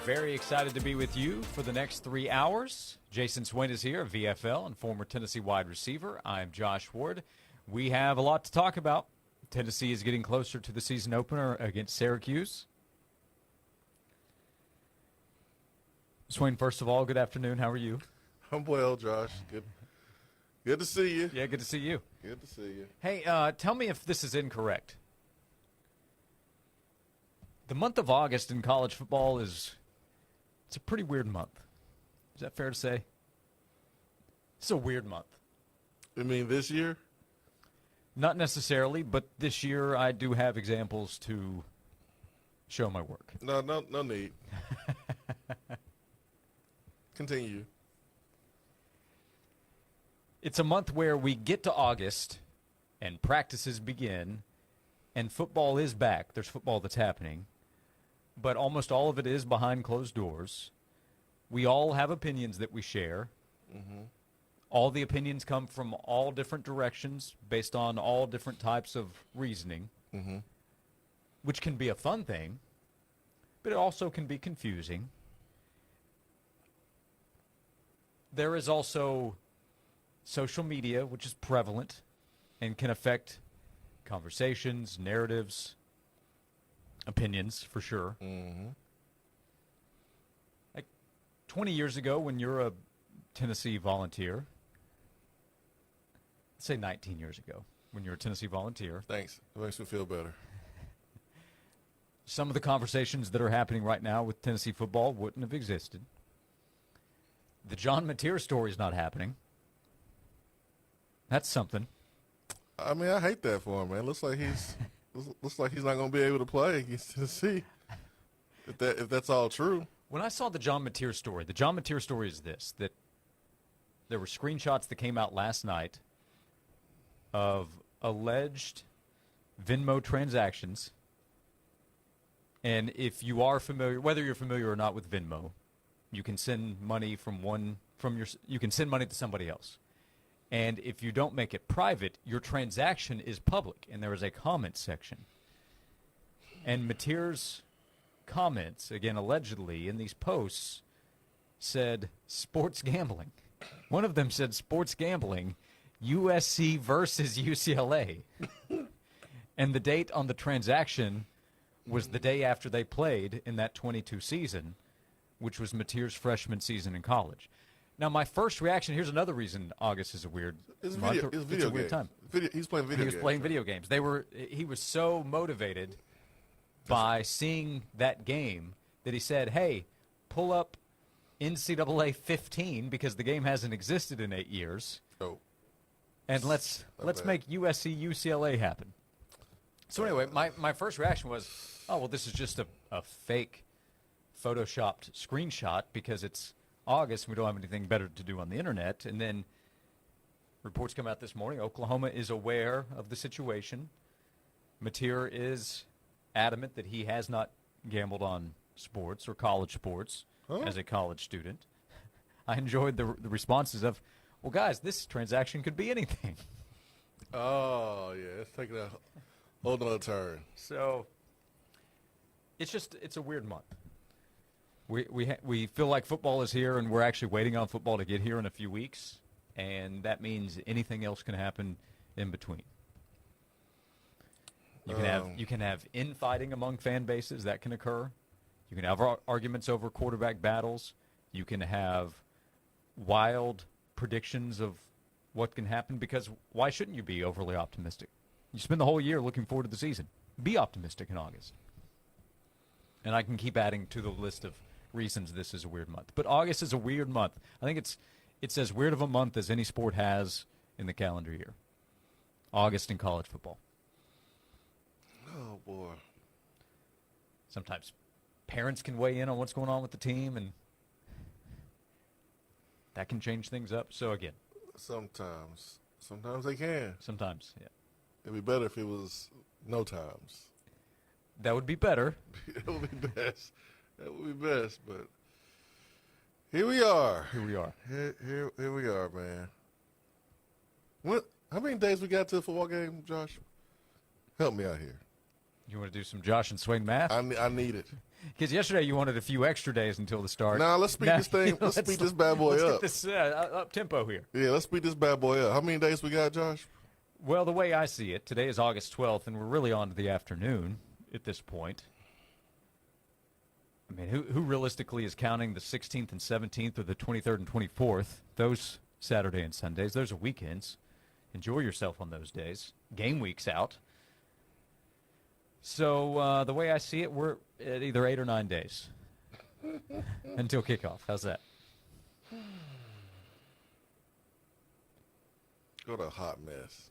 Very excited to be with you for the next 3 hours. Jason Swain is here, VFL and former Tennessee wide receiver. I'm Josh Ward. We have a lot to talk about. Tennessee is getting closer to the season opener against Syracuse. Swain, first of all, good afternoon. How are you? I'm well, Josh. Good to see you. Yeah, good to see you. Good to see you. Hey, tell me if this is incorrect. The month of August in college football it's a pretty weird month. Is that fair to say? It's a weird month. You mean this year? Not necessarily, but this year I do have examples to show my work. No need. Continue. It's a month where we get to August and practices begin and football is back. There's football that's happening, but almost all of it is behind closed doors. We all have opinions that we share. Mm-hmm. All the opinions come from all different directions based on all different types of reasoning, mm-hmm. which can be a fun thing, but it also can be confusing. There is also social media, which is prevalent and can affect conversations, narratives, opinions, for sure. Mm-hmm. Like 20 years ago, when you're a Tennessee Volunteer, let's say 19 years ago, when you're a Tennessee Volunteer. Thanks. It makes me feel better. Some of the conversations that are happening right now with Tennessee football wouldn't have existed. The John Mateer story is not happening. That's something. I mean, I hate that for him, man. Looks like he's not going to be able to play against Tennessee. If that's all true. When I saw the John Mateer story is this: that there were screenshots that came out last night of alleged Venmo transactions. And if you are familiar, whether you're familiar or not with Venmo, you can send money you can send money to somebody else. And if you don't make it private, your transaction is public, and there is a comment section. And Mateer's comments, again, allegedly, in these posts, said sports gambling. One of them said sports gambling, USC versus UCLA. And the date on the transaction was the day after they played in that 22 season, which was Mateer's freshman season in college. Now, my first reaction, here's another reason August is a weird month. It's a weird time. He's playing video games. He was playing video games. He was so motivated by seeing that game that he said, hey, pull up NCAA 15 because the game hasn't existed in 8 years. Oh. And let's make USC UCLA happen. So anyway, my first reaction was, oh, well, this is just a fake photoshopped screenshot because it's August and we don't have anything better to do on the internet. And then reports come out this morning. Oklahoma is aware of the situation. Mateer is adamant that he has not gambled on sports or college sports as a college student. I enjoyed the responses of, well, guys, this transaction could be anything. Oh, yeah. It's taking a whole nother turn. So it's a weird month. We feel like football is here, and we're actually waiting on football to get here in a few weeks, and that means anything else can happen in between. You can have infighting among fan bases that can occur. You can have arguments over quarterback battles. You can have wild predictions of what can happen because why shouldn't you be overly optimistic? You spend the whole year looking forward to the season. Be optimistic in August. And I can keep adding to the list of reasons this is a weird month. But August is a weird month. I think it's as weird of a month as any sport has in the calendar year. August in college football. Oh, boy. Sometimes parents can weigh in on what's going on with the team, and that can change things up. So, again. Sometimes they can. Sometimes, yeah. It'd be better if it was no times. That would be better. That would be best. That would be best, but here we are. Here we are. Here we are, man. How many days we got to the football game, Josh? Help me out here. You want to do some Josh and Swain math? I need it. Because yesterday you wanted a few extra days until the start. Now let's speed this thing. Let's speed this bad boy let's up. Get this up tempo here. Yeah, let's speed this bad boy up. How many days we got, Josh? Well, the way I see it, today is August 12th, and we're really on to the afternoon at this point. I mean, who realistically is counting the 16th and 17th or the 23rd and 24th? Those Saturday and Sundays, those are weekends. Enjoy yourself on those days. Game week's out. So the way I see it, we're at either 8 or 9 days until kickoff. How's that? What a hot mess.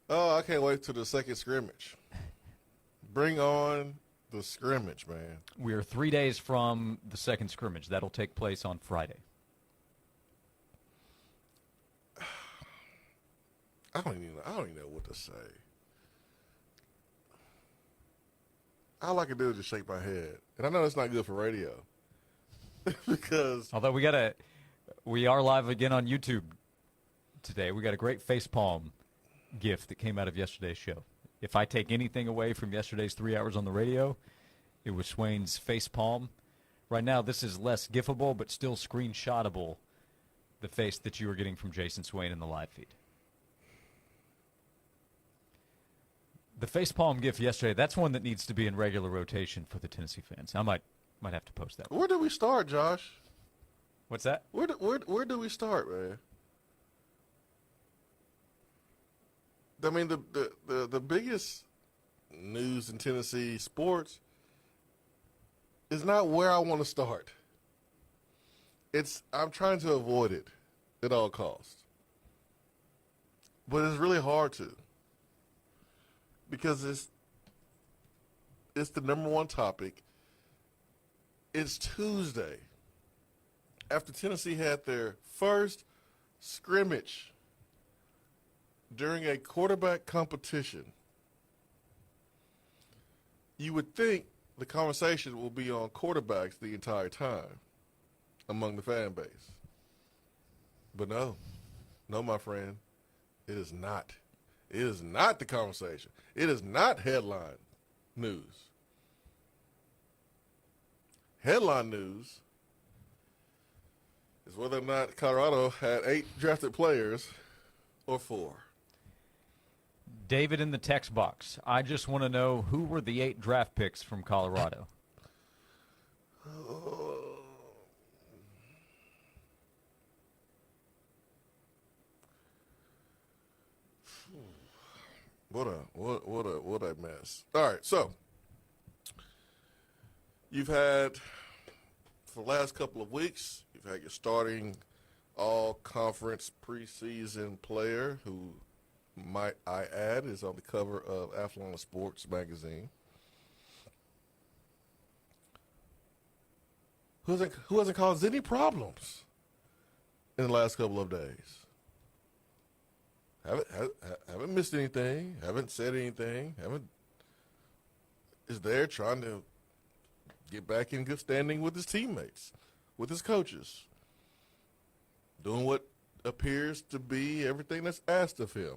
Oh, I can't wait till the second scrimmage. Bring on the scrimmage, man. We are 3 days from the second scrimmage. That'll take place on Friday. I don't even know what to say. All I can do is just shake my head. And I know that's not good for radio. Because Although we are live again on YouTube today. We got a great facepalm gift that came out of yesterday's show. If I take anything away from yesterday's 3 hours on the radio, it was Swain's facepalm. Right now, this is less gifable, but still screenshotable, the face that you were getting from Jason Swain in the live feed. The facepalm gift yesterday, that's one that needs to be in regular rotation for the Tennessee fans. I might have to post that. where do we start, Josh? What's that? Where do we start, man? I mean, the biggest news in Tennessee sports is not where I want to start. I'm trying to avoid it at all costs. But it's really hard to. Because it's the number one topic. It's Tuesday. After Tennessee had their first scrimmage during a quarterback competition, you would think the conversation will be on quarterbacks the entire time among the fan base. But no, my friend, it is not. It is not the conversation. It is not headline news. Headline news is whether or not Colorado had 8 drafted players or 4. David in the text box. I just want to know who were the 8 draft picks from Colorado. What a mess. All right, so you've had for the last couple of weeks, you've had your starting all-conference preseason player who, might I add, is on the cover of Athlon Sports magazine. Who hasn't caused any problems in the last couple of days. Haven't missed anything. Haven't said anything. Is there trying to get back in good standing with his teammates, with his coaches, doing what appears to be everything that's asked of him.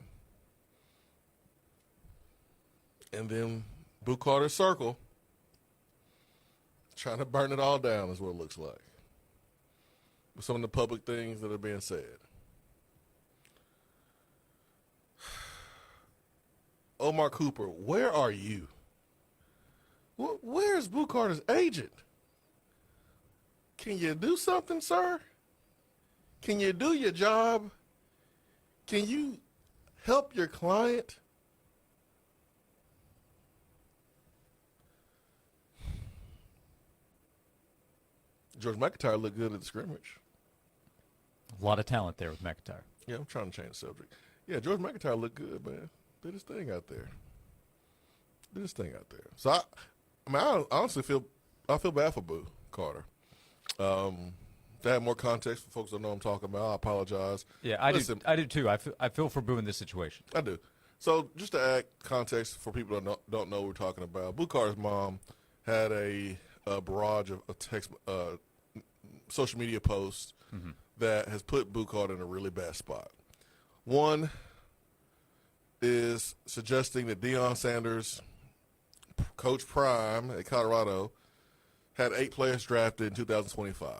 And then Boo Carter's circle, trying to burn it all down is what it looks like, with some of the public things that are being said. Omar Cooper, where are you? Where's Boo Carter's agent? Can you do something, sir? Can you do your job? Can you help your client? George McIntyre looked good at the scrimmage. A lot of talent there with McIntyre. Yeah, I'm trying to change the subject. Yeah, George McIntyre looked good, man. Did his thing out there. So I honestly feel bad for Boo Carter. To have more context for folks that know what I'm talking about, I apologize. Yeah, I do too. I feel for Boo in this situation. I do. So just to add context for people that don't know what we're talking about, Boo Carter's mom had a barrage of text, social media posts that has put Boo Carter in a really bad spot. One, is suggesting that Deion Sanders, Coach Prime at Colorado, had 8 players drafted in 2025.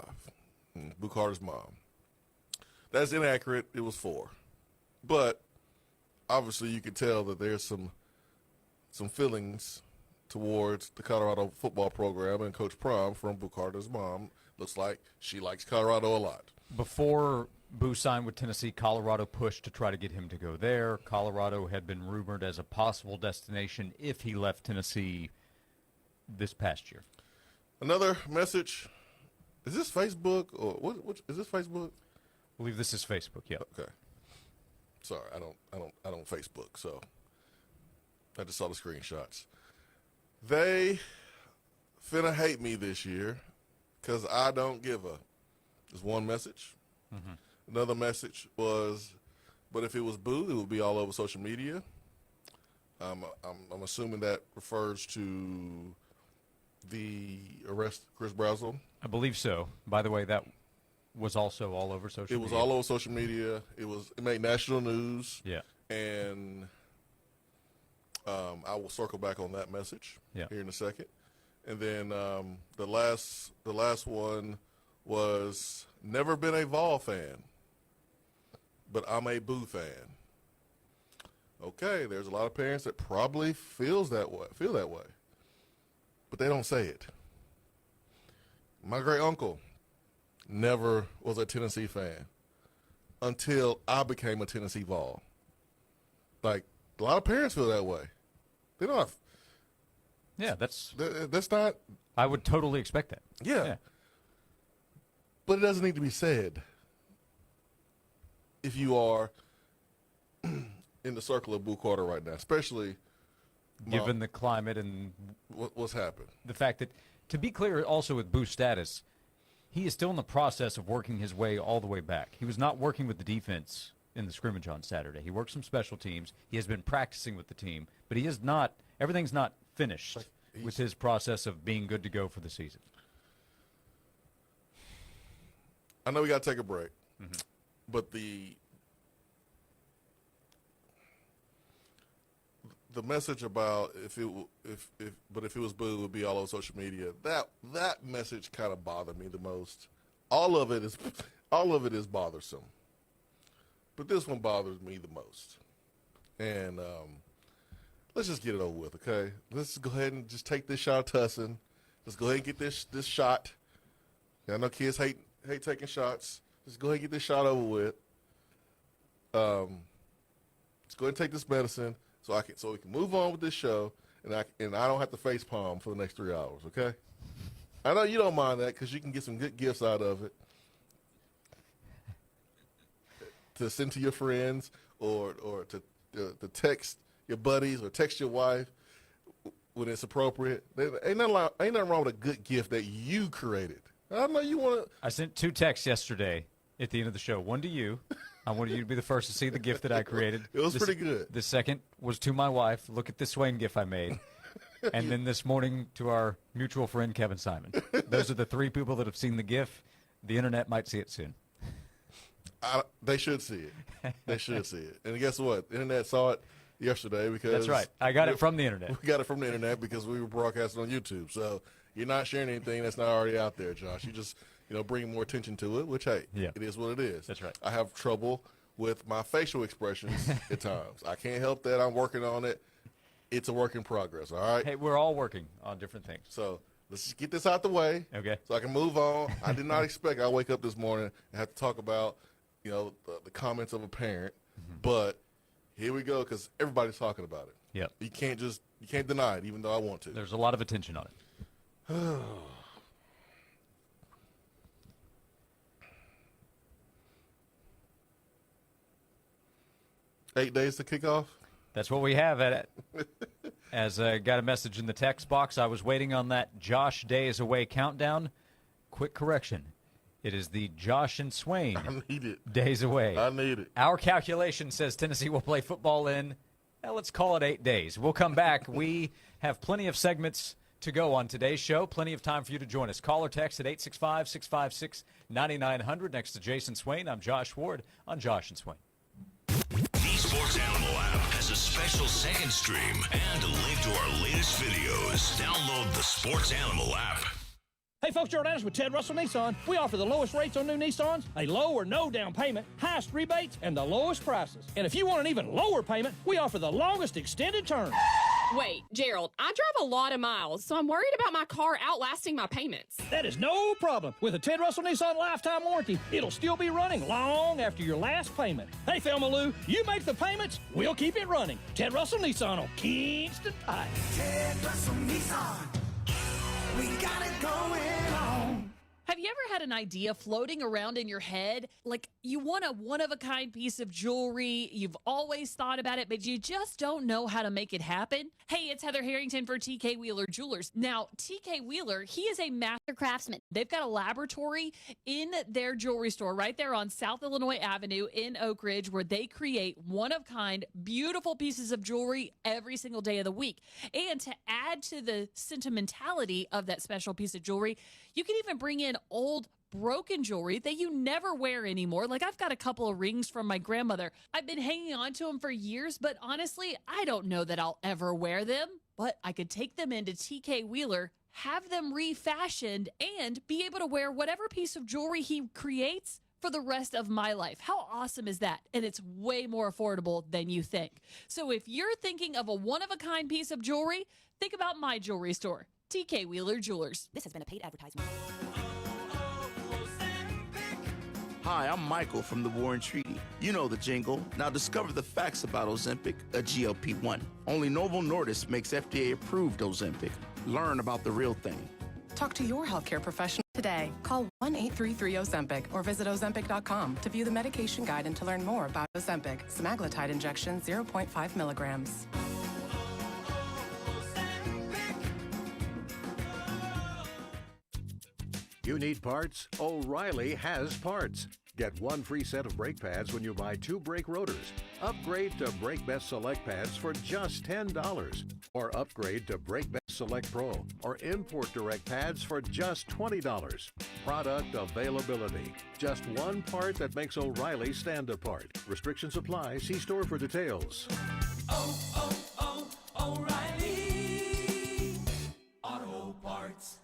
Boo Carter's mom. That's inaccurate. It was 4. But obviously you can tell that there's some feelings towards the Colorado football program and Coach Prime from Boo Carter's mom. Looks like she likes Colorado a lot. Before Boo signed with Tennessee, Colorado pushed to try to get him to go there. Colorado had been rumored as a possible destination if he left Tennessee this past year. Another message. Is this Facebook or what is this Facebook? I believe this is Facebook. Yeah. Okay. Sorry, I don't Facebook, so I just saw the screenshots. They finna hate me this year because I don't give a. There's one message. Mm-hmm. Another message was, but if it was Boo, it would be all over social media. I'm assuming that refers to the arrest of Chris Brazel. I believe so. By the way, that was also all over social media. It was all over social media. It made national news. Yeah. And I will circle back on that message here in a second. And then the last one was never been a Vol fan, but I'm a Boo fan. Okay, there's a lot of parents that probably feel that way, but they don't say it. My great uncle never was a Tennessee fan until I became a Tennessee Vol. Like, a lot of parents feel that way. They don't have. Yeah, that's not. I would totally expect that. Yeah. But it doesn't need to be said if you are in the circle of Boo Carter right now, especially given the climate and what's happened. The fact that, to be clear, also with Boo's status, he is still in the process of working his way all the way back. He was not working with the defense in the scrimmage on Saturday. He worked some special teams. He has been practicing with the team, but he is not. Everything's not finished with his process of being good to go for the season. I know we got to take a break, but the message about if it was Boo, it would be all over social media. That message kind of bothered me the most. All of it is bothersome, but this one bothers me the most. And let's just get it over with, okay? Let's go ahead and just take this shot of tussin. Let's go ahead and get this shot. I know kids hate taking shots. Let's go ahead and get this shot over with. Let's go ahead and take this medicine so we can move on with this show, and I don't have to face palm for the next 3 hours. Okay? I know you don't mind that because you can get some good gifts out of it to send to your friends or to text your buddies or text your wife when it's appropriate. Ain't nothing wrong with a good gift that you created. I know you want to. I sent 2 texts yesterday at the end of the show. One to you. I wanted you to be the first to see the gift that I created. It was pretty good. The second was to my wife. Look at this Swain gift I made. And then this morning to our mutual friend, Kevin Simon. Those are the 3 people that have seen the gift. The internet might see it soon. They should see it. They should see it. And guess what? The internet saw it yesterday because. That's right. I got it from the internet. We got it from the internet because we were broadcasting on YouTube. So you're not sharing anything that's not already out there, Josh. You just, bring more attention to it, which, hey, it is what it is. That's right. I have trouble with my facial expressions at times. I can't help that. I'm working on it. It's a work in progress, all right? Hey, we're all working on different things. So let's just get this out the way. Okay. So I can move on. I did not expect I wake up this morning and have to talk about, the comments of a parent. But here we go because everybody's talking about it. Yep. You can't deny it, even though I want to. There's a lot of attention on it. 8 days to kick off? That's what we have at it. As I got a message in the text box, I was waiting on that Josh Days Away countdown. Quick correction. It is the Josh and Swain I need it. Days Away. I need it. Our calculation says Tennessee will play football in, let's call it 8 days. We'll come back. We have plenty of segments to go on today's show. Plenty of time for you to join us. Call or text at 865-656-9900. Next to Jason Swain, I'm Josh Ward on Josh and Swain. The Sports Animal app has a special special second stream, and a link to our latest videos. Download the Sports Animal app. Hey folks, Gerald Adams with Ted Russell Nissan. We offer the lowest rates on new Nissans, a low or no down payment, highest rebates, and the lowest prices. And if you want an even lower payment, we offer the longest extended term. Wait, Gerald, I drive a lot of miles, so I'm worried about my car outlasting my payments. That is no problem. With a Ted Russell Nissan lifetime warranty, it'll still be running long after your last payment. Hey, Thelma Lou, you make the payments, we'll keep it running. Ted Russell Nissan on Kingston Pike. Ted Russell Nissan. We got it going on. Have you ever had an idea floating around in your head? Like you want a one-of-a-kind piece of jewelry, you've always thought about it, but you just don't know how to make it happen? Hey, it's Heather Harrington for TK Wheeler Jewelers. Now, TK Wheeler, he is a master craftsman. They've got a laboratory in their jewelry store right there on South Illinois Avenue in Oak Ridge where they create one-of-kind, beautiful pieces of jewelry every single day of the week. And to add to the sentimentality of that special piece of jewelry, you can even bring in old broken jewelry that you never wear anymore. Like I've got a couple of rings from my grandmother. I've been hanging on to them for years, but honestly, I don't know that I'll ever wear them. But I could take them into TK Wheeler, have them refashioned, and be able to wear whatever piece of jewelry he creates for the rest of my life. How awesome is that? And it's way more affordable than you think. So if you're thinking of a one-of-a-kind piece of jewelry, think about my jewelry store, TK Wheeler Jewelers. This has been a paid advertisement. Hi, I'm Michael from the Warren Treaty. You know the jingle. Now discover the facts about Ozempic, a GLP-1. Only Novo Nordisk makes FDA-approved Ozempic. Learn about the real thing. Talk to your healthcare professional today. Call 1-833-OZEMPIC or visit Ozempic.com to view the medication guide and to learn more about Ozempic. Semaglutide injection, 0.5 milligrams. You need parts? O'Reilly has parts. Get one free set of brake pads when you buy 2 brake rotors. Upgrade to Brake Best Select pads for just $10. Or upgrade to Brake Best Select Pro or Import Direct pads for just $20. Product availability. Just one part that makes O'Reilly stand apart. Restrictions apply. See store for details. O'Reilly Auto Parts.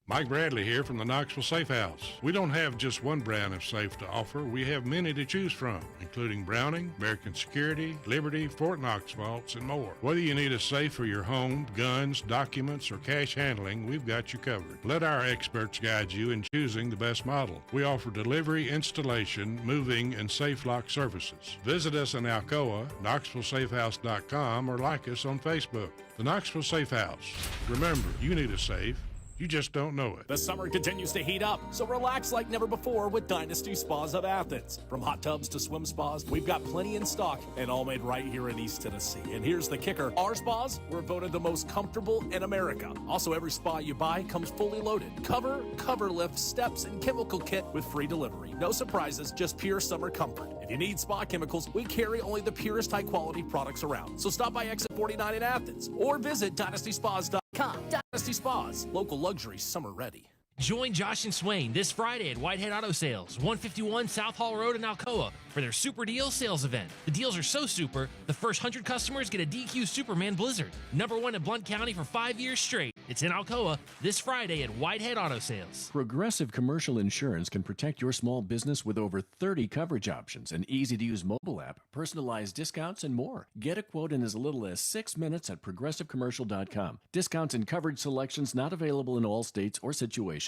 Mike Bradley here from the Knoxville Safe House. We don't have just one brand of safe to offer. We have many to choose from, including Browning, American Security, Liberty, Fort Knox Vaults, and more. Whether you need a safe for your home, guns, documents, or cash handling, we've got you covered. Let our experts guide you in choosing the best model. We offer delivery, installation, moving, and safe lock services. Visit us in Alcoa, KnoxvilleSafeHouse.com, or like us on Facebook. The Knoxville Safe House. Remember, you need a safe. You just don't know it. The summer continues to heat up, so relax like never before with Dynasty Spas of Athens. From hot tubs to swim spas, we've got plenty in stock and all made right here in East Tennessee. And here's the kicker. Our spas were voted the most comfortable in America. Also, every spa you buy comes fully loaded. Cover lift, steps, and chemical kit with free delivery. No surprises, just pure summer comfort. If you need spa chemicals, we carry only the purest high-quality products around. So stop by Exit 49 in Athens or visit DynastySpas.com. Dynasty Spas, local luxury summer ready. Join Josh and Swain this Friday at Whitehead Auto Sales, 151 South Hall Road in Alcoa, for their Super Deal sales event. The deals are so super, the first 100 customers get a DQ Superman Blizzard, #1 in Blount County for 5 years straight. It's in Alcoa this Friday at Whitehead Auto Sales. Progressive Commercial Insurance can protect your small business with over 30 coverage options, an easy-to-use mobile app, personalized discounts, and more. Get a quote in as little as 6 minutes at progressivecommercial.com. Discounts and coverage selections not available in all states or situations.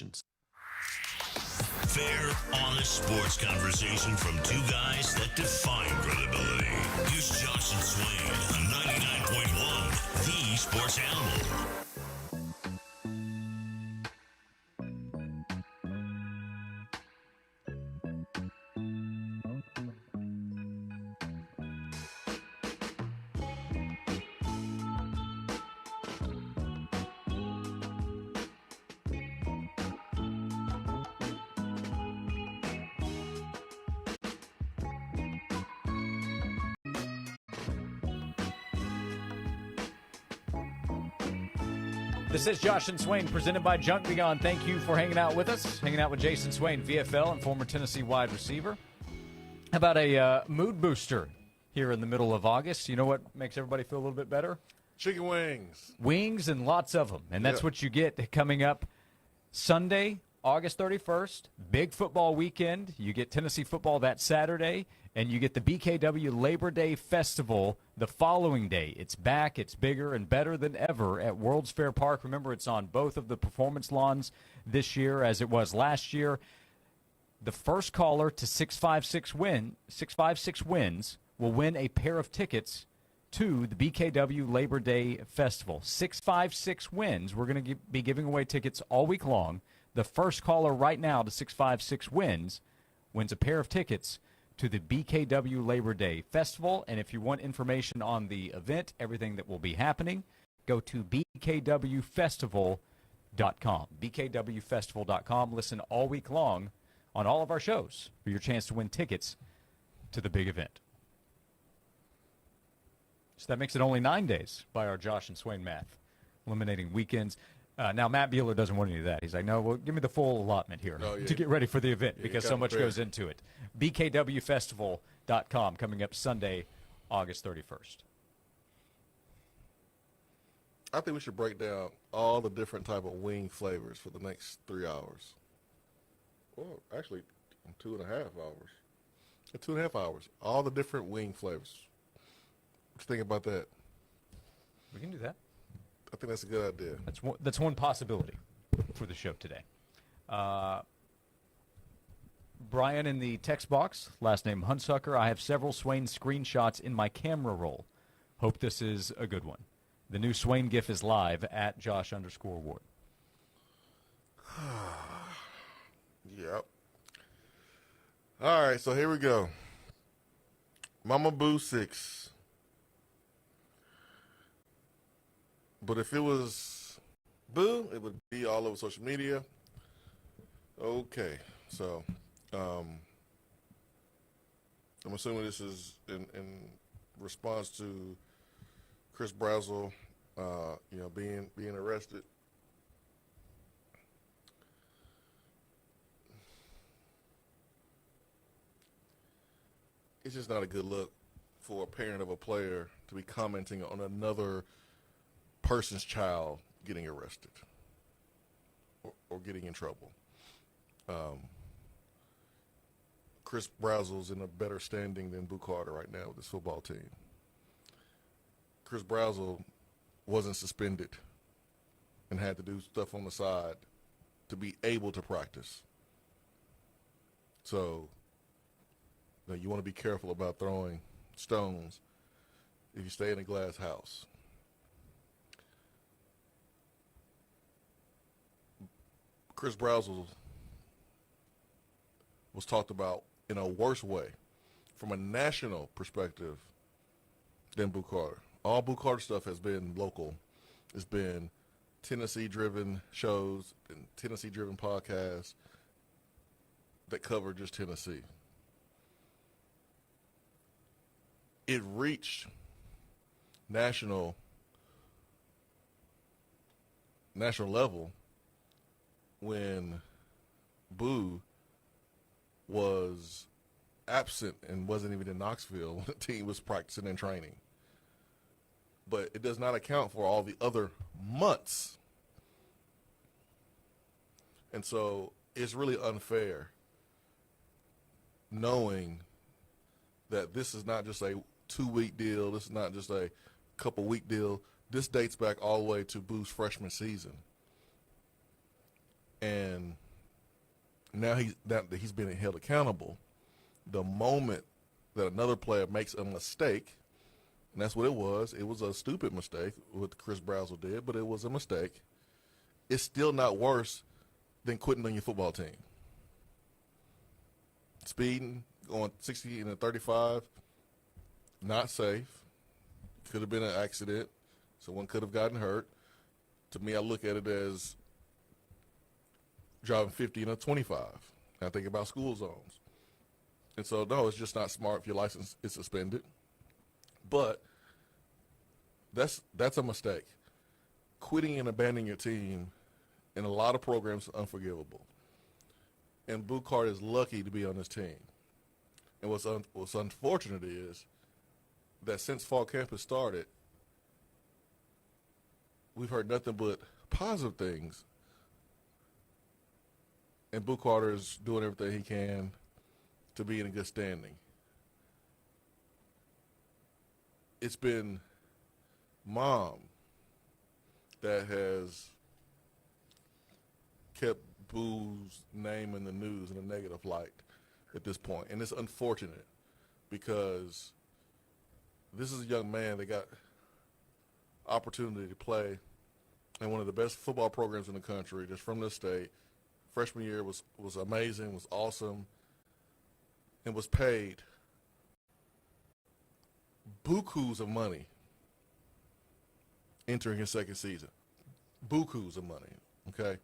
Fair, honest sports conversation from two guys that define credibility. Here's Josh and Swain on 99.1, the Sports Animal. This is Josh and Swain, presented by Junk Beyond. Thank you for hanging out with us, hanging out with Jason Swain, VFL and former Tennessee wide receiver. How about a mood booster here in the middle of August. You know what makes everybody feel a little bit better? Chicken wings. Wings and lots of them. And that's Yeah. what you get coming up Sunday, August 31st. Big football weekend. You get Tennessee football that Saturday, and you get the BKW Labor Day Festival the following day. It's back. It's bigger and better than ever at World's Fair Park. Remember, it's on both of the performance lawns this year as it was last year. The first caller to 656 wins will win a pair of tickets to the BKW Labor Day Festival. 656 wins. We're going to be giving away tickets all week long. The first caller right now to 656 wins a pair of tickets to the BKW Labor Day Festival. And if you want information on the event, everything that will be happening, go to bkwfestival.com. bkwfestival.com. Listen all week long on all of our shows for your chance to win tickets to the big event. So that makes it only 9 days by our Josh and Swain math, eliminating weekends. Now, Matt Bueller doesn't want any of that. He's like, no, well, give me the full allotment here to get ready for the event because so much goes into it. bkwfestival.com coming up Sunday, August 31st. I think we should break down all the different type of wing flavors for the next 3 hours. Well, actually, 2.5 hours. 2.5 hours. All the different wing flavors. What you think about that? We can do that. I think that's a good idea. That's one possibility for the show today. Brian in the text box, last name Hunsucker. I have several Swain screenshots in my camera roll. Hope this is a good one. The new Swain GIF is live at Josh_Ward. Yep. All right, so here we go. Mama Boo 6. But if it was Boo, it would be all over social media. Okay, so I'm assuming this is in response to Chris Brazzell, being arrested. It's just not a good look for a parent of a player to be commenting on another person's child getting arrested or getting in trouble. Chris Brazzell's in a better standing than Boo Carter right now with his football team. Chris Brazzell wasn't suspended and had to do stuff on the side to be able to practice. So you want to be careful about throwing stones if you stay in a glass house. Chris Brazzell was talked about in a worse way from a national perspective than Boo Carter. All Boo Carter stuff has been local. It's been Tennessee-driven shows and Tennessee-driven podcasts that cover just Tennessee. It reached national level when Boo was absent and wasn't even in Knoxville when the team was practicing and training. But it does not account for all the other months. And so it's really unfair knowing that this is not just a 2-week deal. This is not just a couple-week deal. This dates back all the way to Boo's freshman season. And now that he's being held accountable, the moment that another player makes a mistake, and that's what it was a stupid mistake, what Chris Brazzell did, but it was a mistake, it's still not worse than quitting on your football team. Speeding, going 60 and 35, not safe. Could have been an accident. Someone could have gotten hurt. To me, I look at it as driving 50 and a 25. I think about school zones. And so, no, it's just not smart if your license is suspended. But that's a mistake. Quitting and abandoning your team in a lot of programs is unforgivable. And Boo Carter is lucky to be on this team. And what's unfortunate is that since fall camp has started, we've heard nothing but positive things. And Boo Carter is doing everything he can to be in a good standing. It's been Mom that has kept Boo's name in the news in a negative light at this point. And it's unfortunate because this is a young man that got opportunity to play in one of the best football programs in the country, just from this state. Freshman year was amazing, was awesome, and was paid bukus of money entering his second season. Bukus of money, okay?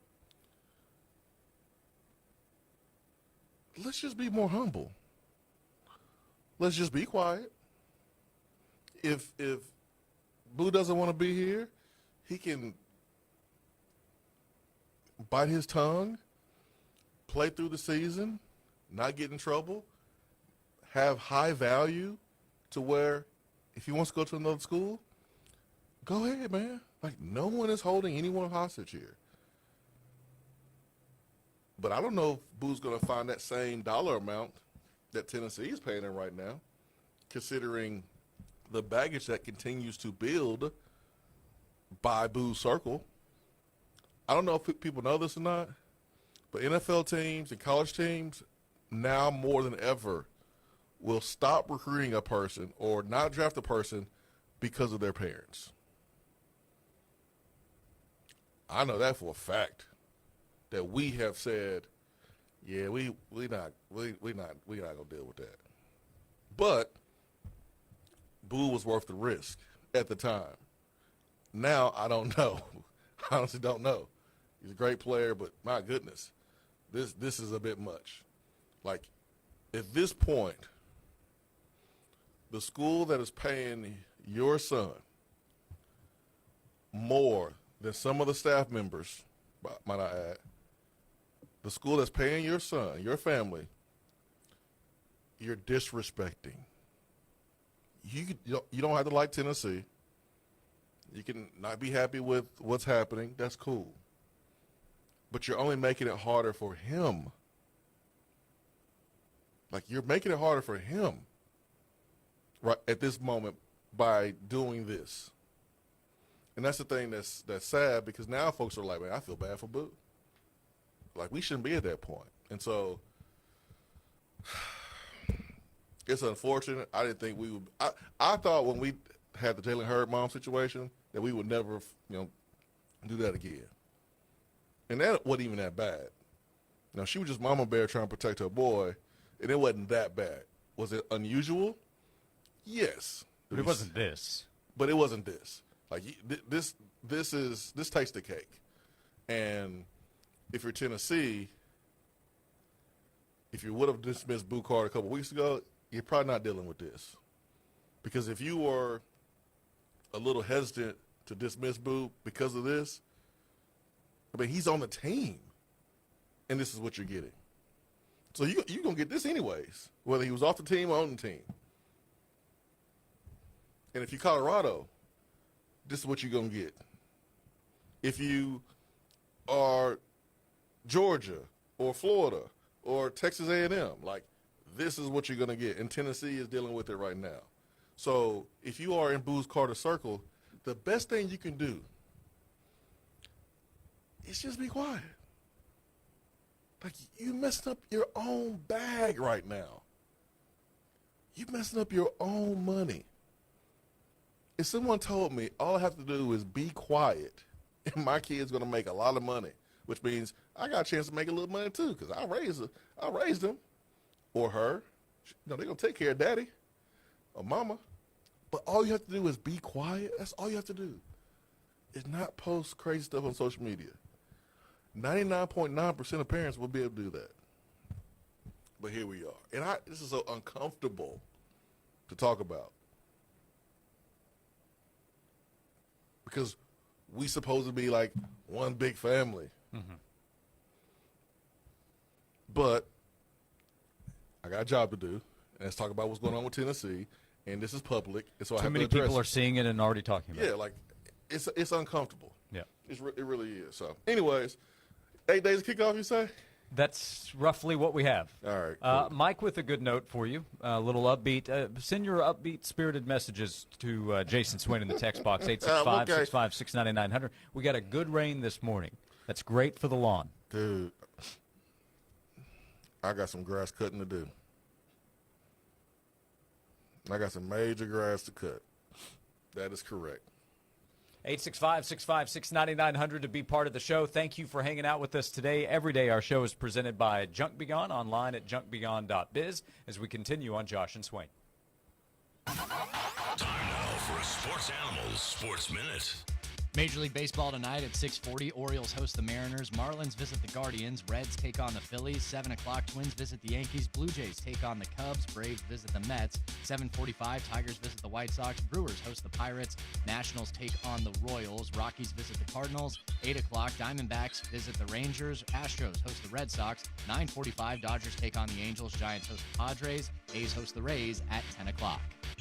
Let's just be more humble. Let's just be quiet. If Boo doesn't want to be here, he can bite his tongue, play through the season, not get in trouble, have high value to where if he wants to go to another school, go ahead, man. Like, no one is holding anyone hostage here. But I don't know if Boo's going to find that same dollar amount that Tennessee is paying him right now, considering the baggage that continues to build by Boo's circle. I don't know if people know this or not, but NFL teams and college teams now more than ever will stop recruiting a person or not draft a person because of their parents. I know that for a fact, that we have said, yeah, we not gonna deal with that. But Boo was worth the risk at the time. Now I don't know. I honestly don't know. He's a great player, but my goodness, this is a bit much. Like, at this point, the school that is paying your son more than some of the staff members, might I add, the school that's paying your son, your family, you're disrespecting. You don't have to like Tennessee. You can not be happy with what's happening. That's cool. But you're only making it harder for him. Like, you're making it harder for him right at this moment by doing this. And that's the thing that's sad, because now folks are like, man, I feel bad for Boo. Like, we shouldn't be at that point. And so it's unfortunate. I didn't think we would. I thought when we had the Jalen Hurd mom situation that we would never, do that again. And that wasn't even that bad. She was just mama bear trying to protect her boy, and it wasn't that bad. Was it unusual? Yes. But it wasn't this. But it wasn't this. Like, this takes the cake. And if you're Tennessee, if you would have dismissed Boo Carter a couple weeks ago, you're probably not dealing with this. Because if you were a little hesitant to dismiss Boo because of this, I mean, he's on the team, and this is what you're getting. So you're going to get this anyways, whether he was off the team or on the team. And if you're Colorado, this is what you're going to get. If you are Georgia or Florida or Texas A&M, like, this is what you're going to get. And Tennessee is dealing with it right now. So if you are in Boo's Carter circle, the best thing you can do is just be quiet. Like, you messing up your own bag right now. You messing up your own money. If someone told me all I have to do is be quiet and my kid's going to make a lot of money, which means I got a chance to make a little money too, because I raised him or her. They're going to take care of daddy or mama. But all you have to do is be quiet. That's all you have to do. It's not post crazy stuff on social media. 99.9% of parents will be able to do that. But here we are. And this is so uncomfortable to talk about. Because we supposed to be like one big family. Mm-hmm. But I got a job to do. And let's talk about what's going on with Tennessee. and this is public. And so I Too have many to address people are it. seeing it and already talking about it. Yeah, like it's uncomfortable. Yeah. It really is. So, anyways, 8 days of kickoff, you say? That's roughly what we have. All right. Cool. Mike with a good note for you, a little upbeat. Send your upbeat, spirited messages to Jason Swain in the text box, 865-656-9900. We got a good rain this morning. That's great for the lawn. Dude, I got some grass cutting to do. I got some major grass to cut. That is correct. 865-656-9900 to be part of the show. Thank you for hanging out with us today. Every day our show is presented by Junk Be Gone, online at junkbegone.biz, as we continue on Josh and Swain. Time now for a Sports Animals Sports Minute. Major League Baseball tonight at 6:40. Orioles host the Mariners. Marlins visit the Guardians. Reds take on the Phillies. 7 o'clock, Twins visit the Yankees. Blue Jays take on the Cubs. Braves visit the Mets. 7:45, Tigers visit the White Sox. Brewers host the Pirates. Nationals take on the Royals. Rockies visit the Cardinals. 8 o'clock, Diamondbacks visit the Rangers. Astros host the Red Sox. 9:45, Dodgers take on the Angels. Giants host the Padres. A's host the Rays at 10 o'clock.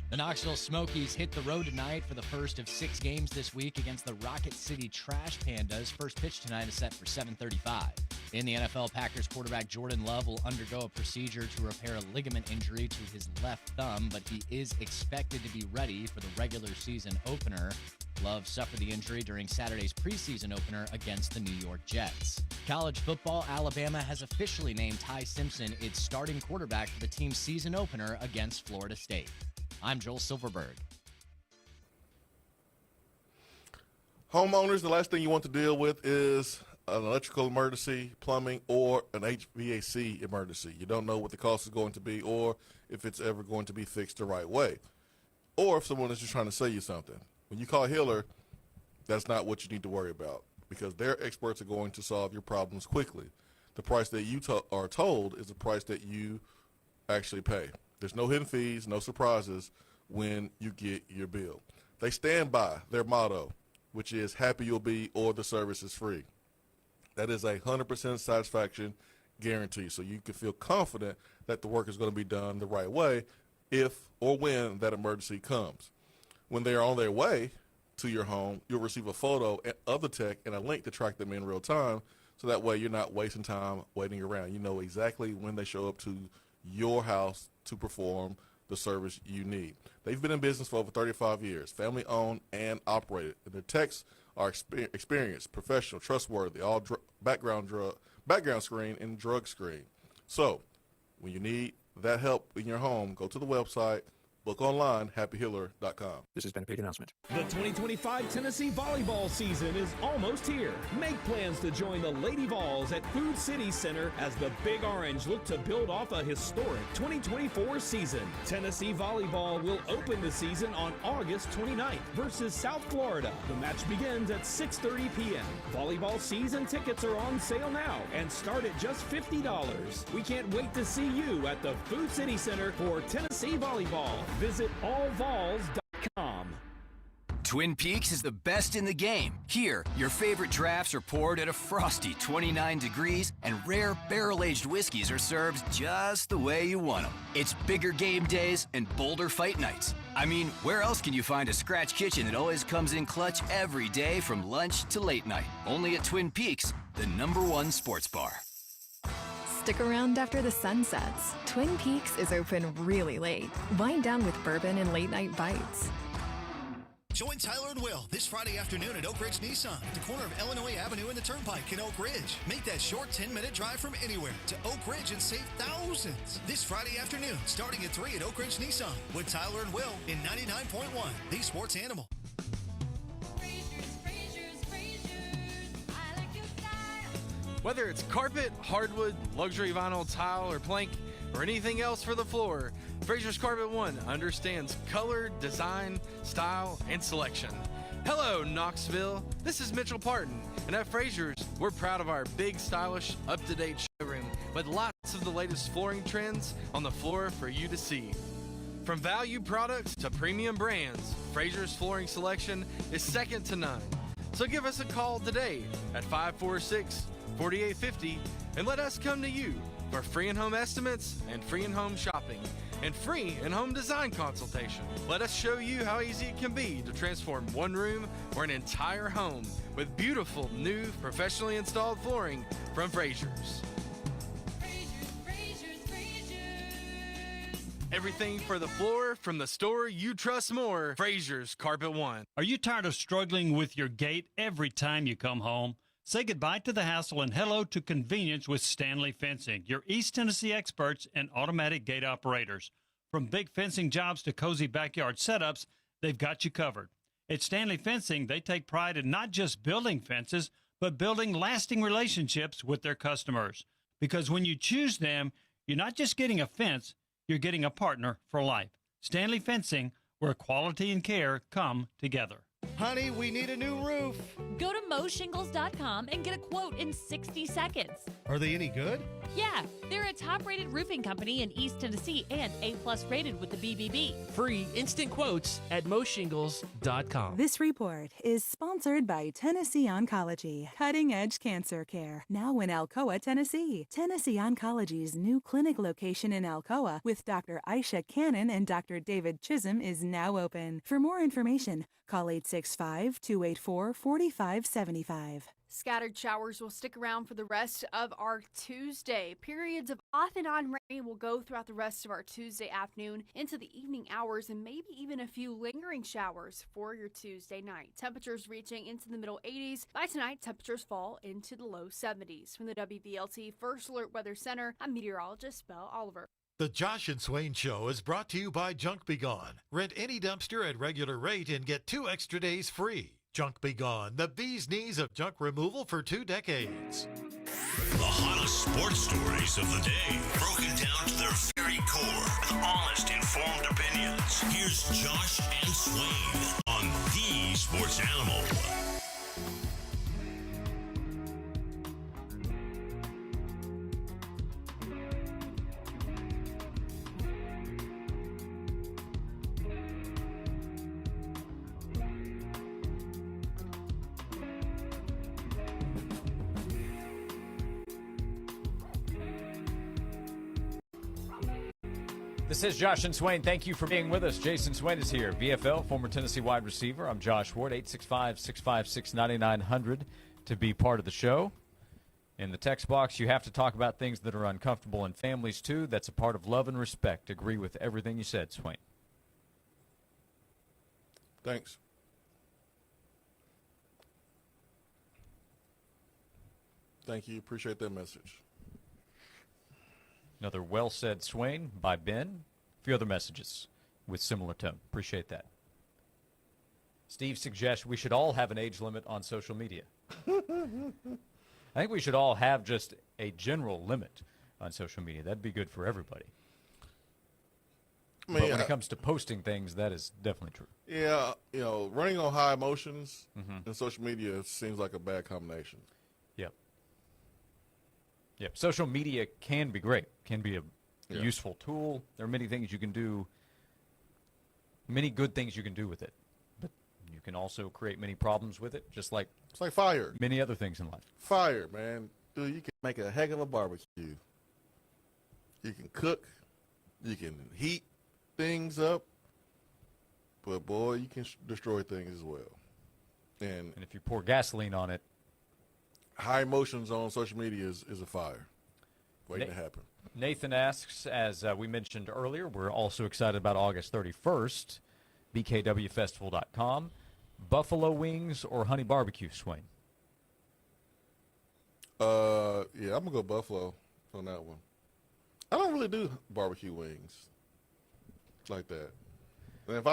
The Knoxville Smokies hit the road tonight for the first of 6 games this week against the Rocket City Trash Pandas. First pitch tonight is set for 7:35. In the NFL, Packers quarterback Jordan Love will undergo a procedure to repair a ligament injury to his left thumb, but he is expected to be ready for the regular season opener. Love suffered the injury during Saturday's preseason opener against the New York Jets. College football, Alabama has officially named Ty Simpson its starting quarterback for the team's season opener against Florida State. I'm Joel Silverberg. Homeowners, the last thing you want to deal with is an electrical emergency, plumbing, or an HVAC emergency. You don't know what the cost is going to be or if it's ever going to be fixed the right way, or if someone is just trying to sell you something. When you call Hiller, that's not what you need to worry about because their experts are going to solve your problems quickly. The price that you are told is the price that you actually pay. There's no hidden fees, no surprises when you get your bill. They stand by their motto, which is happy you'll be or the service is free. That is 100% satisfaction guarantee. So you can feel confident that the work is going to be done the right way if or when that emergency comes. When they are on their way to your home, you'll receive a photo of the tech and a link to track them in real time. So that way you're not wasting time waiting around. You know exactly when they show up to your house to perform the service you need. They've been in business for over 35 years, family owned and operated. And their techs are experienced, professional, trustworthy, all background screen and drug screen. So when you need that help in your home, go to the website, book online, happyhiller.com. This has been a paid announcement. The 2025 Tennessee volleyball season is almost here. Make plans to join the Lady Vols at Food City Center as the Big Orange look to build off a historic 2024 season. Tennessee volleyball will open the season on August 29th versus South Florida. The match begins at 6:30 p.m. Volleyball season tickets are on sale now and start at just $50. We can't wait to see you at the Food City Center for Tennessee volleyball. Visit allvols.com. Twin Peaks is the best in the game. Here, your favorite drafts are poured at a frosty 29 degrees, and rare barrel-aged whiskeys are served just the way you want them. It's bigger game days and bolder fight nights. I mean, where else can you find a scratch kitchen that always comes in clutch every day from lunch to late night? Only at Twin Peaks, the #1 sports bar. Stick around after the sun sets. Twin Peaks is open really late. Wind down with bourbon and late-night bites. Join Tyler and Will this Friday afternoon at Oak Ridge Nissan at the corner of Illinois Avenue and the Turnpike in Oak Ridge. Make that short 10-minute drive from anywhere to Oak Ridge and save thousands. This Friday afternoon, starting at 3 at Oak Ridge Nissan with Tyler and Will in 99.1, the Sports Animal. Whether it's carpet, hardwood, luxury vinyl, tile, or plank, or anything else for the floor, Fraser's Carpet One understands color, design, style, and selection. Hello, Knoxville. This is Mitchell Parton, and at Fraser's, we're proud of our big, stylish, up-to-date showroom with lots of the latest flooring trends on the floor for you to see. From value products to premium brands, Fraser's flooring selection is second to none. So give us a call today at 546-4850 and let us come to you for free in-home estimates and free in-home shopping and free in-home design consultation. Let us show you how easy it can be to transform one room or an entire home with beautiful, new, professionally installed flooring from Frazier's. Everything for the floor from the store you trust more. Frazier's Carpet One. Are you tired of struggling with your gate every time you come home? Say goodbye to the hassle and hello to convenience with Stanley Fencing, your East Tennessee experts and automatic gate operators. From big fencing jobs to cozy backyard setups, they've got you covered. At Stanley Fencing, they take pride in not just building fences, but building lasting relationships with their customers. Because when you choose them, you're not just getting a fence, you're getting a partner for life. Stanley Fencing, where quality and care come together. Honey, we need a new roof. Go to moshingles.com and get a quote in 60 seconds. Are they any good? Yeah, they're a top-rated roofing company in East Tennessee and A-plus rated with the BBB. Free instant quotes at moshingles.com. This report is sponsored by Tennessee Oncology, cutting-edge cancer care. Now in Alcoa, Tennessee. Tennessee Oncology's new clinic location in Alcoa with Dr. Aisha Cannon and Dr. David Chisholm is now open. For more information, call 865-284-4575. Scattered showers will stick around for the rest of our Tuesday. Periods of off and on rain will go throughout the rest of our Tuesday afternoon into the evening hours and maybe even a few lingering showers for your Tuesday night. Temperatures reaching into the middle 80s. By tonight, temperatures fall into the low 70s. From the WVLT First Alert Weather Center, I'm meteorologist Belle Oliver. The Josh and Swain Show is brought to you by Junk Be Gone. Rent any dumpster at regular rate and get 2 extra days free. Junk Be Gone, the bee's knees of junk removal for 2 decades. The hottest sports stories of the day, broken down to their very core with honest, informed opinions. Here's Josh and Swain on The Sports Animal. This is Josh and Swain. Thank you for being with us. Jason Swain is here. VFL, former Tennessee wide receiver. I'm Josh Ward, 865-656-9900 to be part of the show. In the text box, you have to talk about things that are uncomfortable in families, too. That's a part of love and respect. Agree with everything you said, Swain. Thanks. Thank you. Appreciate that message. Another well said, Swain, by Ben. A few other messages with similar tone. Appreciate that. Steve suggests we should all have an age limit on social media. I think we should all have just a general limit on social media. That'd be good for everybody. But when it comes to posting things, that is definitely true. Yeah, running on high emotions and social media seems like a bad combination. Yep. Social media can be great, can be a useful tool. There are many things you can do, many good things you can do with it. But you can also create many problems with it, just like it's like fire. Many other things in life. Fire, man. Dude, you can make a heck of a barbecue. You can cook. You can heat things up. But, boy, you can destroy things as well. And if you pour gasoline on it, high emotions on social media is a fire waiting to happen. Nathan asks, as we mentioned earlier, we're also excited about August 31st, bkwfestival.com. Buffalo wings or honey barbecue, Swain? Yeah, I'm going to go buffalo on that one. I don't really do barbecue wings like that. And if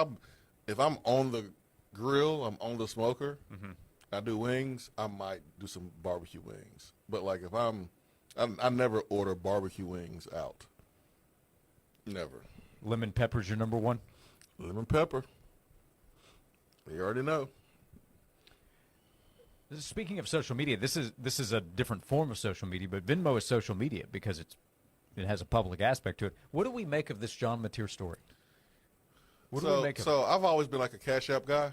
I'm on the grill, I'm on the smoker, I do wings, I might do some barbecue wings. But, like, if I never order barbecue wings out. Never. Lemon pepper's your number one? Lemon pepper. You already know. Speaking of social media, this is a different form of social media, but Venmo is social media because it has a public aspect to it. What do we make of this John Mateer story? What do we make of it? So I've always been like a Cash App guy.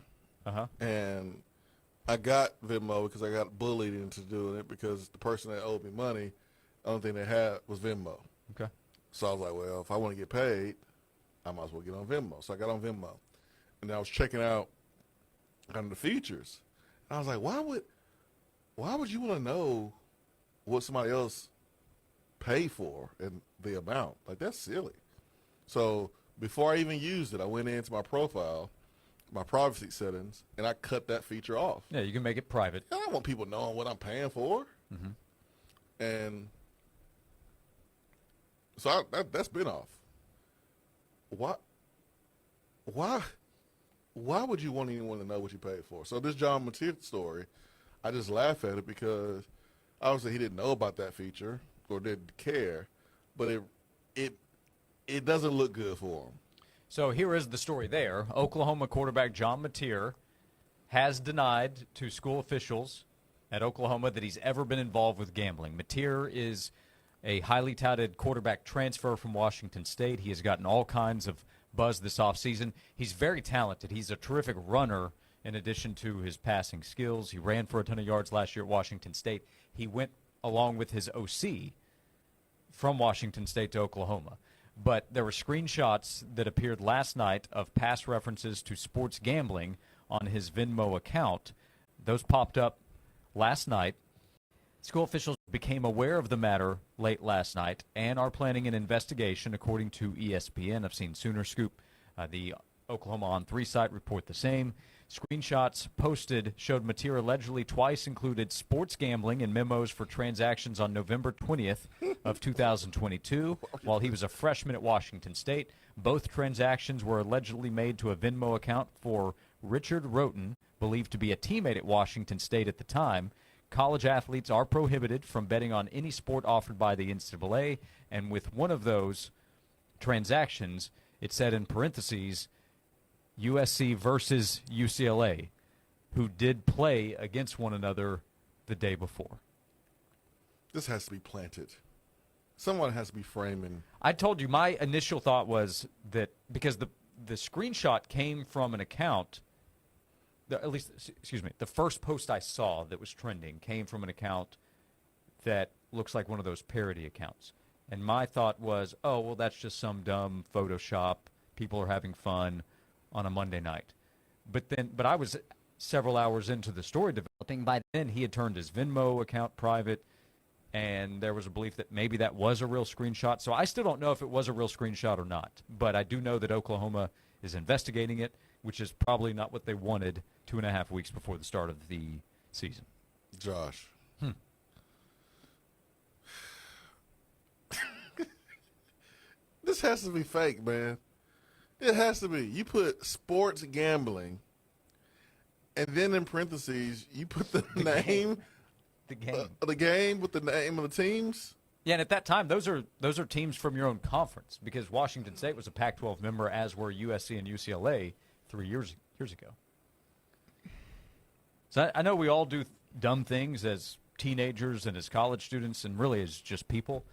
And I got Venmo because I got bullied into doing it because the person that owed me money only thing they had was Venmo. Okay. So I was like, well, if I want to get paid, I might as well get on Venmo. So I got on Venmo. And I was checking out kind of the features. And I was like, why would you want to know what somebody else paid for and the amount? Like, that's silly. So before I even used it, I went into my profile, my privacy settings, and I cut that feature off. Yeah, you can make it private. I don't want people knowing what I'm paying for. Mm-hmm. And so that's been off. Why would you want anyone to know what you paid for? So this John Mateer story, I just laugh at it because obviously he didn't know about that feature or didn't care, but it doesn't look good for him. So here is the story there. Oklahoma quarterback John Mateer has denied to school officials at Oklahoma that he's ever been involved with gambling. Mateer is a highly touted quarterback transfer from Washington State. He has gotten all kinds of buzz this offseason. He's very talented. He's a terrific runner in addition to his passing skills. He ran for a ton of yards last year at Washington State. He went along with his OC from Washington State to Oklahoma. But there were screenshots that appeared last night of past references to sports gambling on his Venmo account. Those popped up last night. School officials became aware of the matter late last night and are planning an investigation, according to ESPN. I've seen Sooner Scoop, the Oklahoma On 3 site, report the same. Screenshots posted showed Mateer allegedly twice included sports gambling in memos for transactions on November 20th of 2022 while he was a freshman at Washington State. Both transactions were allegedly made to a Venmo account for Richard Roten, believed to be a teammate at Washington State at the time. College athletes are prohibited from betting on any sport offered by the NCAA, and with one of those transactions, it said in parentheses, USC versus UCLA, who did play against one another the day before. This has to be planted. Someone has to be framing. I told you my initial thought was that because the screenshot came from an account, the first post I saw that was trending came from an account that looks like one of those parody accounts. And my thought was, oh, well, that's just some dumb Photoshop. People are having fun on a Monday night. But I was several hours into the story developing. By then, he had turned his Venmo account private, and there was a belief that maybe that was a real screenshot. So I still don't know if it was a real screenshot or not. But I do know that Oklahoma is investigating it, which is probably not what they wanted 2.5 weeks before the start of the season. Josh. This has to be fake, man. It has to be. You put sports gambling, and then in parentheses, you put the name, the game, the game with the name of the teams. Yeah, and at that time, those are teams from your own conference because Washington State was a Pac-12 member, as were USC and UCLA 3 years ago. So I know we all do dumb things as teenagers and as college students, and really as just people.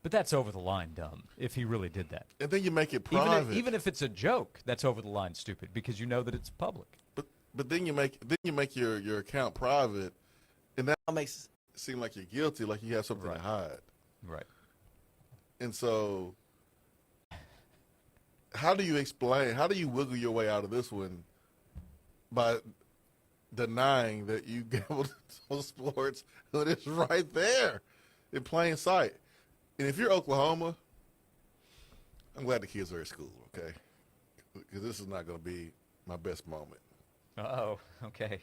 But that's over the line dumb if he really did that. And then you make it private. Even if it's a joke, that's over the line stupid because you know that it's public. But then you make your account private, and that makes it seem like you're guilty, like you have something to hide. Right. And so how do you wiggle your way out of this one by denying that you gambled on sports when it's right there in plain sight? And if you're Oklahoma, I'm glad the kids are at school, okay? Because this is not going to be my best moment. Uh-oh, okay.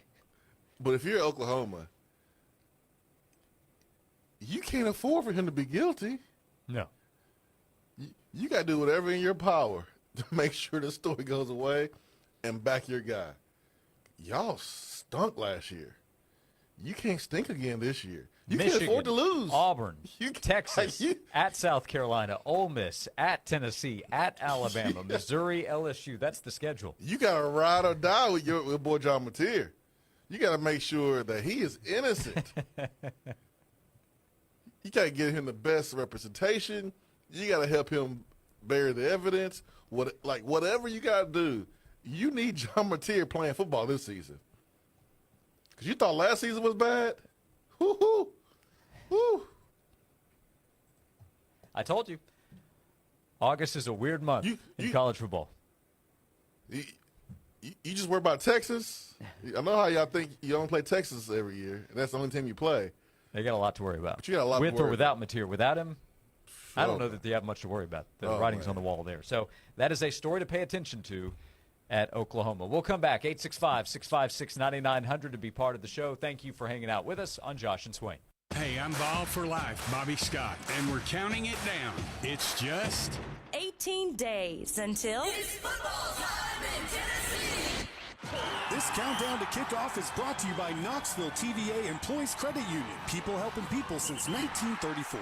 But if you're Oklahoma, you can't afford for him to be guilty. No. You got to do whatever in your power to make sure the story goes away and back your guy. Y'all stunk last year. You can't stink again this year. You Michigan, can't afford to lose. Auburn, Texas, at South Carolina, Ole Miss, at Tennessee, at Alabama, Missouri, LSU. That's the schedule. You got to ride or die with your boy John Mateer. You got to make sure that he is innocent. You got to get him the best representation. You got to help him bury the evidence. Whatever you got to do, you need John Mateer playing football this season. Because you thought last season was bad? Woo-hoo. Woo. I told you. August is a weird month in college football. You just worry about Texas? I know how y'all think you only play Texas every year, and that's the only team you play. They got a lot to worry about. But you got a lot With to worry or without Mateer. Without him, I don't know man. that they have much to worry about. The Oh, writing's man. on the wall there. So that is a story to pay attention to at Oklahoma. We'll come back, 865-656-9900 to be part of the show. Thank you for hanging out with us on Josh and Swain. Hey, I'm Ball for Life, Bobby Scott, and we're counting it down. It's just 18 days until it's football time in Tennessee. This countdown to kickoff is brought to you by Knoxville TVA Employees Credit Union. People helping people since 1934.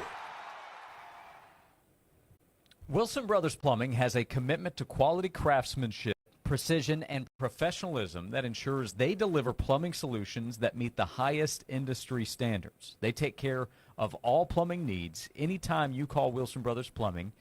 Wilson Brothers Plumbing has a commitment to quality craftsmanship, precision, and professionalism that ensures they deliver plumbing solutions that meet the highest industry standards. They take care of all plumbing needs. Anytime you call Wilson Brothers Plumbing,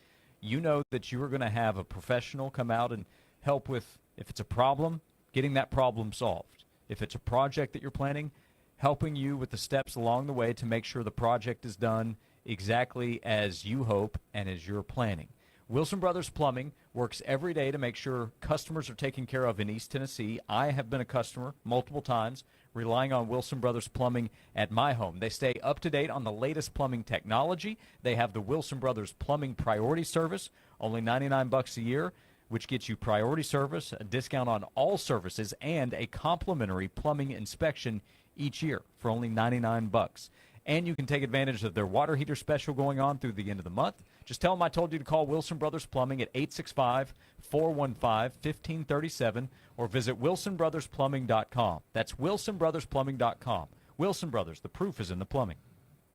you know that you are going to have a professional come out and help with, if it's a problem, getting that problem solved. If it's a project that you're planning, helping you with the steps along the way to make sure the project is done exactly as you hope and as you're planning. Wilson Brothers Plumbing works every day to make sure customers are taken care of in East Tennessee. I have been a customer multiple times, relying on Wilson Brothers Plumbing at my home. They stay up to date on the latest plumbing technology. They have the Wilson Brothers Plumbing Priority Service, only $99 a year, which gets you priority service, a discount on all services, and a complimentary plumbing inspection each year for only $99. And you can take advantage of their water heater special going on through the end of the month. Just tell them I told you to call Wilson Brothers Plumbing at 865-415-1537 or visit wilsonbrothersplumbing.com. That's wilsonbrothersplumbing.com. Wilson Brothers, the proof is in the plumbing.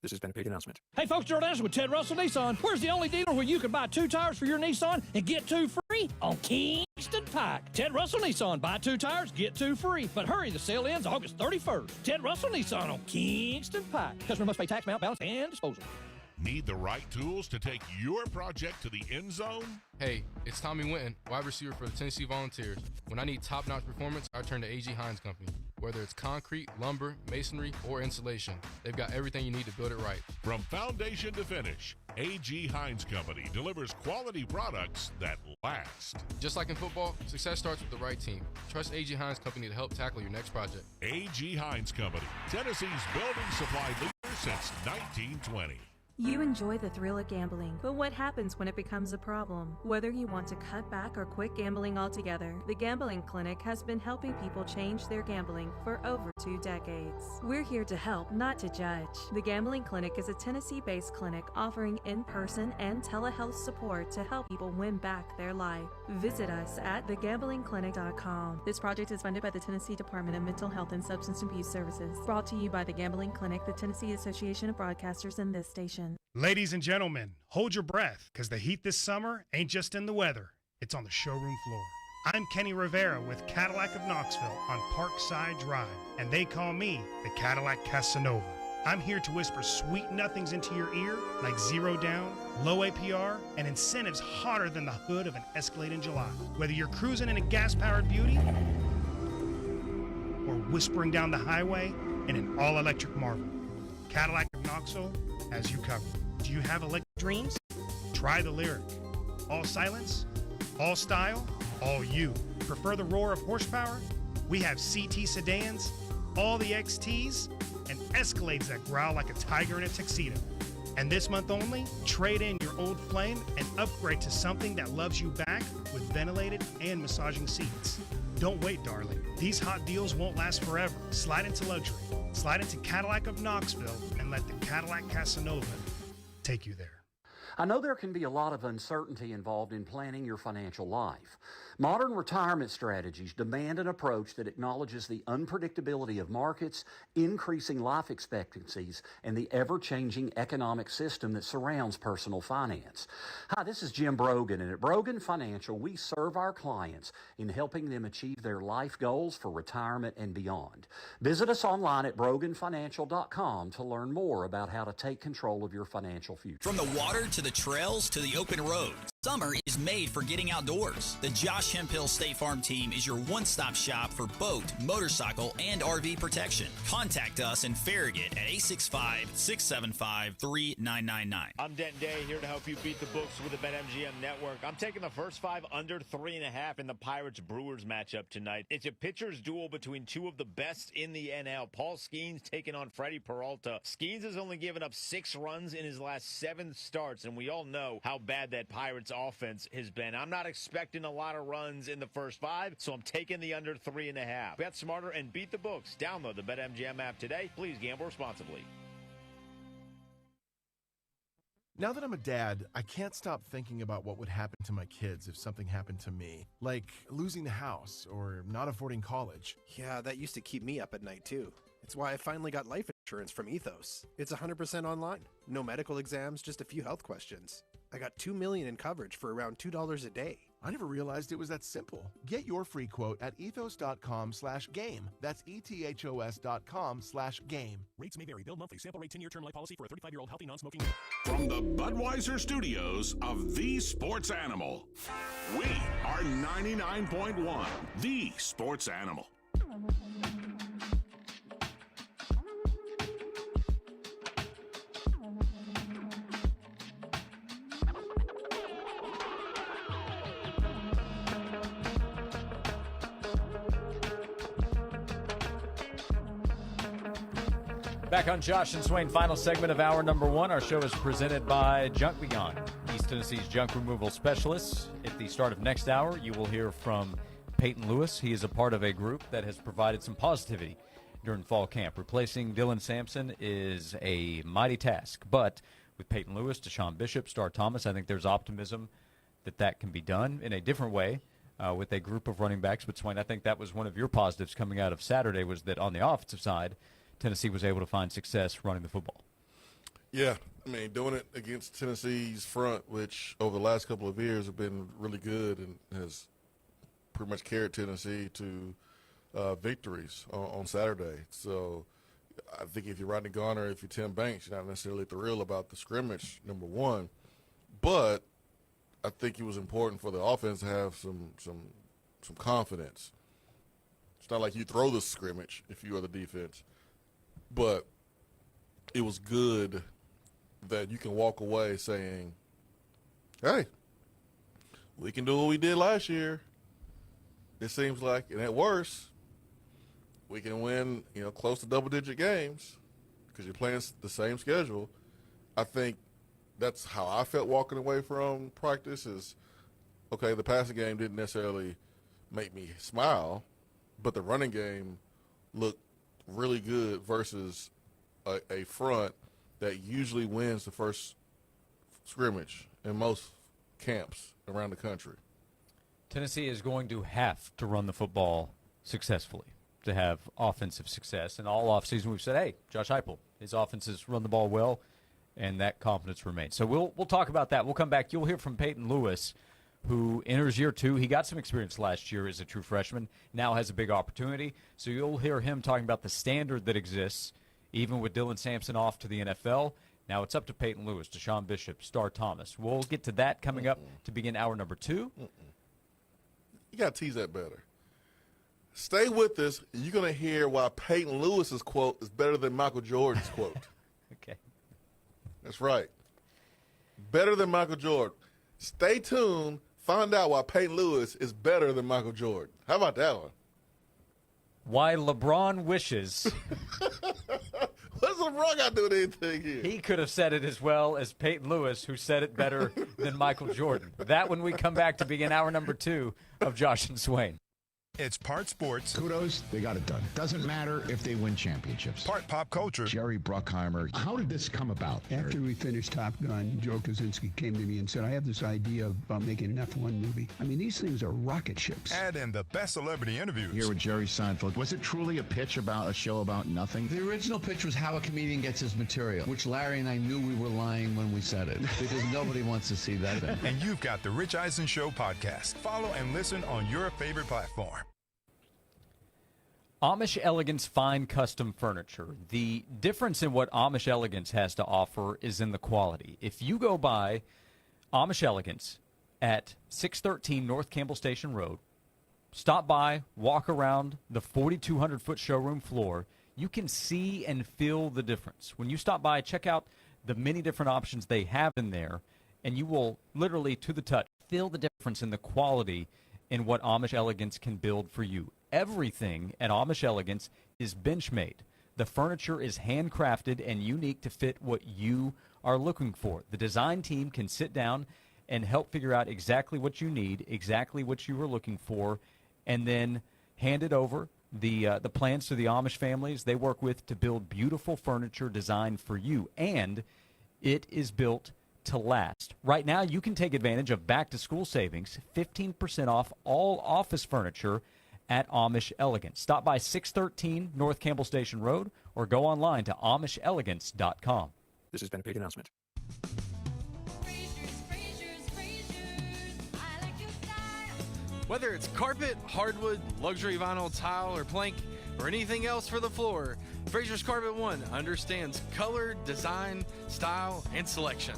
This has been a paid announcement. Hey folks, Gerald Anderson with Ted Russell Nissan. Where's the only dealer where you can buy 2 tires for your Nissan and get 2 free? On Kingston Pike. Ted Russell Nissan. Buy 2 tires, get 2 free. But hurry, the sale ends August 31st. Ted Russell Nissan on Kingston Pike. Customer must pay tax, mount, balance, and disposal. Need the right tools to take your project to the end zone? Hey, it's Tommy Winton, wide receiver for the Tennessee Volunteers. When I need top-notch performance, I turn to A.G. Hines Company. Whether it's concrete, lumber, masonry, or insulation, they've got everything you need to build it right. From foundation to finish, A.G. Hines Company delivers quality products that last. Just like in football, success starts with the right team. Trust A.G. Hines Company to help tackle your next project. A.G. Hines Company, Tennessee's building supply leader since 1920. You enjoy the thrill of gambling, but what happens when it becomes a problem? Whether you want to cut back or quit gambling altogether, the Gambling Clinic has been helping people change their gambling for over 2 decades. We're here to help, not to judge. The Gambling Clinic is a Tennessee-based clinic offering in-person and telehealth support to help people win back their life. Visit us at thegamblingclinic.com. This project is funded by the Tennessee Department of Mental Health and Substance Abuse Services. Brought to you by the Gambling Clinic, the Tennessee Association of Broadcasters, and this station. Ladies and gentlemen, hold your breath, because the heat this summer ain't just in the weather, it's on the showroom floor. I'm Kenny Rivera with Cadillac of Knoxville on Parkside Drive, and they call me the Cadillac Casanova. I'm here to whisper sweet nothings into your ear, like 0 down, low APR, and incentives hotter than the hood of an Escalade in July. Whether you're cruising in a gas-powered beauty or whispering down the highway in an all-electric Marvel, Cadillac of Knoxville has you covered. Do you have electric dreams? Try the Lyric. All silence, all style, all you. Prefer the roar of horsepower? We have CT sedans, all the XTs, and Escalades that growl like a tiger in a tuxedo. And this month only, trade in your old Flame and upgrade to something that loves you back with ventilated and massaging seats. Don't wait, darling. These hot deals won't last forever. Slide into luxury. Slide into Cadillac of Knoxville and let the Cadillac Casanova take you there. I know there can be a lot of uncertainty involved in planning your financial life. Modern retirement strategies demand an approach that acknowledges the unpredictability of markets, increasing life expectancies, and the ever-changing economic system that surrounds personal finance. Hi, this is Jim Brogan, and at Brogan Financial, we serve our clients in helping them achieve their life goals for retirement and beyond. Visit us online at broganfinancial.com to learn more about how to take control of your financial future. From the water to the trails to the open roads, Summer is made for getting outdoors. The Josh Hemphill State Farm team is your one-stop shop for boat, motorcycle, and RV protection. Contact us in Farragut at 865-675-3999. I'm Denton Day, here to help you beat the books with the BetMGM Network. I'm taking the first 5 under 3.5 in the Pirates-Brewers matchup tonight. It's a pitcher's duel between two of the best in the NL. Paul Skeens taking on Freddie Peralta. Skeens has only given up 6 runs in his last 7 starts, and we all know how bad that Pirates offense has been. I'm not expecting a lot of runs in the first 5, so I'm taking the under 3.5. Bet smarter and beat the books. Download the BetMGM app today. Please gamble responsibly. Now that I'm a dad, I can't stop thinking about what would happen to my kids if something happened to me, like losing the house or not affording college. Yeah, that used to keep me up at night too. It's why I finally got life insurance from Ethos. It's 100% online. No medical exams, just a few health questions. I got $2 million in coverage for around $2 a day. I never realized it was that simple. Get your free quote at ethos.com/game. That's ethos.com/game. Rates may vary. Bill monthly. Sample rate 10-year term life policy for a 35-year-old healthy non-smoking. From the Budweiser studios of The Sports Animal, we are 99.1 The Sports Animal. Back on Josh and Swain, final segment of hour number 1. Our show is presented by Junk Be Gone, East Tennessee's junk removal specialists. At the start of next hour, you will hear from Peyton Lewis. He is a part of a group that has provided some positivity during fall camp. Replacing Dylan Sampson is a mighty task, but with Peyton Lewis, Deshaun Bishop, Star Thomas, I think there's optimism that can be done in a different way with a group of running backs. But Swain, I think that was one of your positives coming out of Saturday, was that on the offensive side, Tennessee was able to find success running the football. Yeah, I mean, doing it against Tennessee's front, which over the last couple of years have been really good and has pretty much carried Tennessee to victories on Saturday. So I think if you're Rodney Garner, if you're Tim Banks, you're not necessarily thrilled about the scrimmage, number one. But I think it was important for the offense to have some confidence. It's not like you throw the scrimmage if you are the defense. But it was good that you can walk away saying, hey, we can do what we did last year. It seems like, and at worst, we can win, close to double-digit games because you're playing the same schedule. I think that's how I felt walking away from practice is, okay, the passing game didn't necessarily make me smile, but the running game looked really good versus a front that usually wins the first scrimmage in most camps around the country. Tennessee is going to have to run the football successfully to have offensive success. And all offseason we've said, hey, Josh Heupel, his offenses run the ball well, and that confidence remains. So we'll talk about that. We'll come back. You'll hear from Peyton Lewis, who enters year 2. He got some experience last year as a true freshman, now has a big opportunity. So you'll hear him talking about the standard that exists, even with Dylan Sampson off to the NFL. Now it's up to Peyton Lewis, Deshaun Bishop, Star Thomas. We'll get to that coming up to begin hour number 2. You got to tease that better. Stay with us. You're going to hear why Peyton Lewis's quote is better than Michael Jordan's quote. Okay. That's right. Better than Michael Jordan. Stay tuned. Find out why Peyton Lewis is better than Michael Jordan. How about that one? Why LeBron wishes. What's LeBron got to do with anything here? He could have said it as well as Peyton Lewis, who said it better than Michael Jordan. That when we come back to begin hour number 2 of Josh and Swain. It's part sports. Kudos, they got it done. Doesn't matter if they win championships. Part pop culture. Jerry Bruckheimer. How did this come about? After we finished Top Gun, Joe Kosinski came to me and said, I have this idea about making an F1 movie. I mean, these things are rocket ships. And in the best celebrity interviews. Here with Jerry Seinfeld. Was it truly a pitch about a show about nothing? The original pitch was how a comedian gets his material, which Larry and I knew we were lying when we said it, because nobody wants to see that. And you've got the Rich Eisen Show podcast. Follow and listen on your favorite platform. Amish Elegance Fine Custom Furniture. The difference in what Amish Elegance has to offer is in the quality. If you go by Amish Elegance at 613 North Campbell Station Road. Stop by, walk around the 4,200-foot showroom floor. You can see and feel the difference. When you stop by, check out the many different options they have in there, and you will literally, to the touch, feel the difference in the quality in what Amish Elegance can build for you. Everything at Amish Elegance is bench-made. The furniture is handcrafted and unique to fit what you are looking for. The design team can sit down and help figure out exactly what you need, exactly what you were looking for, and then hand it over, the plans to the Amish families they work with to build beautiful furniture designed for you. And it is built to last. Right now, you can take advantage of back-to-school savings, 15% off all office furniture at Amish Elegance. Stop by 613 North Campbell Station Road or go online to AmishElegance.com. This has been a paid announcement. Whether it's carpet, hardwood, luxury vinyl, tile, or plank, or anything else for the floor, Fraser's Carpet One understands color, design, style, and selection.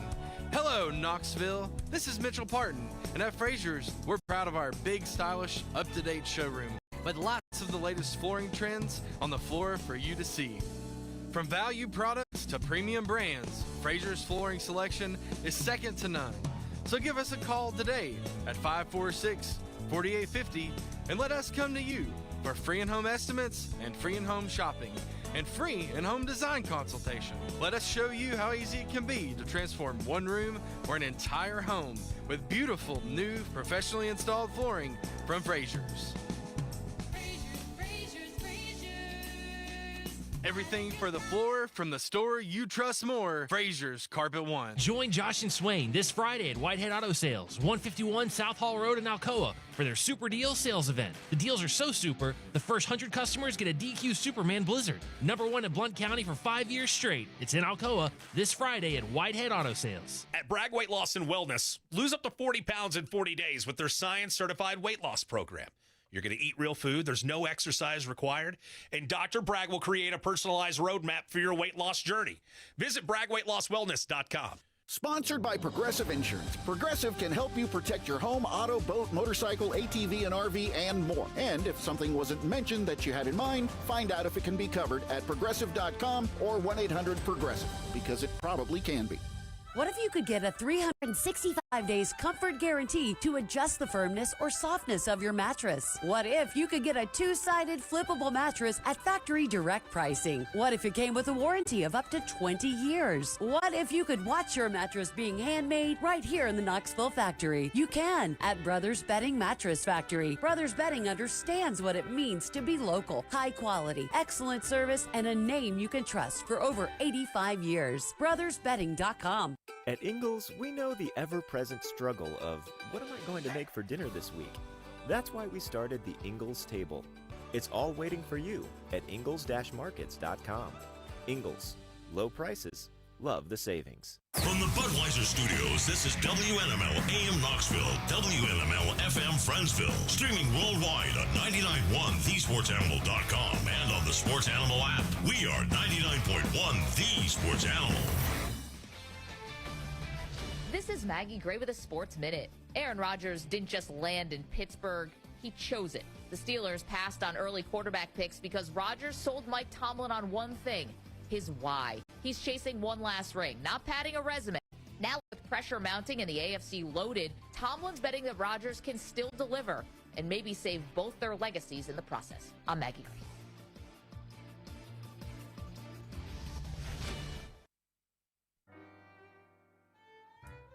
Hello, Knoxville. This is Mitchell Parton, and at Fraser's, we're proud of our big, stylish, up-to-date showroom with lots of the latest flooring trends on the floor for you to see. From value products to premium brands, Fraser's flooring selection is second to none. So give us a call today at 546-4850 and let us come to you for free in-home estimates and free in-home shopping and free in-home design consultation. Let us show you how easy it can be to transform one room or an entire home with beautiful, new, professionally installed flooring from Fraser's. Everything for the floor from the store you trust more. Fraser's Carpet One. Join Josh and Swain this Friday at Whitehead Auto Sales, 151 South Hall Road in Alcoa, for their Super Deal sales event. The deals are so super, the first 100 customers get a DQ Superman Blizzard. #1 in Blount County for 5 years straight. It's in Alcoa this Friday at Whitehead Auto Sales. At Bragg Weight Loss and Wellness, lose up to 40 pounds in 40 days with their science-certified weight loss program. You're going to eat real food. There's no exercise required. And Dr. Bragg will create a personalized roadmap for your weight loss journey. Visit BraggWeightLossWellness.com. Sponsored by Progressive Insurance. Progressive can help you protect your home, auto, boat, motorcycle, ATV, and RV, and more. And if something wasn't mentioned that you had in mind, find out if it can be covered at Progressive.com or 1-800-PROGRESSIVE, because it probably can be. What if you could get a 365 days comfort guarantee to adjust the firmness or softness of your mattress? What if you could get a two-sided flippable mattress at factory direct pricing? What if it came with a warranty of up to 20 years? What if you could watch your mattress being handmade right here in the Knoxville factory? You can at Brothers Bedding Mattress Factory. Brothers Bedding understands what it means to be local, high quality, excellent service, and a name you can trust for over 85 years. BrothersBedding.com. At Ingles, we know the ever-present struggle of, what am I going to make for dinner this week? That's why we started the Ingles Table. It's all waiting for you at ingles-markets.com. Ingles, low prices, love the savings. From the Budweiser Studios, this is WNML AM Knoxville, WNML FM Friendsville, streaming worldwide at 99.1thesportsanimal.com and on the Sports Animal app. We are 99.1 The Sports Animal. This is Maggie Gray with a Sports Minute. Aaron Rodgers didn't just land in Pittsburgh, he chose it. The Steelers passed on early quarterback picks because Rodgers sold Mike Tomlin on one thing, his why. He's chasing one last ring, not padding a resume. Now with pressure mounting and the AFC loaded, Tomlin's betting that Rodgers can still deliver and maybe save both their legacies in the process. I'm Maggie Gray.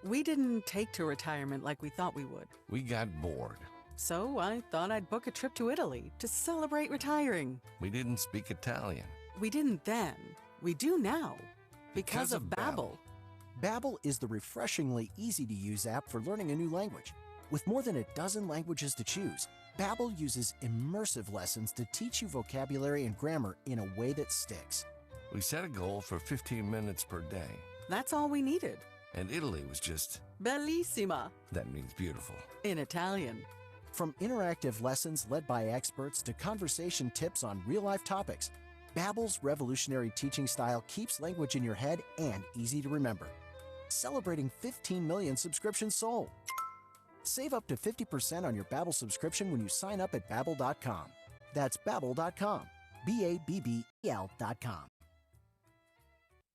We didn't take to retirement like we thought we would. We got bored. So I thought I'd book a trip to Italy to celebrate retiring. We didn't speak Italian. We didn't then. We do now. Because of Babbel. Babbel is the refreshingly easy-to-use app for learning a new language. With more than a dozen languages to choose, Babbel uses immersive lessons to teach you vocabulary and grammar in a way that sticks. We set a goal for 15 minutes per day. That's all we needed. And Italy was just... bellissima. That means beautiful. In Italian. From interactive lessons led by experts to conversation tips on real-life topics, Babbel's revolutionary teaching style keeps language in your head and easy to remember. Celebrating 15 million subscriptions sold. Save up to 50% on your Babbel subscription when you sign up at Babbel.com. That's Babbel.com. BABBEL.com.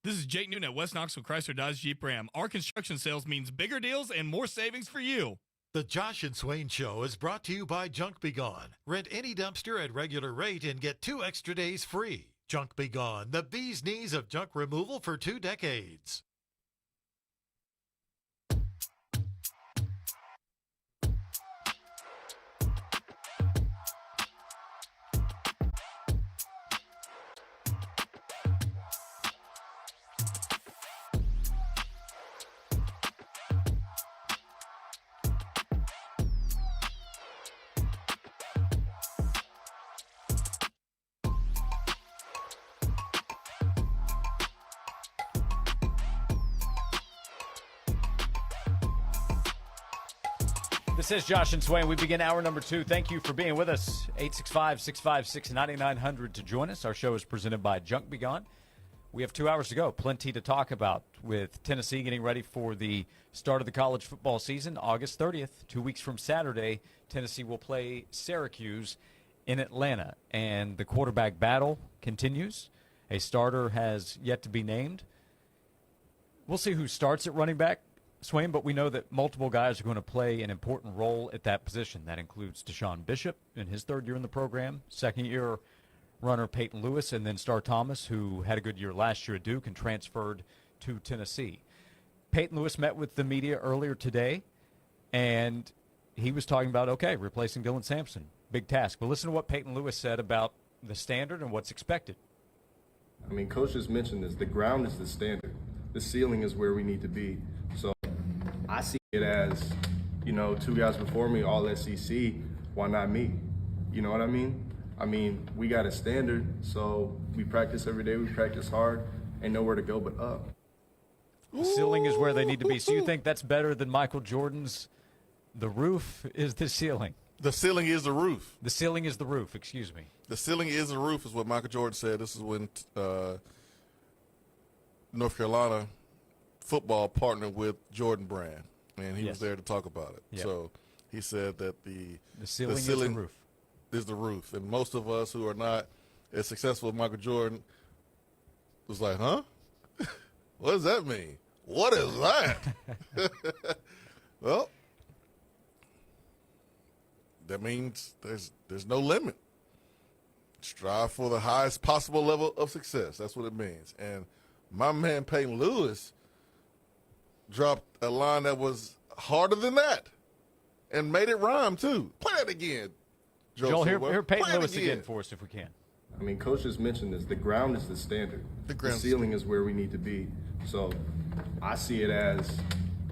This is Jake Newton at West Knoxville Chrysler Dodge Jeep Ram. Our construction sales means bigger deals and more savings for you. The Josh and Swain Show is brought to you by Junk Be Gone. Rent any dumpster at regular rate and get 2 extra days free. Junk Be Gone, the bee's knees of junk removal for 2 decades. This is Josh and Swain. We begin hour number 2. Thank you for being with us. 865-656-9900 to join us. Our show is presented by Junk Be Gone. We have 2 hours to go. Plenty to talk about with Tennessee getting ready for the start of the college football season, August 30th. 2 weeks from Saturday, Tennessee will play Syracuse in Atlanta. And the quarterback battle continues. A starter has yet to be named. We'll see who starts at running back, Swain, but we know that multiple guys are going to play an important role at that position. That includes Deshaun Bishop in his 3rd year in the program, 2nd year runner Peyton Lewis, and then Star Thomas, who had a good year last year at Duke and transferred to Tennessee. Peyton Lewis met with the media earlier today, and he was talking about, okay, replacing Dylan Sampson, big task. But listen to what Peyton Lewis said about the standard and what's expected. I mean, Coach just mentioned this. The ground is the standard. The ceiling is where we need to be. So I see it as, 2 guys before me, all SEC, why not me? You know what I mean? We got a standard, so we practice every day, we practice hard, ain't nowhere to go but up. The ceiling is where they need to be. So you think that's better than Michael Jordan's the roof is the ceiling? The ceiling is the roof. The ceiling is the roof, excuse me. The ceiling is the roof is what Michael Jordan said. This is when North Carolina football partnered with Jordan Brand, and he was there to talk about it. Yep. So he said that the ceiling is the roof. Is the roof. And most of us who are not as successful as Michael Jordan was like, huh? What does that mean? What is that? Well, that means there's no limit. Strive for the highest possible level of success. That's what it means. And my man Peyton Lewis dropped a line that was harder than that and made it rhyme, too. Play that again, Joel, hear Peyton Lewis again for us if we can. Coach just mentioned this. The ground is the standard. The ceiling is where we need to be. So I see it as,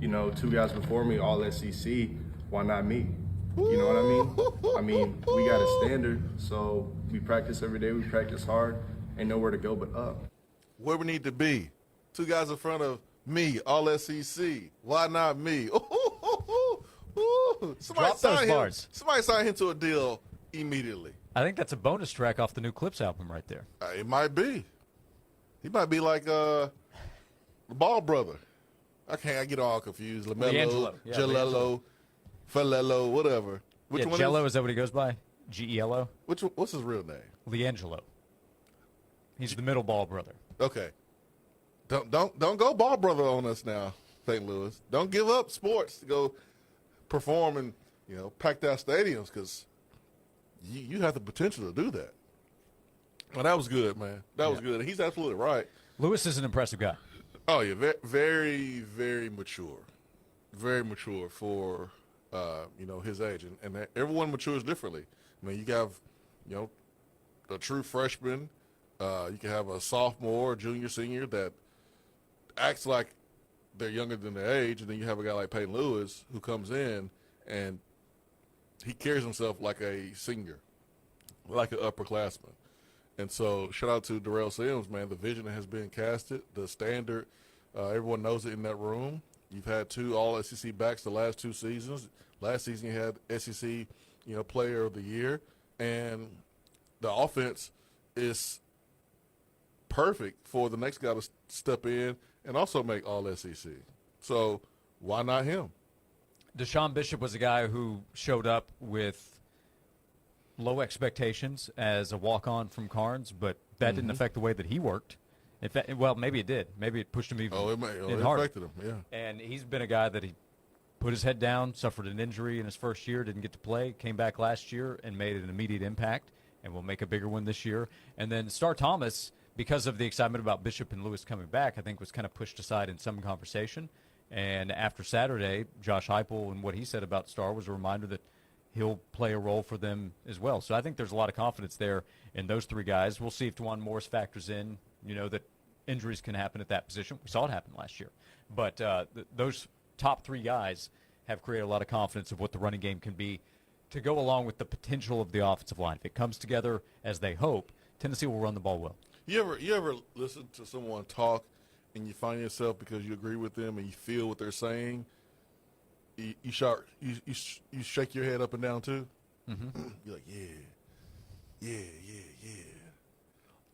2 guys before me, all SEC, why not me? You know what I mean? We got a standard, so we practice every day, we practice hard, ain't nowhere to go but up. Where we need to be. 2 guys in front of me, all SEC. Why not me? Drop those bars. Somebody sign him to a deal immediately. I think that's a bonus track off the new Clips album right there. It might be. He might be like the Ball brother. I get all confused. LaMelo, Jalelo, Falelo, whatever. Which one Jello, is that what he goes by? G-E-L-O? What's his real name? LiAngelo. He's the middle Ball brother. Okay. Don't go Ball brother on us now, St. Louis. Don't give up sports to go perform in, packed out stadiums because you have the potential to do that. Well, that was good, man. That was good. And he's absolutely right. Lewis is an impressive guy. Oh, yeah. Very, very mature. Very mature for, his age. And everyone matures differently. I mean, you have, a true freshman. You can have a sophomore, junior, senior that acts like they're younger than their age. And then you have a guy like Peyton Lewis who comes in and he carries himself like a senior, like an upperclassman. And so shout out to Darrell Sims, man. The vision has been casted, the standard. Everyone knows it in that room. You've had 2 all-SEC backs the last 2 seasons. Last season you had SEC, player of the year. And the offense is perfect for the next guy to step in and also make all-SEC. So why not him? Deshaun Bishop was a guy who showed up with low expectations as a walk-on from Carnes, but that didn't affect the way that he worked. In fact, well, maybe it did. Maybe it pushed him even it harder. affected him, yeah. And he's been a guy that he put his head down, suffered an injury in his first year, didn't get to play, came back last year and made an immediate impact, and will make a bigger one this year. And then Star Thomas, because of the excitement about Bishop and Lewis coming back, I think was kind of pushed aside in some conversation. And after Saturday, Josh Heupel and what he said about Star was a reminder that he'll play a role for them as well. So I think there's a lot of confidence there in those three guys. We'll see if DeJuan Morris factors in, that injuries can happen at that position. We saw it happen last year. But those top three guys have created a lot of confidence of what the running game can be to go along with the potential of the offensive line. If it comes together as they hope, Tennessee will run the ball well. You ever listen to someone talk and you find yourself, because you agree with them and you feel what they're saying, you shake your head up and down too? Mm-hmm. You're like, yeah.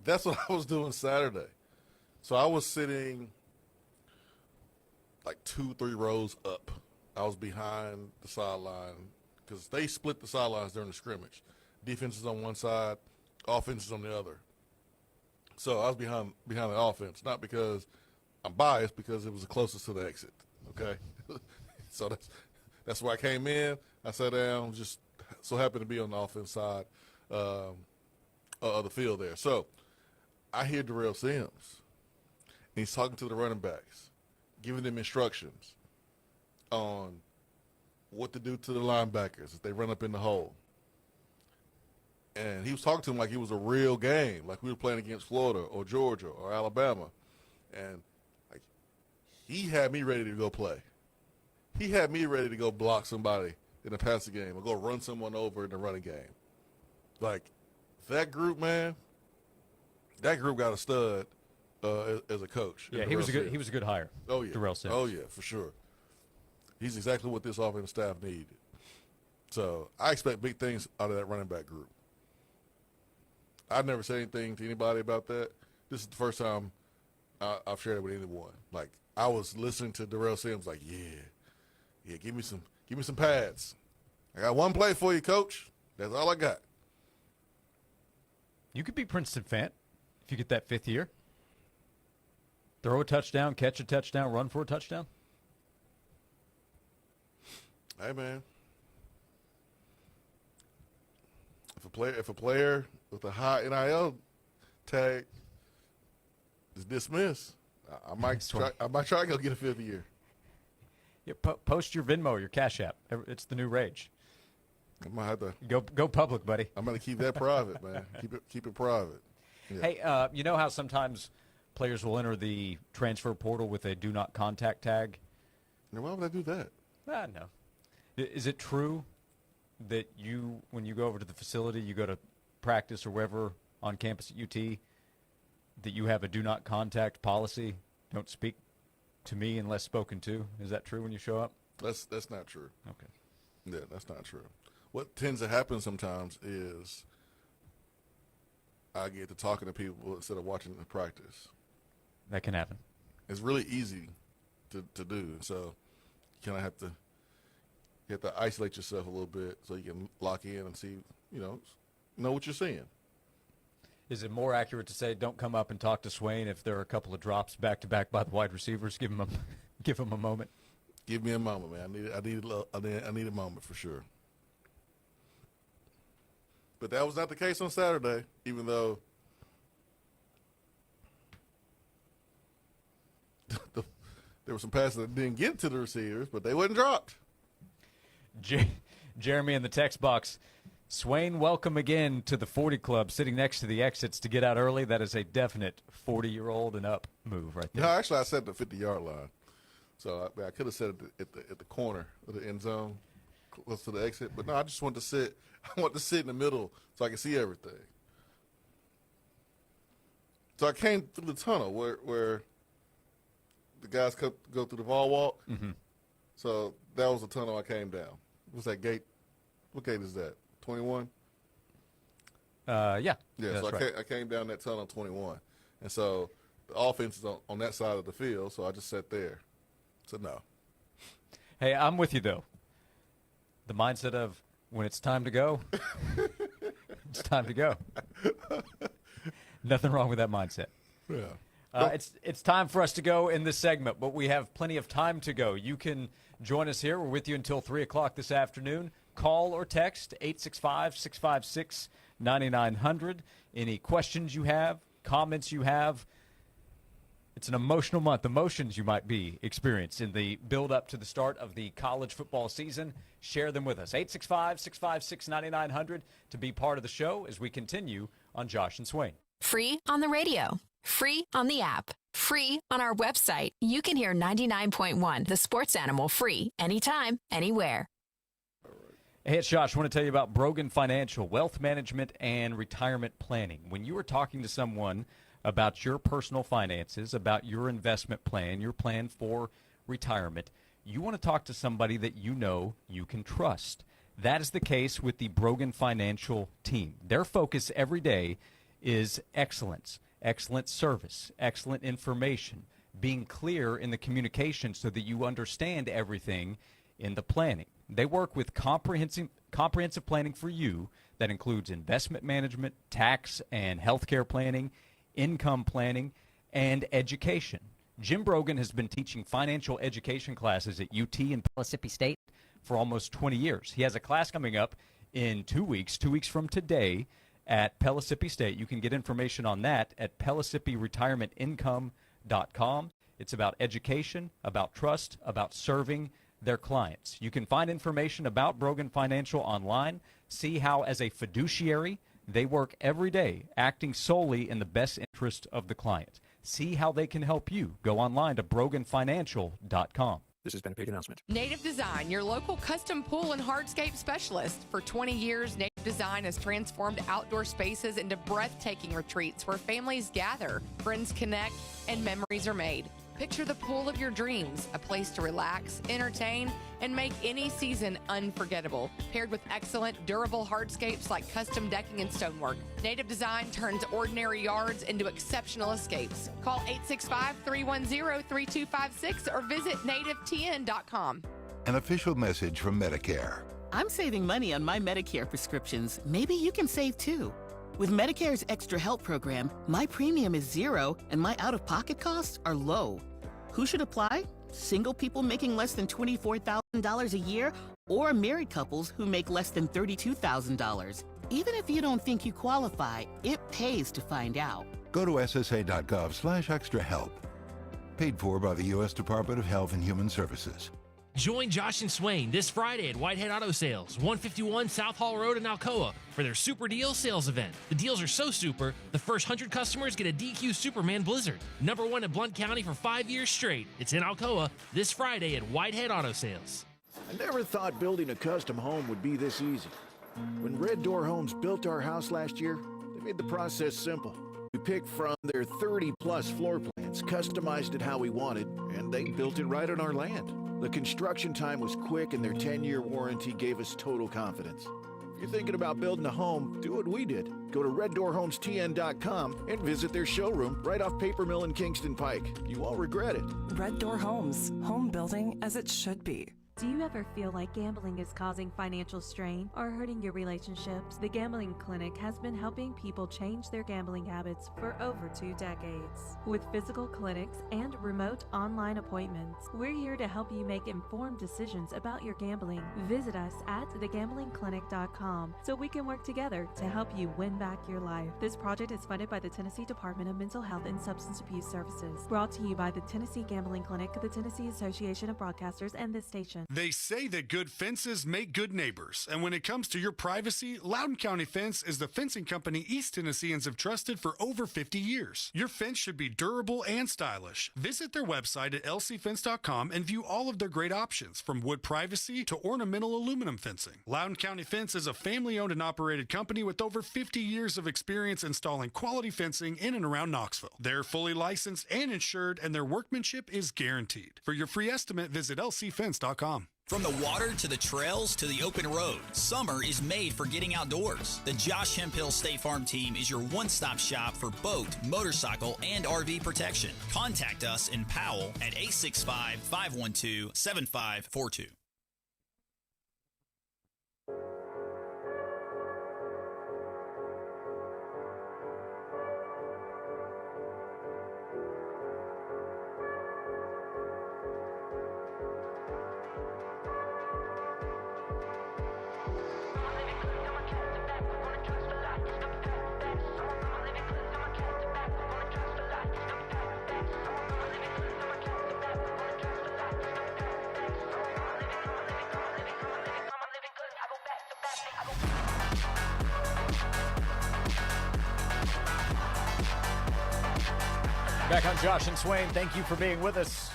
That's what I was doing Saturday. So I was sitting like 2-3 rows up. I was behind the sideline because they split the sidelines during the scrimmage. Defense is on one side, offense is on the other. So I was behind the offense, not because I'm biased, because it was the closest to the exit. Okay, so that's where I came in. I sat down, just so happened to be on the offense side of the field there. So I hear Darrell Sims, and he's talking to the running backs, giving them instructions on what to do to the linebackers if they run up in the hole. And he was talking to them like it was a real game, like we were playing against Florida or Georgia or Alabama. And like, he had me ready to go play. He had me ready to go block somebody in the passing game or go run someone over in the running game. Like, that group, man, that group got a stud as a coach. Yeah, he was a good hire. Oh yeah, Darrell Sims. Oh yeah, for sure. He's exactly what this offensive staff needed. So I expect big things out of that running back group. I've never said anything to anybody about that. This is the first time I've shared it with anyone. Like, I was listening to Darrell Sims, like, yeah, give me some pads. I got one play for you, Coach. That's all I got. You could be Princeton Fant if you get that fifth year. Throw a touchdown, catch a touchdown, run for a touchdown. Hey, man. If a player with a high NIL tag is dismissed, I might try to go get a fifth year. Yeah, post your Venmo, your Cash App. It's the new rage. I might have to go public, buddy. I'm gonna keep that private, man. Keep it private. Yeah. Hey, you know how sometimes players will enter the transfer portal with a do not contact tag? Now, why would I do that? No. Is it true that when you go over to the facility, you go to practice or wherever on campus at UT, that you have a do not contact policy? Don't speak to me unless spoken to. Is that true when you show up? That's not true. Okay. Yeah, that's not true. What tends to happen sometimes is I get to talking to people instead of watching the practice. That can happen. It's really easy to do. So you kind of have to isolate yourself a little bit so you can lock in and see, know what you're seeing. Is it more accurate to say don't come up and talk to Swain if there are a couple of drops back to back by the wide receivers? Give him a moment. Give me a moment, man. I need a moment for sure. But that was not the case on Saturday, even though there were some passes that didn't get to the receivers, but they wasn't dropped. Jeremy in the text box. Swain, welcome again to the 40 Club, sitting next to the exits to get out early. That is a definite 40-year-old and up move right there. No, actually, I said the 50-yard line. So I could have said it at the corner of the end zone, close to the exit. But no, I just wanted to sit. I want to sit in the middle so I can see everything. So I came through the tunnel where the guys go through the ball walk. Mm-hmm. So that was the tunnel I came down. What's that gate? What gate is that? 21? Yeah. Yeah, that's so right. I came down that tunnel 21. And so the offense is on that side of the field, so I just sat there. So no. Hey, I'm with you, though. the mindset of when it's time to go, it's time to go. Nothing wrong with that mindset. Yeah. It's time for us to go in this segment, but we have plenty of time to go. You can join us here. We're with you until 3 o'clock this afternoon. Call or text 865-656-9900. Any questions you have, comments you have. It's an emotional month. Emotions you might be experiencing in the build-up to the start of the college football season. Share them with us. 865-656-9900 to be part of the show as we continue on Josh and Swain. Free on the radio. Free on the app. Free on our website. You can hear 99.1, the sports animal, free anytime, anywhere. Hey, it's Josh. I want to tell you about Brogan Financial, wealth management and retirement planning. When you are talking to someone about your personal finances, about your investment plan, your plan for retirement, you want to talk to somebody that you know you can trust. That is the case with the Brogan Financial team. Their focus every day is excellence, excellent service, excellent information, being clear in the communication so that you understand everything in the planning. They work with comprehensive planning for you that includes investment management, tax and healthcare planning, income planning, and education. Jim Brogan has been teaching financial education classes at UT and Mississippi State for almost 20 years. He has a class coming up in 2 weeks from today at Mississippi State. You can get information on that at PellissippiRetirementIncome.com. It's about education, about trust, about serving their clients. You can find information about Brogan Financial online, see how as a fiduciary they work every day acting solely in the best interest of the client. See how they can help you. Go online to broganfinancial.com. This has been a paid announcement. Native Design, your local custom pool and hardscape specialist. For 20 years, Native Design has transformed outdoor spaces into breathtaking retreats where families gather, friends connect, and memories are made. Picture the pool of your dreams, a place to relax, entertain, and make any season unforgettable. Paired with excellent, durable hardscapes like custom decking and stonework, Native Design turns ordinary yards into exceptional escapes. Call 865-310-3256 or visit nativetn.com. An official message from Medicare. I'm saving money on my Medicare prescriptions. Maybe you can save too. With Medicare's Extra Help program, my premium is zero and my out-of-pocket costs are low. Who should apply? Single people making less than $24,000 a year or married couples who make less than $32,000. Even if you don't think you qualify, it pays to find out. Go to ssa.gov/extrahelp. Paid for by the U.S. Department of Health and Human Services. Join Josh and Swain this Friday at Whitehead Auto Sales, 151 South Hall Road in Alcoa, for their Super Deal sales event. The deals are so super, the first 100 customers get a DQ Superman Blizzard. #1 in Blount County for 5 years straight. It's in Alcoa this Friday at Whitehead Auto Sales. I never thought building a custom home would be this easy. When Red Door Homes built our house last year, they made the process simple. We picked from their 30-plus floor plans, customized it how we wanted, and they built it right on our land. The construction time was quick, and their 10-year warranty gave us total confidence. If you're thinking about building a home, do what we did. Go to reddoorhomestn.com and visit their showroom right off Paper Mill and Kingston Pike. You won't regret it. Red Door Homes, home building as it should be. Do you ever feel like gambling is causing financial strain or hurting your relationships? The Gambling Clinic has been helping people change their gambling habits for over 2 decades. With physical clinics and remote online appointments, we're here to help you make informed decisions about your gambling. Visit us at thegamblingclinic.com so we can work together to help you win back your life. This project is funded by the Tennessee Department of Mental Health and Substance Abuse Services. Brought to you by the Tennessee Gambling Clinic, the Tennessee Association of Broadcasters, and this station. They say that good fences make good neighbors, and when it comes to your privacy, Loudoun County Fence is the fencing company East Tennesseans have trusted for over 50 years. Your fence should be durable and stylish. Visit their website at lcfence.com and view all of their great options, from wood privacy to ornamental aluminum fencing. Loudoun County Fence is a family-owned and operated company with over 50 years of experience installing quality fencing in and around Knoxville. They're fully licensed and insured, and their workmanship is guaranteed. For your free estimate, visit lcfence.com. From the water to the trails to the open road, summer is made for getting outdoors. The Josh Hemphill State Farm team is your one-stop shop for boat, motorcycle, and RV protection. Contact us in Powell at 865-512-7542. Back on Josh and Swain. Thank you for being with us.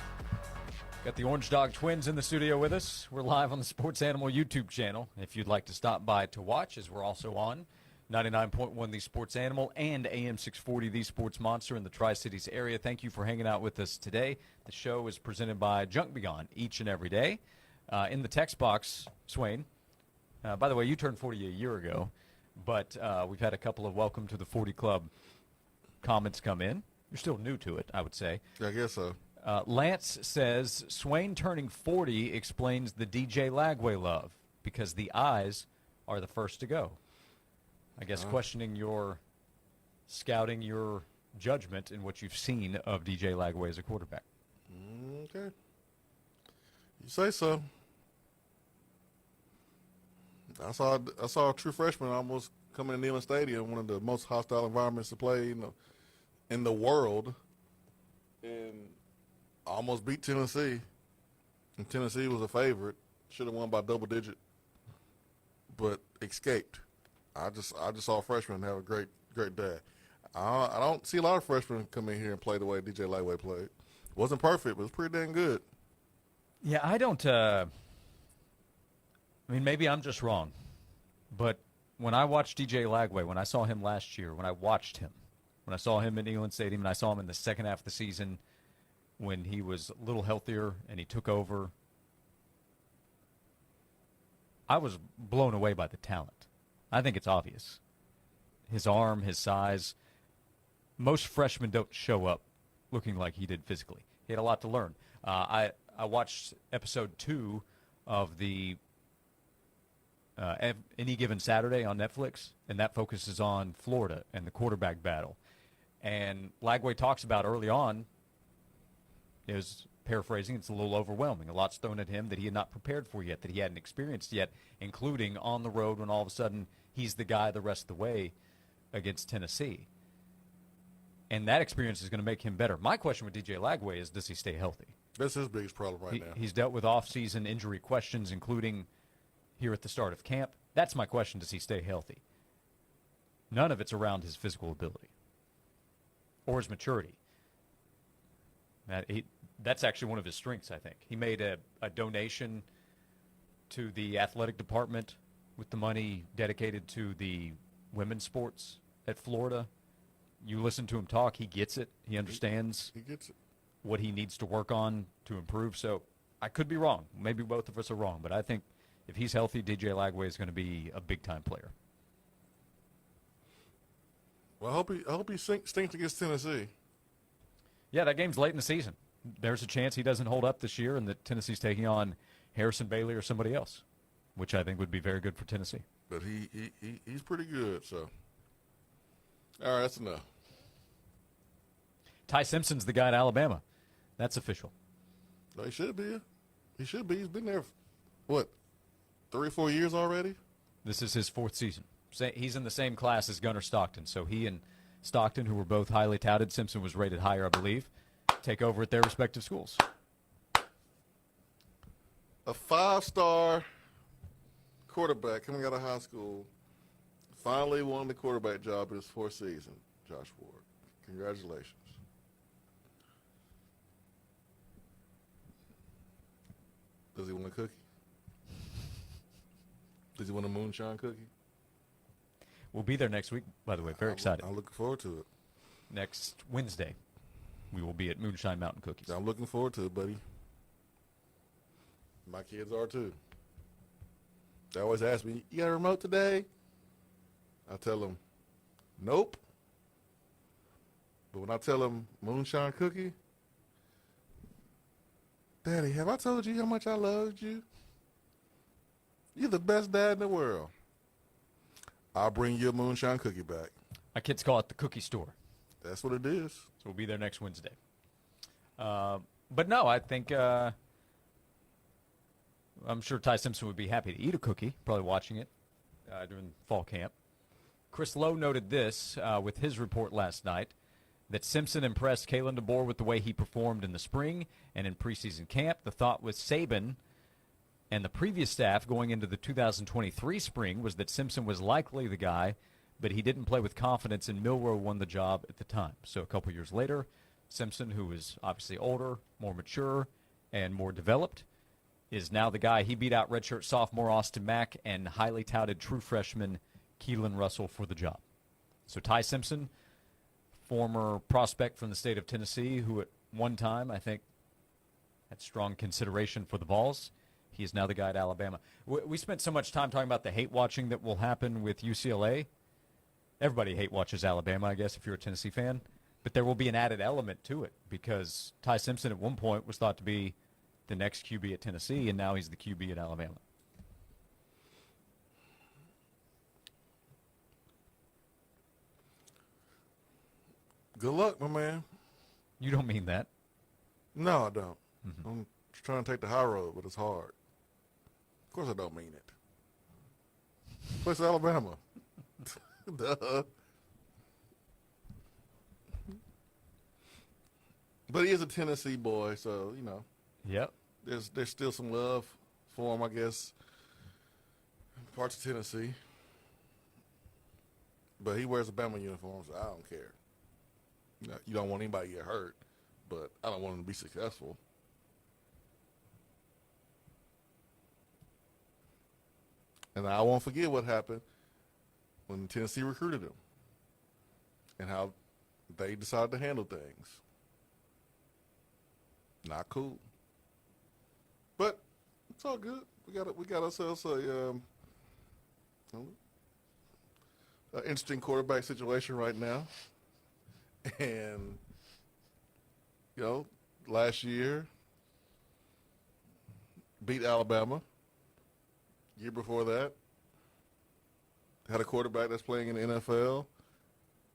Got the Orange Dog Twins in the studio with us. We're live on the Sports Animal YouTube channel. If you'd like to stop by to watch, as we're also on 99.1 The Sports Animal and AM 640 The Sports Monster in the Tri-Cities area. Thank you for hanging out with us today. The show is presented by Junk Be Gone each and every day. In the text box, Swain, by the way, you turned 40 a year ago, but we've had a couple of Welcome to the 40 Club comments come in. You're still new to it, I would say. I guess so. Lance says, Swain turning 40 explains the DJ Lagway love because the eyes are the first to go. I guess questioning your scouting, your judgment in what you've seen of DJ Lagway as a quarterback. Okay. You say so. I saw a true freshman almost come in Neyland Stadium, one of the most hostile environments to play in the world, and almost beat Tennessee. And Tennessee was a favorite. Should have won by double digit, but escaped. I just saw a freshman have a great day. I don't see a lot of freshmen come in here and play the way DJ Lagway played. Wasn't perfect, but it was pretty dang good. Yeah, I don't. I mean, maybe I'm just wrong, but when I watched DJ Lagway, when I saw him last year, when I saw him in Neyland Stadium, and I saw him in the second half of the season when he was a little healthier and he took over, I was blown away by the talent. I think it's obvious. His arm, his size. Most freshmen don't show up looking like he did physically. He had a lot to learn. I watched episode 2 of the Any Given Saturday on Netflix, and that focuses on Florida and the quarterback battle. And Lagway talks about early on, is paraphrasing, it's a little overwhelming. A lot's thrown at him that he had not prepared for yet, that he hadn't experienced yet, including on the road when all of a sudden he's the guy the rest of the way against Tennessee. And that experience is going to make him better. My question with DJ Lagway is, does he stay healthy? That's his biggest problem right now. He's dealt with off-season injury questions, including here at the start of camp. That's my question, does he stay healthy? None of it's around his physical ability or his maturity. That's actually one of his strengths, I think. He made a donation to the athletic department with the money dedicated to the women's sports at Florida. You listen to him talk, he gets it. He understands he gets it. What he needs to work on to improve. So I could be wrong. Maybe both of us are wrong. But I think if he's healthy, DJ Lagway is going to be a big-time player. Well, I hope he stinks against Tennessee. Yeah, that game's late in the season. There's a chance he doesn't hold up this year and that Tennessee's taking on Harrison Bailey or somebody else, which I think would be very good for Tennessee. But he's pretty good, so. All right, that's enough. Ty Simpson's the guy at Alabama. That's official. No, he should be. He should be. He's been there, 3 or 4 years already? This is his 4th season. He's in the same class as Gunnar Stockton. So he and Stockton, who were both highly touted, Simpson was rated higher, I believe, take over at their respective schools. A 5-star quarterback coming out of high school finally won the quarterback job in his 4th season, Josh Ward. Congratulations. Does he want a cookie? Does he want a moonshine cookie? We'll be there next week, by the way. Very excited. I'm looking forward to it. Next Wednesday, we will be at Moonshine Mountain Cookies. I'm looking forward to it, buddy. My kids are too. They always ask me, you got a remote today? I tell them, nope. But when I tell them moonshine cookie, Daddy, have I told you how much I loved you? You're the best dad in the world. I'll bring you a moonshine cookie back. My kids call it the cookie store. That's what it is. So we'll be there next Wednesday. But no, I think I'm sure Ty Simpson would be happy to eat a cookie, probably watching it during fall camp. Chris Lowe noted this with his report last night, that Simpson impressed Kalen DeBoer with the way he performed in the spring and in preseason camp. The thought with Saban and the previous staff going into the 2023 spring was that Simpson was likely the guy, but he didn't play with confidence, and Milroe won the job at the time. So a couple years later, Simpson, who is obviously older, more mature, and more developed, is now the guy. He beat out redshirt sophomore Austin Mack and highly touted true freshman Keelan Russell for the job. So Ty Simpson, former prospect from the state of Tennessee, who at one time, I think, had strong consideration for the Vols. He is now the guy at Alabama. We spent so much time talking about the hate watching that will happen with UCLA. Everybody hate watches Alabama, I guess, if you're a Tennessee fan. But there will be an added element to it because Ty Simpson at one point was thought to be the next QB at Tennessee, and now he's the QB at Alabama. Good luck, my man. You don't mean that. No, I don't. I'm trying to take the high road, but it's hard. Of course I don't mean it. Where's Alabama? Duh. But he is a Tennessee boy, so, you know. Yep. There's still some love for him, I guess, in parts of Tennessee. But he wears a Bama uniform, so I don't care. You don't want anybody to get hurt, but I don't want him to be successful. And I won't forget what happened when Tennessee recruited him and how they decided to handle things. Not cool. But it's all good. We got ourselves an interesting quarterback situation right now. And, you know, last year beat Alabama. Year before that, had a quarterback that's playing in the NFL.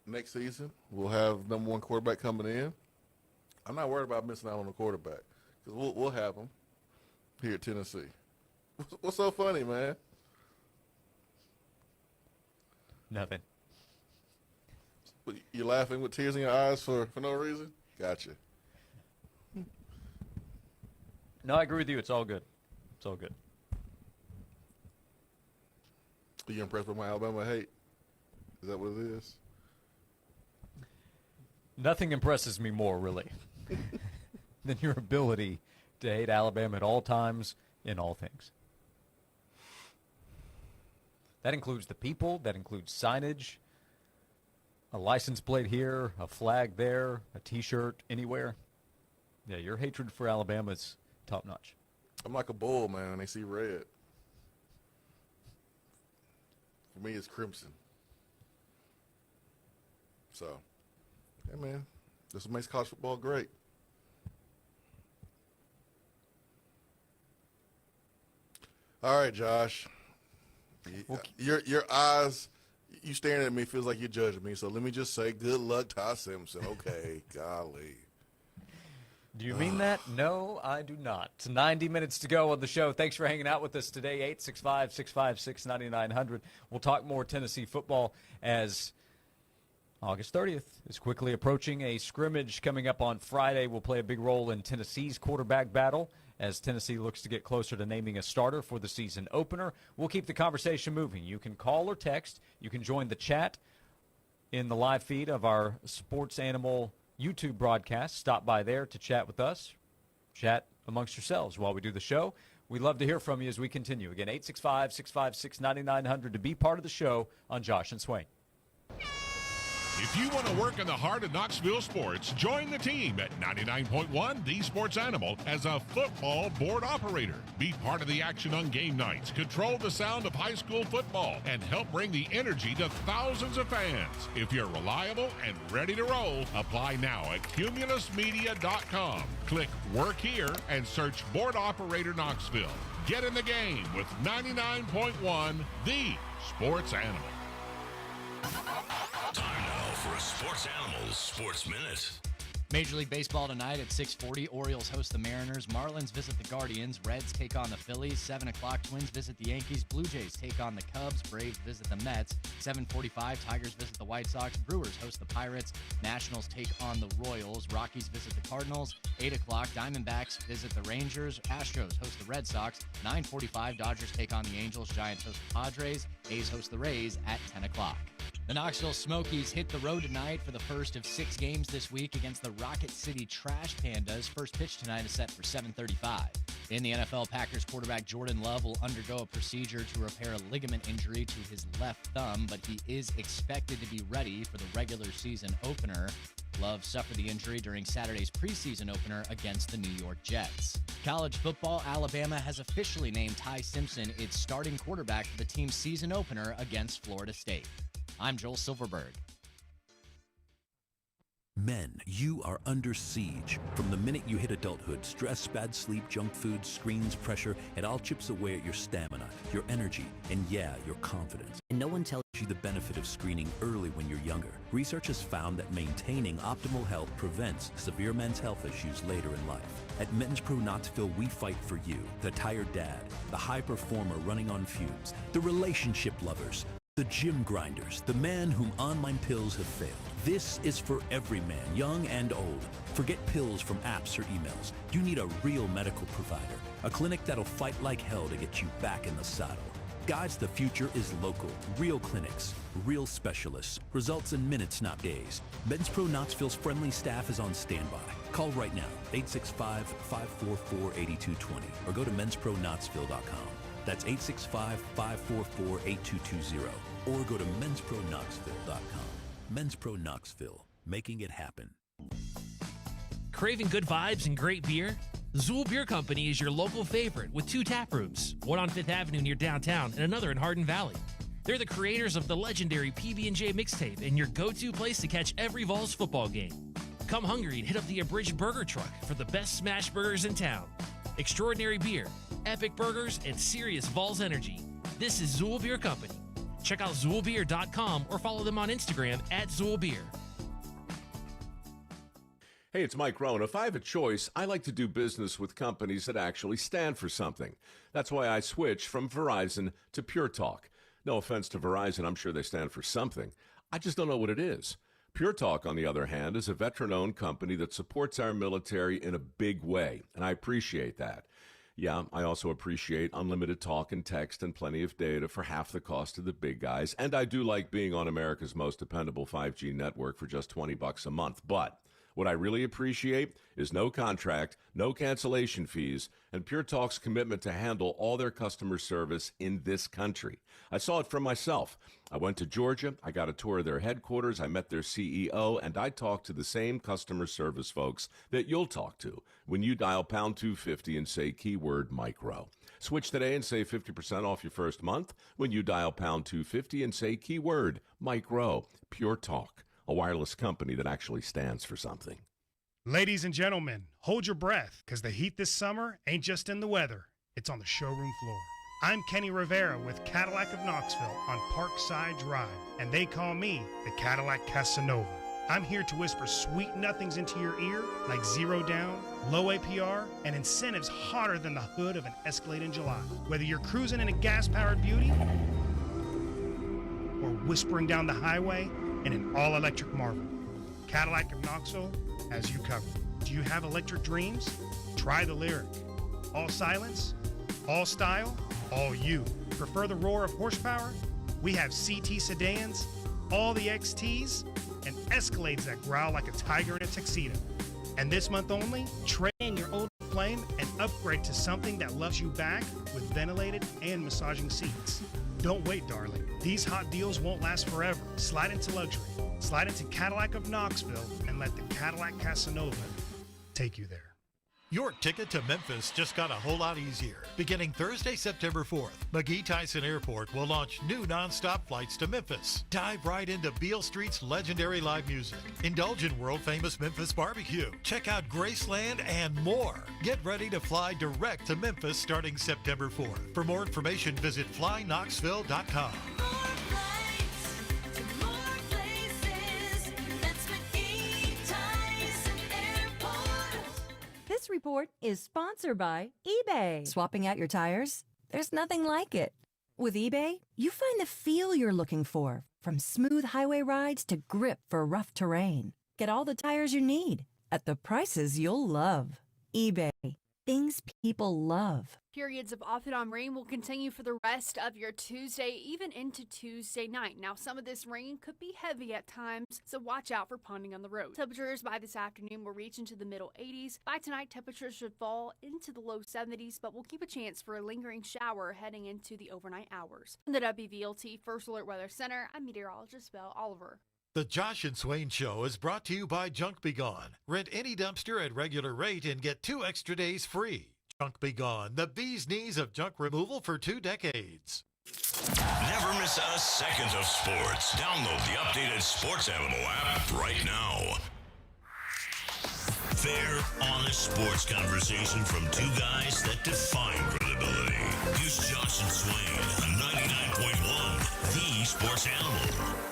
Next season, we'll have number one quarterback coming in. I'm not worried about missing out on a quarterback because we'll have him here at Tennessee. What's so funny, man? Nothing. You're laughing with tears in your eyes for no reason? Gotcha. No, I agree with you. It's all good. It's all good. Are you impressed with my Alabama hate? Is that what it is? Nothing impresses me more, really, than your ability to hate Alabama at all times in all things. That includes the people. That includes signage, a license plate here, a flag there, a T-shirt anywhere. Yeah, your hatred for Alabama is top-notch. I'm like a bull, man, when they see red. For me, it's crimson. So, hey, man, this makes college football great. All right, Josh. Your eyes, you staring at me feels like you're judging me. So let me just say, good luck, Ty Simpson. Okay, golly. Do you mean that? No, I do not. 90 minutes to go on the show. Thanks for hanging out with us today. 865-656-9900. We'll talk more Tennessee football as August 30th is quickly approaching. A scrimmage coming up on Friday will play a big role in Tennessee's quarterback battle as Tennessee looks to get closer to naming a starter for the season opener. We'll keep the conversation moving. You can call or text. You can join the chat in the live feed of our Sports Animal YouTube broadcast. Stop by there to chat with us. Chat amongst yourselves while we do the show. We'd love to hear from you as we continue. Again, 865-656-9900 to be part of the show on Josh and Swain. If you want to work in the heart of Knoxville sports, join the team at 99.1 The Sports Animal as a football board operator. Be part of the action on game nights, control the sound of high school football, and help bring the energy to thousands of fans. If you're reliable and ready to roll, apply now at cumulusmedia.com. Click Work Here and search Board Operator Knoxville. Get in the game with 99.1 The Sports Animal. Time now for a Sports Animals Sports Minute. Major League Baseball tonight at 6:40. Orioles host the Mariners. Marlins visit the Guardians. Reds take on the Phillies. 7 o'clock, Twins visit the Yankees. Blue Jays take on the Cubs. Braves visit the Mets. 7:45, Tigers visit the White Sox. Brewers host the Pirates. Nationals take on the Royals. Rockies visit the Cardinals. 8 o'clock, Diamondbacks visit the Rangers. Astros host the Red Sox. 9:45, Dodgers take on the Angels. Giants host the Padres. A's host the Rays at 10 o'clock. The Knoxville Smokies hit the road tonight for the first of 6 games this week against the Rocket City Trash Pandas. First pitch tonight is set for 7:35. In the NFL, Packers quarterback Jordan Love will undergo a procedure to repair a ligament injury to his left thumb, but he is expected to be ready for the regular season opener. Love suffered the injury during Saturday's preseason opener against the New York Jets. College football, Alabama has officially named Ty Simpson its starting quarterback for the team's season opener against Florida State. I'm Joel Silverberg. Men, you are under siege. From the minute you hit adulthood, stress, bad sleep, junk food, screens, pressure, it all chips away at your stamina, your energy, and yeah, your confidence. And no one tells you the benefit of screening early when you're younger. Research has found that maintaining optimal health prevents severe men's health issues later in life. At Mittens Pro Knoxville, we fight for you, the tired dad, the high performer running on fumes, the relationship lovers, the gym grinders, the man whom online pills have failed. This is for every man, young and old. Forget pills from apps or emails. You need a real medical provider, a clinic that'll fight like hell to get you back in the saddle. Guys, the future is local. Real clinics, real specialists. Results in minutes, not days. Mittens Pro Knoxville's friendly staff is on standby. Call right now, 865-544-8220, or go to menspronknoxville.com. That's 865-544-8220, or go to menspronknoxville.com. Men's Pro Knoxville, making it happen. Craving good vibes and great beer? Zool Beer Company is your local favorite with 2 tap rooms, one on 5th Avenue near downtown and another in Hardin Valley. They're the creators of the legendary PB&J mixtape and your go-to place to catch every Vols football game. Come hungry and hit up the Abridged Burger Truck for the best smash burgers in town. Extraordinary beer, epic burgers, and serious Vols energy. This is Zool Beer Company. Check out ZoolBeer.com or follow them on Instagram at ZoolBeer. Hey, it's Mike Rohn. If I have a choice, I like to do business with companies that actually stand for something. That's why I switched from Verizon to Pure Talk. No offense to Verizon, I'm sure they stand for something. I just don't know what it is. Pure Talk, on the other hand, is a veteran-owned company that supports our military in a big way, and I appreciate that. Yeah, I also appreciate unlimited talk and text and plenty of data for half the cost of the big guys, and I do like being on America's most dependable 5G network for just $20 a month. But what I really appreciate is no contract, no cancellation fees, and Pure Talk's commitment to handle all their customer service in this country. I saw it for myself. I went to Georgia, I got a tour of their headquarters, I met their CEO, and I talked to the same customer service folks that you'll talk to when you dial pound 250 and say keyword micro. Switch today and save 50% off your first month when you dial pound 250 and say keyword micro. Pure Talk, a wireless company that actually stands for something. Ladies and gentlemen, hold your breath, because the heat this summer ain't just in the weather, it's on the showroom floor. I'm Kenny Rivera with Cadillac of Knoxville on Parkside Drive, and they call me the Cadillac Casanova. I'm here to whisper sweet nothings into your ear, like 0 down, low APR, and incentives hotter than the hood of an Escalade in July. Whether you're cruising in a gas-powered beauty or whispering down the highway in an all-electric marvel, Cadillac of Knoxville has you covered. Do you have electric dreams? Try the Lyric. All silence, all style, all you. Prefer the roar of horsepower? We have CT sedans, all the XTs, and Escalades that growl like a tiger in a tuxedo. And this month only, trade in your old Flame and upgrade to something that loves you back with ventilated and massaging seats. Don't wait, darling. These hot deals won't last forever. Slide into luxury. Slide into Cadillac of Knoxville and let the Cadillac Casanova take you there. Your ticket to Memphis just got a whole lot easier. Beginning Thursday, September 4th, McGee Tyson Airport will launch new nonstop flights to Memphis. Dive right into Beale Street's legendary live music. Indulge in world-famous Memphis barbecue. Check out Graceland and more. Get ready to fly direct to Memphis starting September 4th. For more information, visit flyknoxville.com. This report is sponsored by eBay. Swapping out your tires? There's nothing like it. With eBay, you find the feel you're looking for, from smooth highway rides to grip for rough terrain. Get all the tires you need at the prices you'll love. eBay. things people love. Periods of off-and-on rain will continue for the rest of your Tuesday, even into Tuesday night. Now, some of this rain could be heavy at times, so watch out for ponding on the road. Temperatures by this afternoon will reach into the middle 80s. By tonight, temperatures should fall into the low 70s, but we'll keep a chance for a lingering shower heading into the overnight hours. In the WVLT First Alert Weather Center, I'm meteorologist Belle Oliver. The Josh and Swain Show is brought to you by Junk Be Gone. Rent any dumpster at regular rate and get 2 extra days free. Junk Be Gone, the bee's knees of junk removal for 2 decades. Never miss a second of sports. Download the updated Sports Animal app right now. Fair, honest sports conversation from 2 guys that define credibility. Here's Josh and Swain on 99.1, the Sports Animal.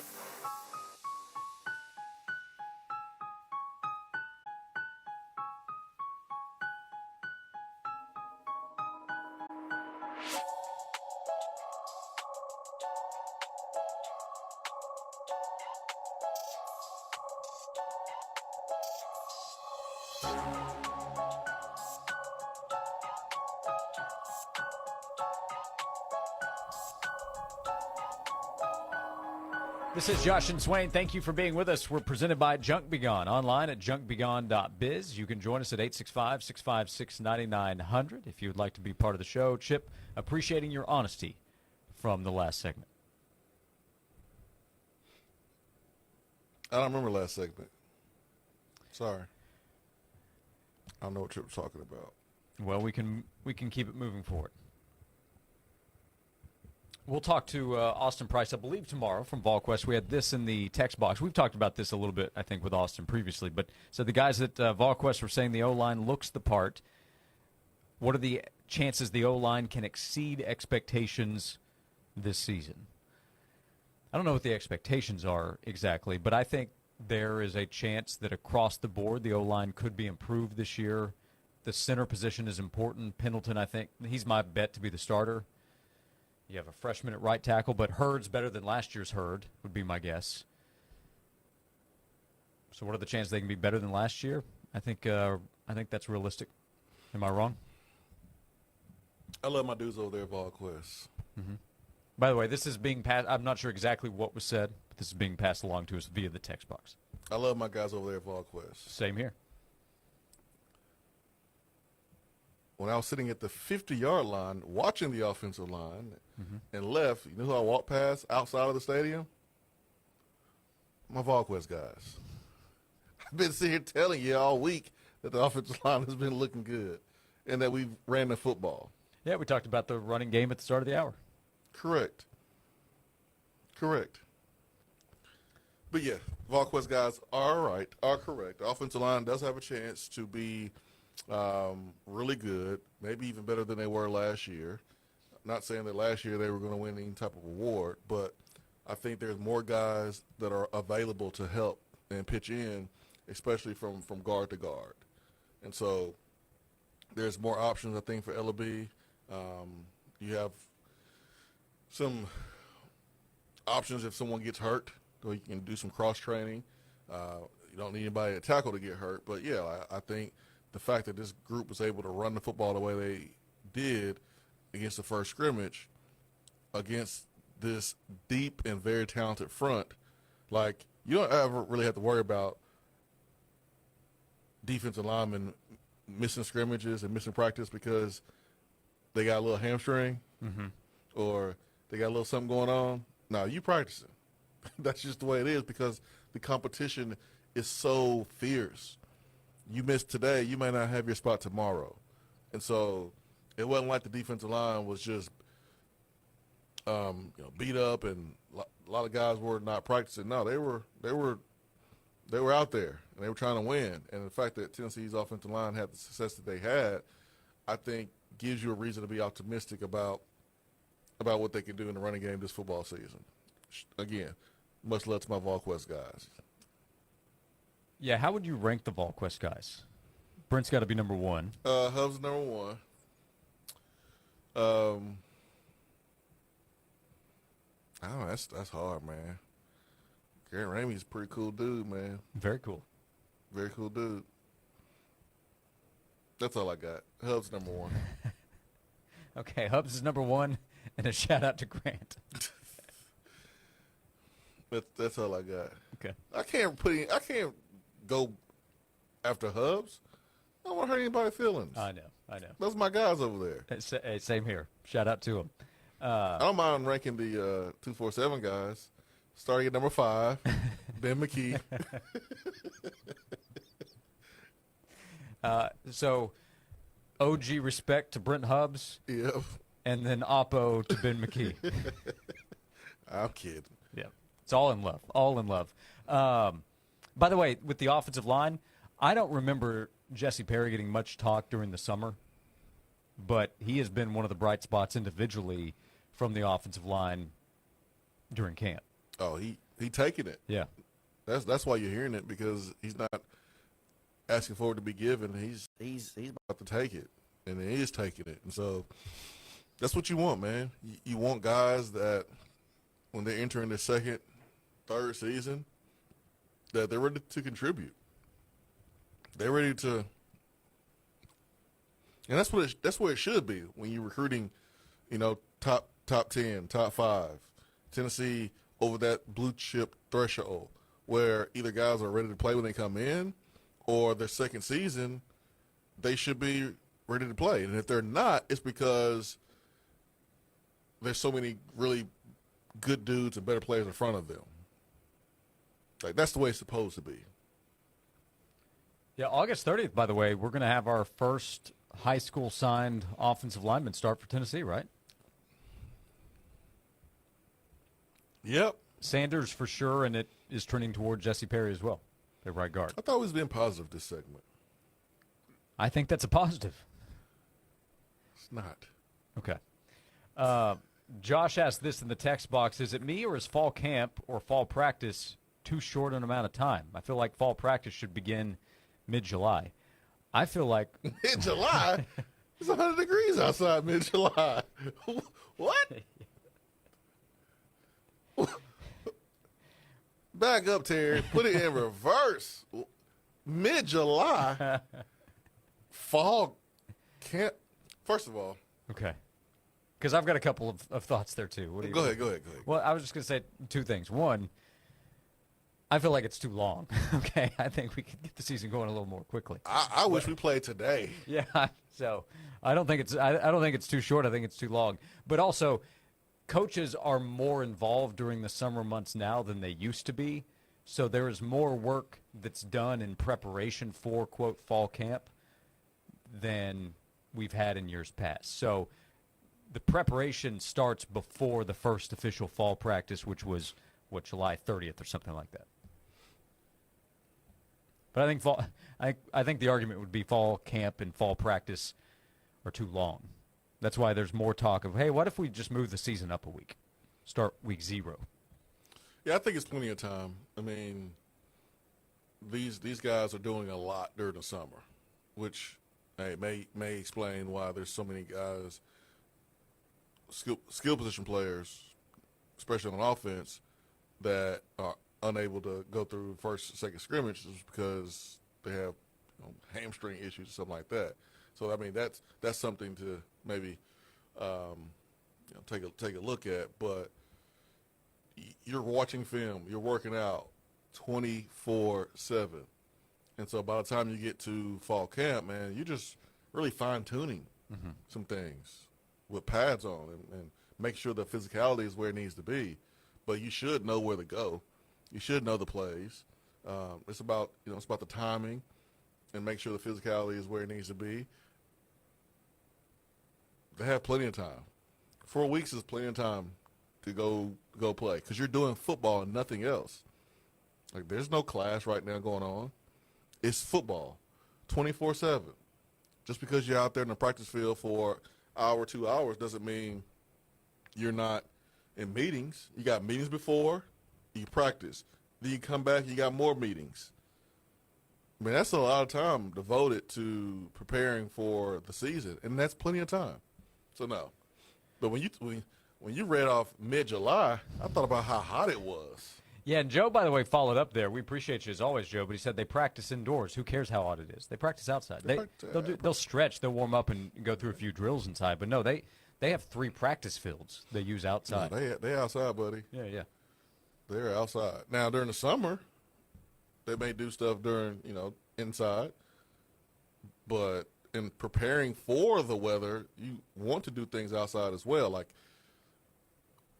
This is Josh and Swain. Thank you for being with us. We're presented by Junk Be Gone, online at junkbegone.biz. You can join us at 865-656-9900 if you would like to be part of the show. Chip, appreciating your honesty from the last segment. I don't remember last segment. Sorry. I don't know what Chip was talking about. Well, we can keep it moving forward. We'll talk to Austin Price, I believe, tomorrow from VolQuest. We had this in the text box. We've talked about this a little bit, I think, with Austin previously. But so the guys at VolQuest were saying the O-line looks the part. What are the chances the O-line can exceed expectations this season? I don't know what the expectations are exactly, but I think there is a chance that across the board the O-line could be improved this year. The center position is important. Pendleton, I think, he's my bet to be the starter. You have a freshman at right tackle, but Hurd's better than last year's Hurd, would be my guess. So what are the chances they can be better than last year? I think that's realistic. Am I wrong? I love my dudes over there at VolQuest. Mm-hmm. By the way, this is being passed. I'm not sure exactly what was said, but this is being passed along to us via the text box. I love my guys over there at VolQuest. Same here. When I was sitting at the 50-yard line watching the offensive line and left, you know who I walked past outside of the stadium? My VolQuest guys. I've been sitting here telling you all week that the offensive line has been looking good and that we've ran the football. Yeah, we talked about the running game at the start of the hour. Correct. But, yeah, VolQuest guys are correct. The offensive line does have a chance to be really good, maybe even better than they were last year. Not saying that last year they were going to win any type of award, but I think there's more guys that are available to help and pitch in, especially from guard to guard. And so there's more options, I think, for LB. You have some options if someone gets hurt, so you can do some cross-training. You don't need anybody to tackle to get hurt. But, yeah, I think the fact that this group was able to run the football the way they did against the first scrimmage, against this deep and very talented front, like, you don't ever really have to worry about defensive linemen missing scrimmages and missing practice because they got a little hamstring or they got a little something going on. No, you practicing. That's just the way it is because the competition is so fierce. You miss today, you may not have your spot tomorrow. And so it wasn't like the defensive line was just beat up and a lot of guys were not practicing. No, they were out there and they were trying to win. And the fact that Tennessee's offensive line had the success that they had, I think gives you a reason to be optimistic about what they can do in the running game this football season. Again, much love to my VolQuest guys. Yeah, how would you rank the VolQuest guys? Brent's got to be number one. Hub's number one. I don't know, that's hard, man. Garrett Ramey's a pretty cool dude, man. Very cool. Very cool dude. That's all I got. Hub's number one. Okay, Hubs is number one, and a shout out to Grant. That's all I got. Okay. I can't go after Hubs. I don't want to hurt anybody's feelings. I know. Those are my guys over there. Hey, same here. Shout out to them. I don't mind ranking the 247 guys. Starting at number 5, Ben McKee. So, OG respect to Brent Hubs. Yep. And then Oppo to Ben McKee. I'm kidding. Yeah. It's all in love. All in love. By the way, with the offensive line, I don't remember Jesse Perry getting much talk during the summer, but he has been one of the bright spots individually from the offensive line during camp. Oh, he taking it. Yeah. That's why you're hearing it, because he's not asking for it to be given. He's about to take it, and he is taking it. And so that's what you want, man. You want guys that when they're entering their second, third season, that they're ready to contribute. They're ready to, and that's what it should be when you're recruiting, top 10, top 5. Tennessee over that blue chip threshold, where either guys are ready to play when they come in, or their second season, they should be ready to play. And if they're not, it's because there's so many really good dudes and better players in front of them. Like, that's the way it's supposed to be. Yeah, August 30th, by the way, we're going to have our first high school signed offensive lineman start for Tennessee, right? Yep. Sanders for sure, and it is trending toward Jesse Perry as well, at right guard. I thought it was being positive this segment. I think that's a positive. It's not. Okay. Josh asked this in the text box. Is it me, or is fall camp or fall practice too short an amount of time? I feel like fall practice should begin mid-July. I feel like mid-July? It's 100 degrees outside mid-July. What? Back up, Terry. Put it in reverse. Mid-July. Fall camp. First of all. Okay. Because I've got a couple of thoughts there, too. What do you Go ahead. Well, I was just going to say two things. One, I feel like it's too long. Okay, I think we could get the season going a little more quickly. I wish we played today. Yeah, so I don't think it's too short. I think it's too long. But also, coaches are more involved during the summer months now than they used to be. So there is more work that's done in preparation for, quote, fall camp than we've had in years past. So the preparation starts before the first official fall practice, which was, July 30th or something like that. But I think the argument would be fall camp and fall practice are too long. That's why there's more talk of, hey, what if we just move the season up a week? Start week 0. Yeah, I think it's plenty of time. I mean, these guys are doing a lot during the summer, which may explain why there's so many guys, skill position players, especially on offense, that are unable to go through first, second scrimmages because they have hamstring issues or something like that. So I mean, that's something to maybe take a look at. But you're watching film, you're working out 24/7, and so by the time you get to fall camp, man, you're just really fine tuning some things with pads on and make sure the physicality is where it needs to be. But you should know where to go. You should know the plays. It's about the timing and make sure the physicality is where it needs to be. They have plenty of time. 4 weeks is plenty of time to go play because you're doing football and nothing else. Like, there's no class right now going on. It's football 24/7. Just because you're out there in the practice field for an hour, 2 hours doesn't mean you're not in meetings. You got meetings before, you practice. Then you come back, you got more meetings. I mean, that's a lot of time devoted to preparing for the season, and that's plenty of time. So, no. But when you read off mid-July, I thought about how hot it was. Yeah, and Joe, by the way, followed up there. We appreciate you as always, Joe, but he said they practice indoors. Who cares how hot it is? They practice outside. They'll stretch, they'll warm up and go through a few drills inside. But no, they have 3 practice fields they use outside. No, they outside, buddy. Yeah. They're outside. Now, during the summer, they may do stuff during, inside. But in preparing for the weather, you want to do things outside as well. Like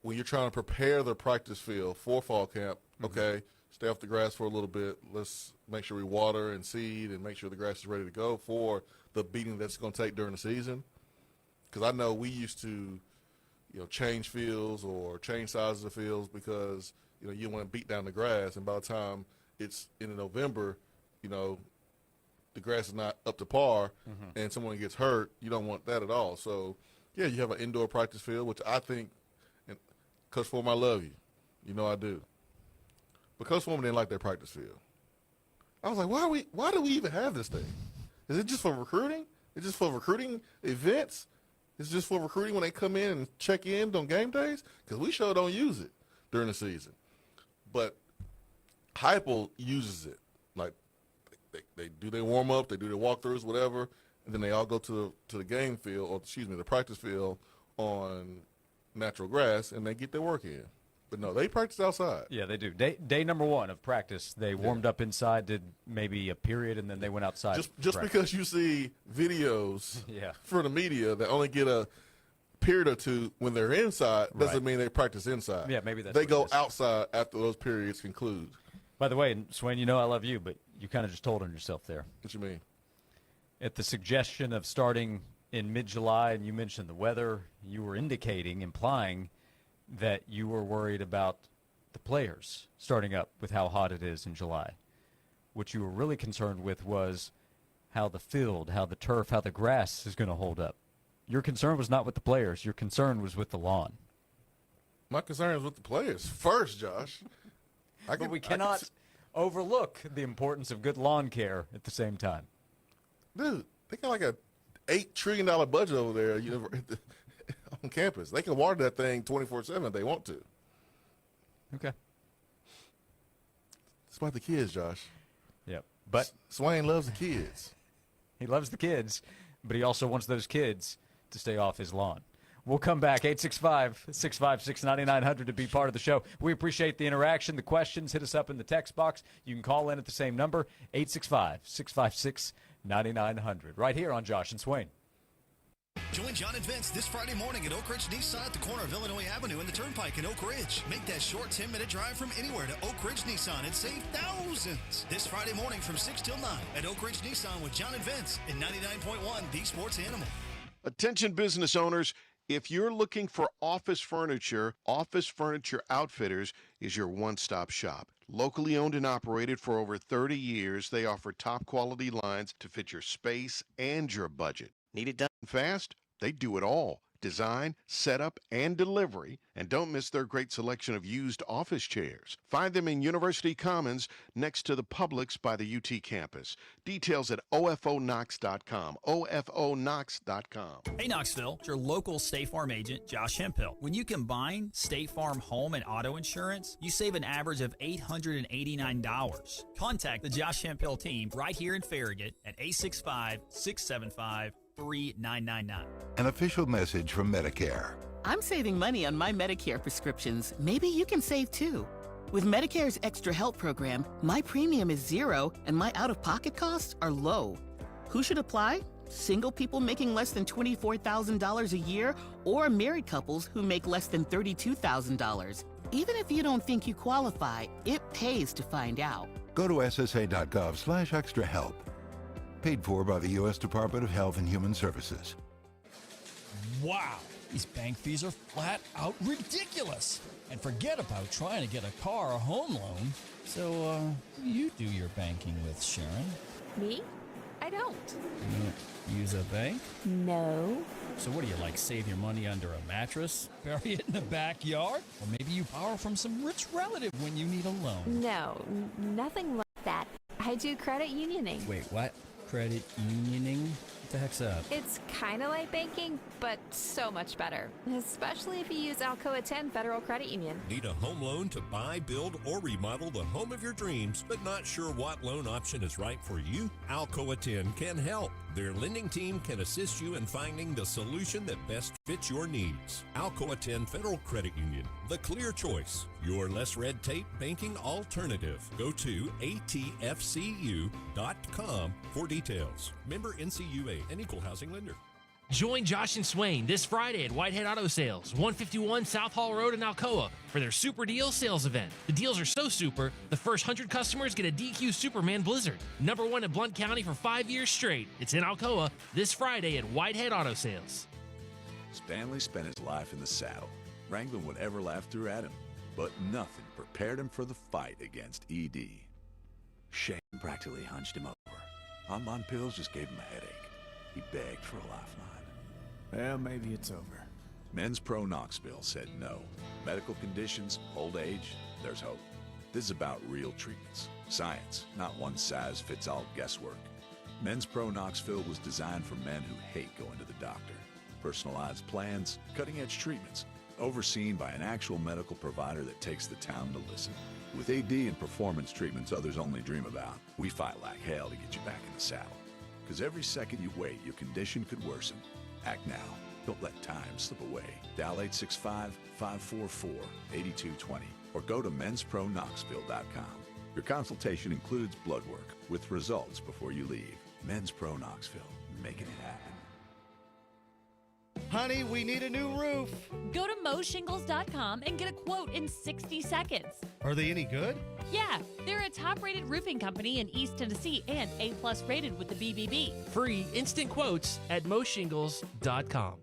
when you're trying to prepare the practice field for fall camp, okay, stay off the grass for a little bit. Let's make sure we water and seed and make sure the grass is ready to go for the beating that's going to take during the season. Because I know we used to, change fields or change sizes of fields because, you want to beat down the grass. And by the time it's in November, the grass is not up to par and someone gets hurt, you don't want that at all. So, yeah, you have an indoor practice field, which I think, and Coach Foreman, I love you. You know I do. But Coach Foreman didn't like their practice field. I was like, why do we even have this thing? Is it just for recruiting? Is it just for recruiting events? Is it just for recruiting when they come in and check in on game days? Because we sure don't use it during the season. But Heupel uses it. Like, they do their warm-up, they do their walkthroughs, whatever, and then they all go to the game field, or the practice field on natural grass, and they get their work in. But no, they practice outside. Yeah, they do. Day number 1 of practice, they warmed up inside, did maybe a period, and then they went outside. Just because you see videos for the media that only get a period or two when they're inside doesn't mean they practice inside. Yeah, maybe that's they what go it is. outside after those periods conclude. By the way, Swain, I love you, but you kind of just told on yourself there. What you mean? At the suggestion of starting in mid-July, and you mentioned the weather, you were implying that you were worried about the players starting up with how hot it is in July. What you were really concerned with was how the field, how the turf, how the grass is going to hold up. Your concern was not with the players. Your concern was with the lawn. My concern is with the players first, Josh. But we cannot overlook the importance of good lawn care at the same time. Dude, they got like a $8 trillion budget over there on campus. They can water that thing 24/7 if they want to. Okay. It's about the kids, Josh. Yep. But Swain loves the kids. He loves the kids, but he also wants those kids to stay off his lawn. We'll come back, 865-656-9900 to be part of the show. We appreciate the interaction, the questions. Hit us up in the text box. You can call in at the same number, 865-656-9900, right here on Josh and Swain. Join John and Vince this Friday morning at Oak Ridge Nissan at the corner of Illinois Avenue and the Turnpike in Oak Ridge. Make that short 10-minute drive from anywhere to Oak Ridge Nissan and save thousands. This Friday morning from 6 till 9 at Oak Ridge Nissan with John and Vince in 99.1 The Sports Animal. Attention business owners. If you're looking for Office Furniture Outfitters is your one-stop shop. Locally owned and operated for over 30 years, they offer top-quality lines to fit your space and your budget. Need it done fast? They do it all. Design, setup, and delivery. And don't miss their great selection of used office chairs. Find them in University Commons next to the Publix by the UT campus. Details at ofonox.com. ofonox.com. Hey Knoxville, it's your local State Farm agent, Josh Hemphill. When you combine State Farm home and auto insurance, you save an average of $889. Contact the Josh Hemphill team right here in Farragut at 865-675-3999. An official message from Medicare. I'm saving money on my Medicare prescriptions. Maybe you can save too. With Medicare's Extra Help program, my premium is $0 and my out-of-pocket costs are low. Who should apply? Single people making less than $24,000 a year or married couples who make less than $32,000. Even if you don't think you qualify, it pays to find out. Go to ssa.gov/extrahelp. Paid for by the U.S. Department of Health and Human Services. Wow, these bank fees are flat out ridiculous. And forget about trying to get a car or home loan. So, who do you do your banking with, Sharon? Me? I don't. You don't use a bank? No. So what do you, like, save your money under a mattress? Bury it in the backyard? Or maybe you borrow from some rich relative when you need a loan? No, nothing like that. I do credit unioning. Wait, what? Credit unioning? The heck's up? It's kind of like banking, but so much better. Especially if you use Alcoa 10 Federal Credit Union. Need a home loan to buy, build, or remodel the home of your dreams, but not sure what loan option is right for you? Alcoa 10 can help. Their lending team can assist you in finding the solution that best fits your needs. Alcoa 10 Federal Credit Union, the clear choice. Your less red tape banking alternative. Go to atfcu.com for details. Member NCUA, an equal housing lender. Join Josh and Swain this Friday at Whitehead Auto Sales, 151 South Hall Road in Alcoa, for their Super Deal sales event. The deals are so super, the first 100 customers get a DQ Superman Blizzard. #1 in Blount County for 5 years straight. It's in Alcoa this Friday at Whitehead Auto Sales. Stanley spent his life in the saddle, wrangling whatever life threw at him, but nothing prepared him for the fight against ED. Shane practically hunched him over. Online pills just gave him a headache. He begged for a lifeline. Well, maybe it's over. Men's Pro Knoxville said no. Medical conditions, old age, there's hope. This is about real treatments. Science, not one-size-fits-all guesswork. Men's Pro Knoxville was designed for men who hate going to the doctor. Personalized plans, cutting-edge treatments, overseen by an actual medical provider that takes the time to listen. With AD and performance treatments others only dream about, we fight like hell to get you back in the saddle. Because every second you wait, your condition could worsen. Act now. Don't let time slip away. Dial 865-544-8220 or go to menspronknoxville.com. Your consultation includes blood work with results before you leave. Men's Pro Knoxville, making it happen. Honey, we need a new roof. Go to moshingles.com and get a quote in 60 seconds. Are they any good? Yeah, they're a top-rated roofing company in East Tennessee and A+ rated with the BBB. Free instant quotes at moshingles.com.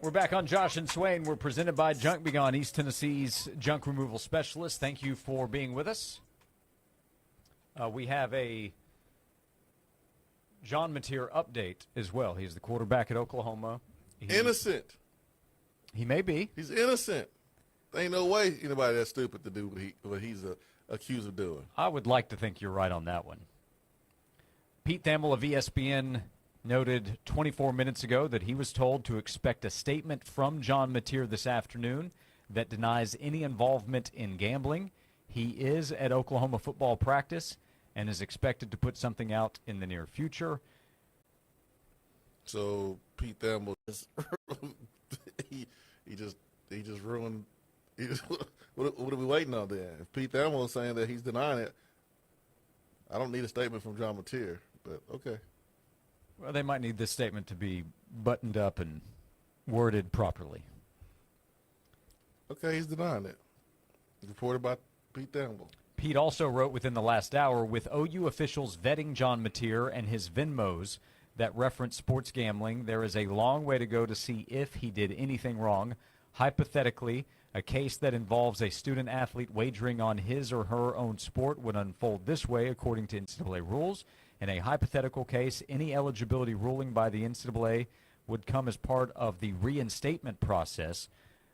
We're back on Josh and Swain. We're presented by Junk Begone, East Tennessee's junk removal specialist. Thank you for being with us. We have a John Mateer update as well. He's the quarterback at Oklahoma. Innocent. He may be. He's innocent. There ain't no way anybody that's stupid to do what he's accused of doing. I would like to think you're right on that one. Pete Thamel of ESPN noted 24 minutes ago that he was told to expect a statement from John Mateer this afternoon that denies any involvement in gambling. He is at Oklahoma football practice and is expected to put something out in the near future. So Pete Thamel he just ruined. What are we waiting on then? If Pete Thamel is saying that he's denying it, I don't need a statement from John Mateer, but okay. Well, they might need this statement to be buttoned up and worded properly. Okay, he's denying it. Reported by Pete Thamel. Pete also wrote within the last hour, with OU officials vetting John Mateer and his Venmos that reference sports gambling, there is a long way to go to see if he did anything wrong. Hypothetically, a case that involves a student-athlete wagering on his or her own sport would unfold this way, according to NCAA rules. In a hypothetical case, any eligibility ruling by the NCAA would come as part of the reinstatement process.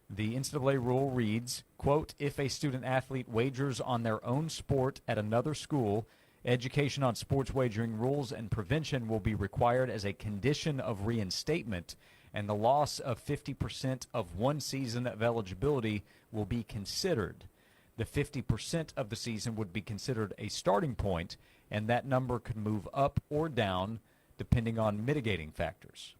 The NCAA rule reads, quote, if a student-athlete wagers on their own sport at another school, education on sports wagering rules and prevention will be required as a condition of reinstatement, and the loss of 50% of one season of eligibility will be considered. The 50% of the season would be considered a starting point, and that number could move up or down depending on mitigating factors.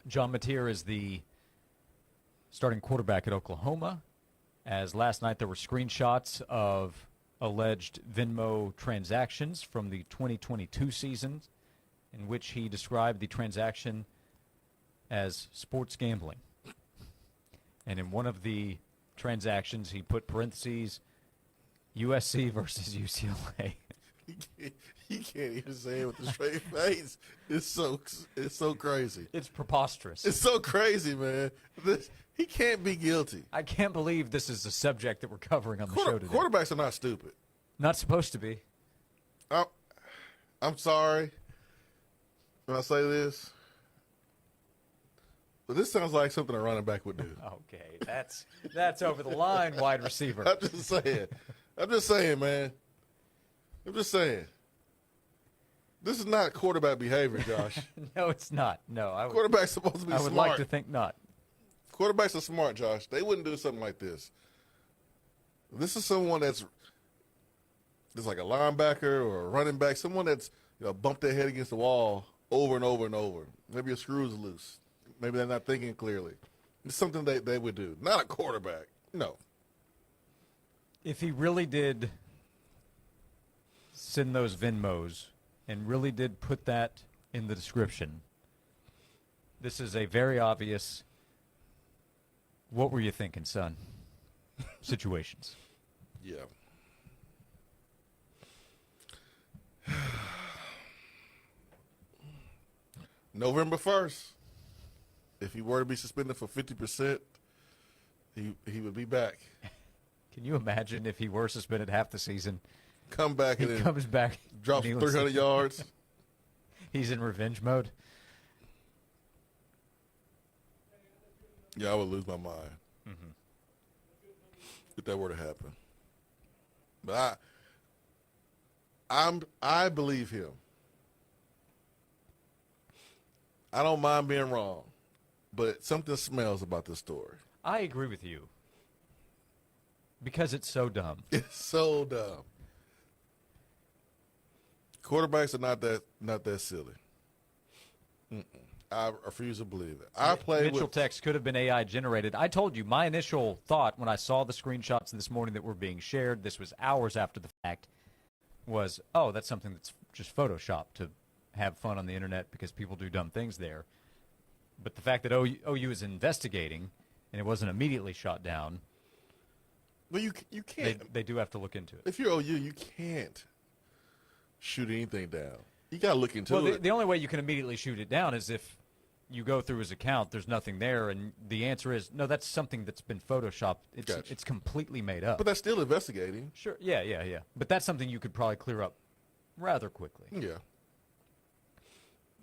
John Mateer is the starting quarterback at Oklahoma, as last night there were screenshots of alleged Venmo transactions from the 2022 season in which he described the transaction as sports gambling. And in one of the transactions, he put parentheses, USC versus UCLA. He can't even say it with a straight face. It's so crazy. It's preposterous. It's so crazy, man. He can't be guilty. I can't believe this is a subject that we're covering on the show today. Quarterbacks are not stupid. Not supposed to be. I'm sorry when I say this, but this sounds like something a running back would do. Okay, that's over the line, wide receiver. I'm just saying, man. I'm just saying. This is not quarterback behavior, Josh. No, it's not. No, quarterback's supposed to be smart. I would like to think not. Quarterbacks are smart, Josh. They wouldn't do something like this. This is someone that's like a linebacker or a running back, someone that's bumped their head against the wall over and over and over. Maybe a screw's loose. Maybe they're not thinking clearly. It's something they would do. Not a quarterback. No. If he really did send those Venmos and really did put that in the description, this is a very obvious, what were you thinking, son? Situations. Yeah. November 1st, if he were to be suspended for 50%, he would be back. Can you imagine if he were suspended half the season? Come back and he comes back, drops 300 yards. He's in revenge mode. Yeah, I would lose my mind if that were to happen. But I believe him. I don't mind being wrong, but something smells about this story. I agree with you. Because it's so dumb. It's so dumb. Quarterbacks are not that silly. I refuse to believe it. Mitchell text could have been AI generated. I told you my initial thought when I saw the screenshots this morning that were being shared, this was hours after the fact, was, oh, that's something that's just Photoshopped to have fun on the internet because people do dumb things there. But the fact that OU is investigating and it wasn't immediately shot down. Well, you can't. They do have to look into it. If you're OU, you can't shoot anything down. You got to look into it. The only way you can immediately shoot it down is if you go through his account, there's nothing there, and the answer is, no, that's something that's been Photoshopped. It's completely made up. But that's still investigating. Sure, yeah. But that's something you could probably clear up rather quickly. Yeah.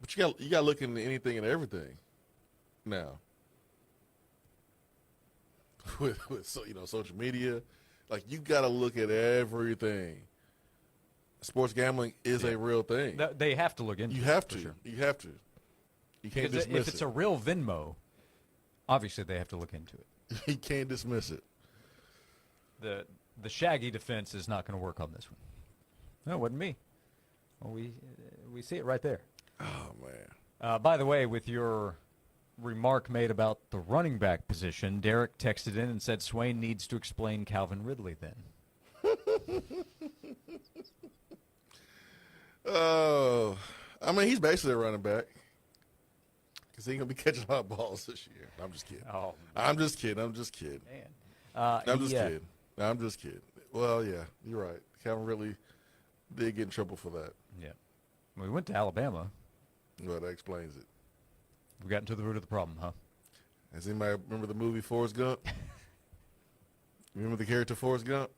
But you got to look into anything and everything now. With social media, like you got to look at everything. Sports gambling is a real thing. They have to look into it. You have to. Sure. You have to. You can't dismiss it. If it's a real Venmo, obviously they have to look into it. You can't dismiss it. The Shaggy defense is not going to work on this one. No, it wasn't me. Well, we see it right there. Oh, man. By the way, with your remark made about the running back position, Derek texted in and said Swain needs to explain Calvin Ridley then. Oh, I mean, he's basically a running back because he ain't going to be catching a lot of balls this year. I'm just kidding. Oh, I'm just kidding. Man. I'm just kidding. Well, yeah, you're right. Calvin Ridley did get in trouble for that. Yeah. We went to Alabama. Well, that explains it. We got into the root of the problem, huh? Does anybody remember the movie Forrest Gump? Remember the character Forrest Gump?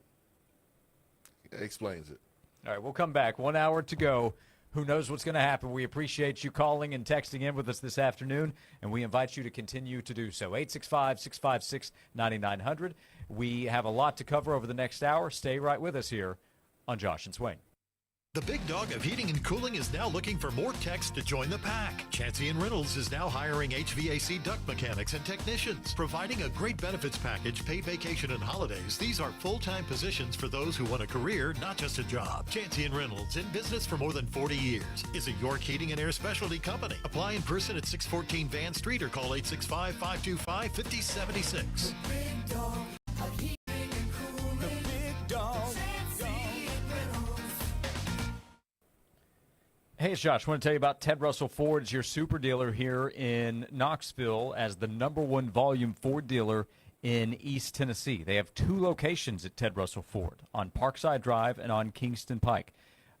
It explains it. All right, we'll come back. 1 hour to go. Who knows what's going to happen? We appreciate you calling and texting in with us this afternoon, and we invite you to continue to do so. 865-656-9900. We have a lot to cover over the next hour. Stay right with us here on Josh and Swain. The big dog of heating and cooling is now looking for more techs to join the pack. Chancey & Reynolds is now hiring HVAC duct mechanics and technicians, providing a great benefits package, paid vacation and holidays. These are full-time positions for those who want a career, not just a job. Chancey & Reynolds, in business for more than 40 years, is a York Heating and Air specialty company. Apply in person at 614 Van Street or call 865-525-5076. The big dog of heating and cooling. The big dog. Hey, it's Josh. I want to tell you about Ted Russell Ford. It's your super dealer here in Knoxville as the #1 volume Ford dealer in East Tennessee. They have 2 locations at Ted Russell Ford, on Parkside Drive and on Kingston Pike.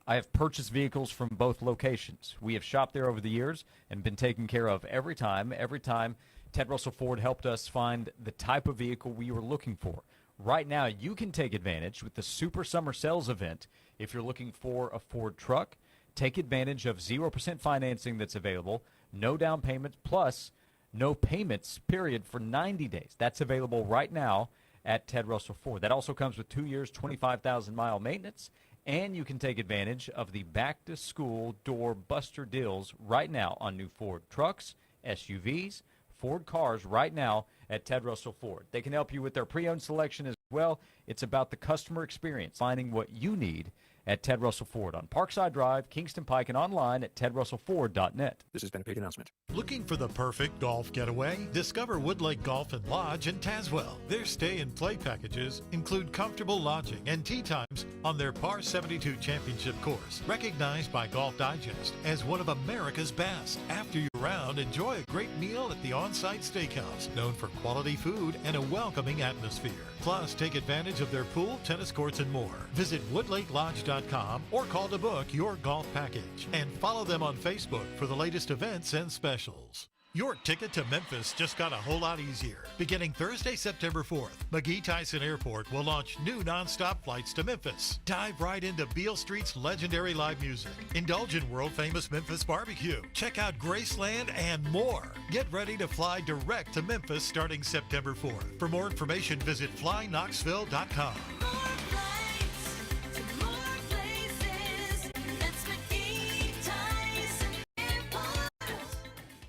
I have purchased vehicles from both locations. We have shopped there over the years and been taken care of every time. Every time Ted Russell Ford helped us find the type of vehicle we were looking for. Right now, you can take advantage with the Super Summer Sales event. If you're looking for a Ford truck, take advantage of 0% financing that's available, no down payments, plus no payments, period, for 90 days. That's available right now at Ted Russell Ford. That also comes with 2 years, 25,000-mile maintenance, and you can take advantage of the back-to-school door buster deals right now on new Ford trucks, SUVs, Ford cars right now at Ted Russell Ford. They can help you with their pre-owned selection as well. It's about the customer experience, finding what you need at Ted Russell Ford on Parkside Drive, Kingston Pike, and online at tedrussellford.net. This has been a paid announcement. Looking for the perfect golf getaway? Discover Woodlake Golf and Lodge in Tazewell. Their stay and play packages include comfortable lodging and tee times on their Par 72 Championship course, recognized by Golf Digest as one of America's best. After your round, enjoy a great meal at the on-site steakhouse, known for quality food and a welcoming atmosphere. Plus, take advantage of their pool, tennis courts, and more. Visit woodlakelodge.com or call to book your golf package. And follow them on Facebook for the latest events and specials. Your ticket to Memphis just got a whole lot easier. Beginning Thursday, September 4th, McGee-Tyson Airport will launch new nonstop flights to Memphis. Dive right into Beale Street's legendary live music. Indulge in world-famous Memphis barbecue. Check out Graceland and more. Get ready to fly direct to Memphis starting September 4th. For more information, visit flyknoxville.com.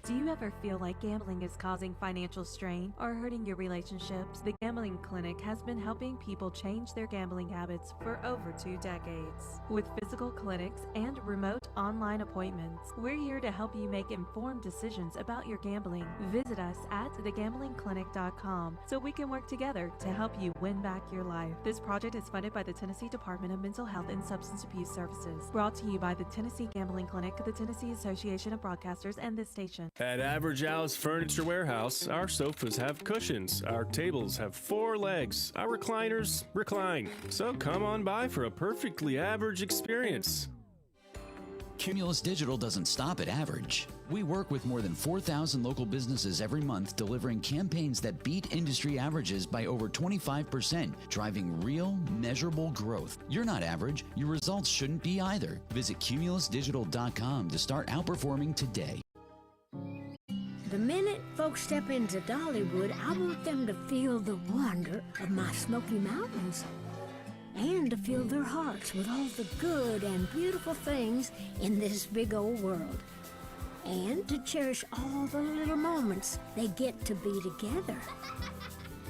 Do you ever feel like gambling is causing financial strain or hurting your relationships? The Gambling Clinic has been helping people change their gambling habits for over 2 decades. With physical clinics and remote online appointments, we're here to help you make informed decisions about your gambling. Visit us at thegamblingclinic.com so we can work together to help you win back your life. This project is funded by the Tennessee Department of Mental Health and Substance Abuse Services. Brought to you by the Tennessee Gambling Clinic, the Tennessee Association of Broadcasters, and this station. At Average Al's Furniture Warehouse, our sofas have cushions, our tables have 4 legs, our recliners recline. So come on by for a perfectly average experience. Cumulus Digital doesn't stop at average. We work with more than 4,000 local businesses every month, delivering campaigns that beat industry averages by over 25%, driving real, measurable growth. You're not average. Your results shouldn't be either. Visit cumulusdigital.com to start outperforming today. The minute folks step into Dollywood, I want them to feel the wonder of my Smoky Mountains and to fill their hearts with all the good and beautiful things in this big old world, and to cherish all the little moments they get to be together.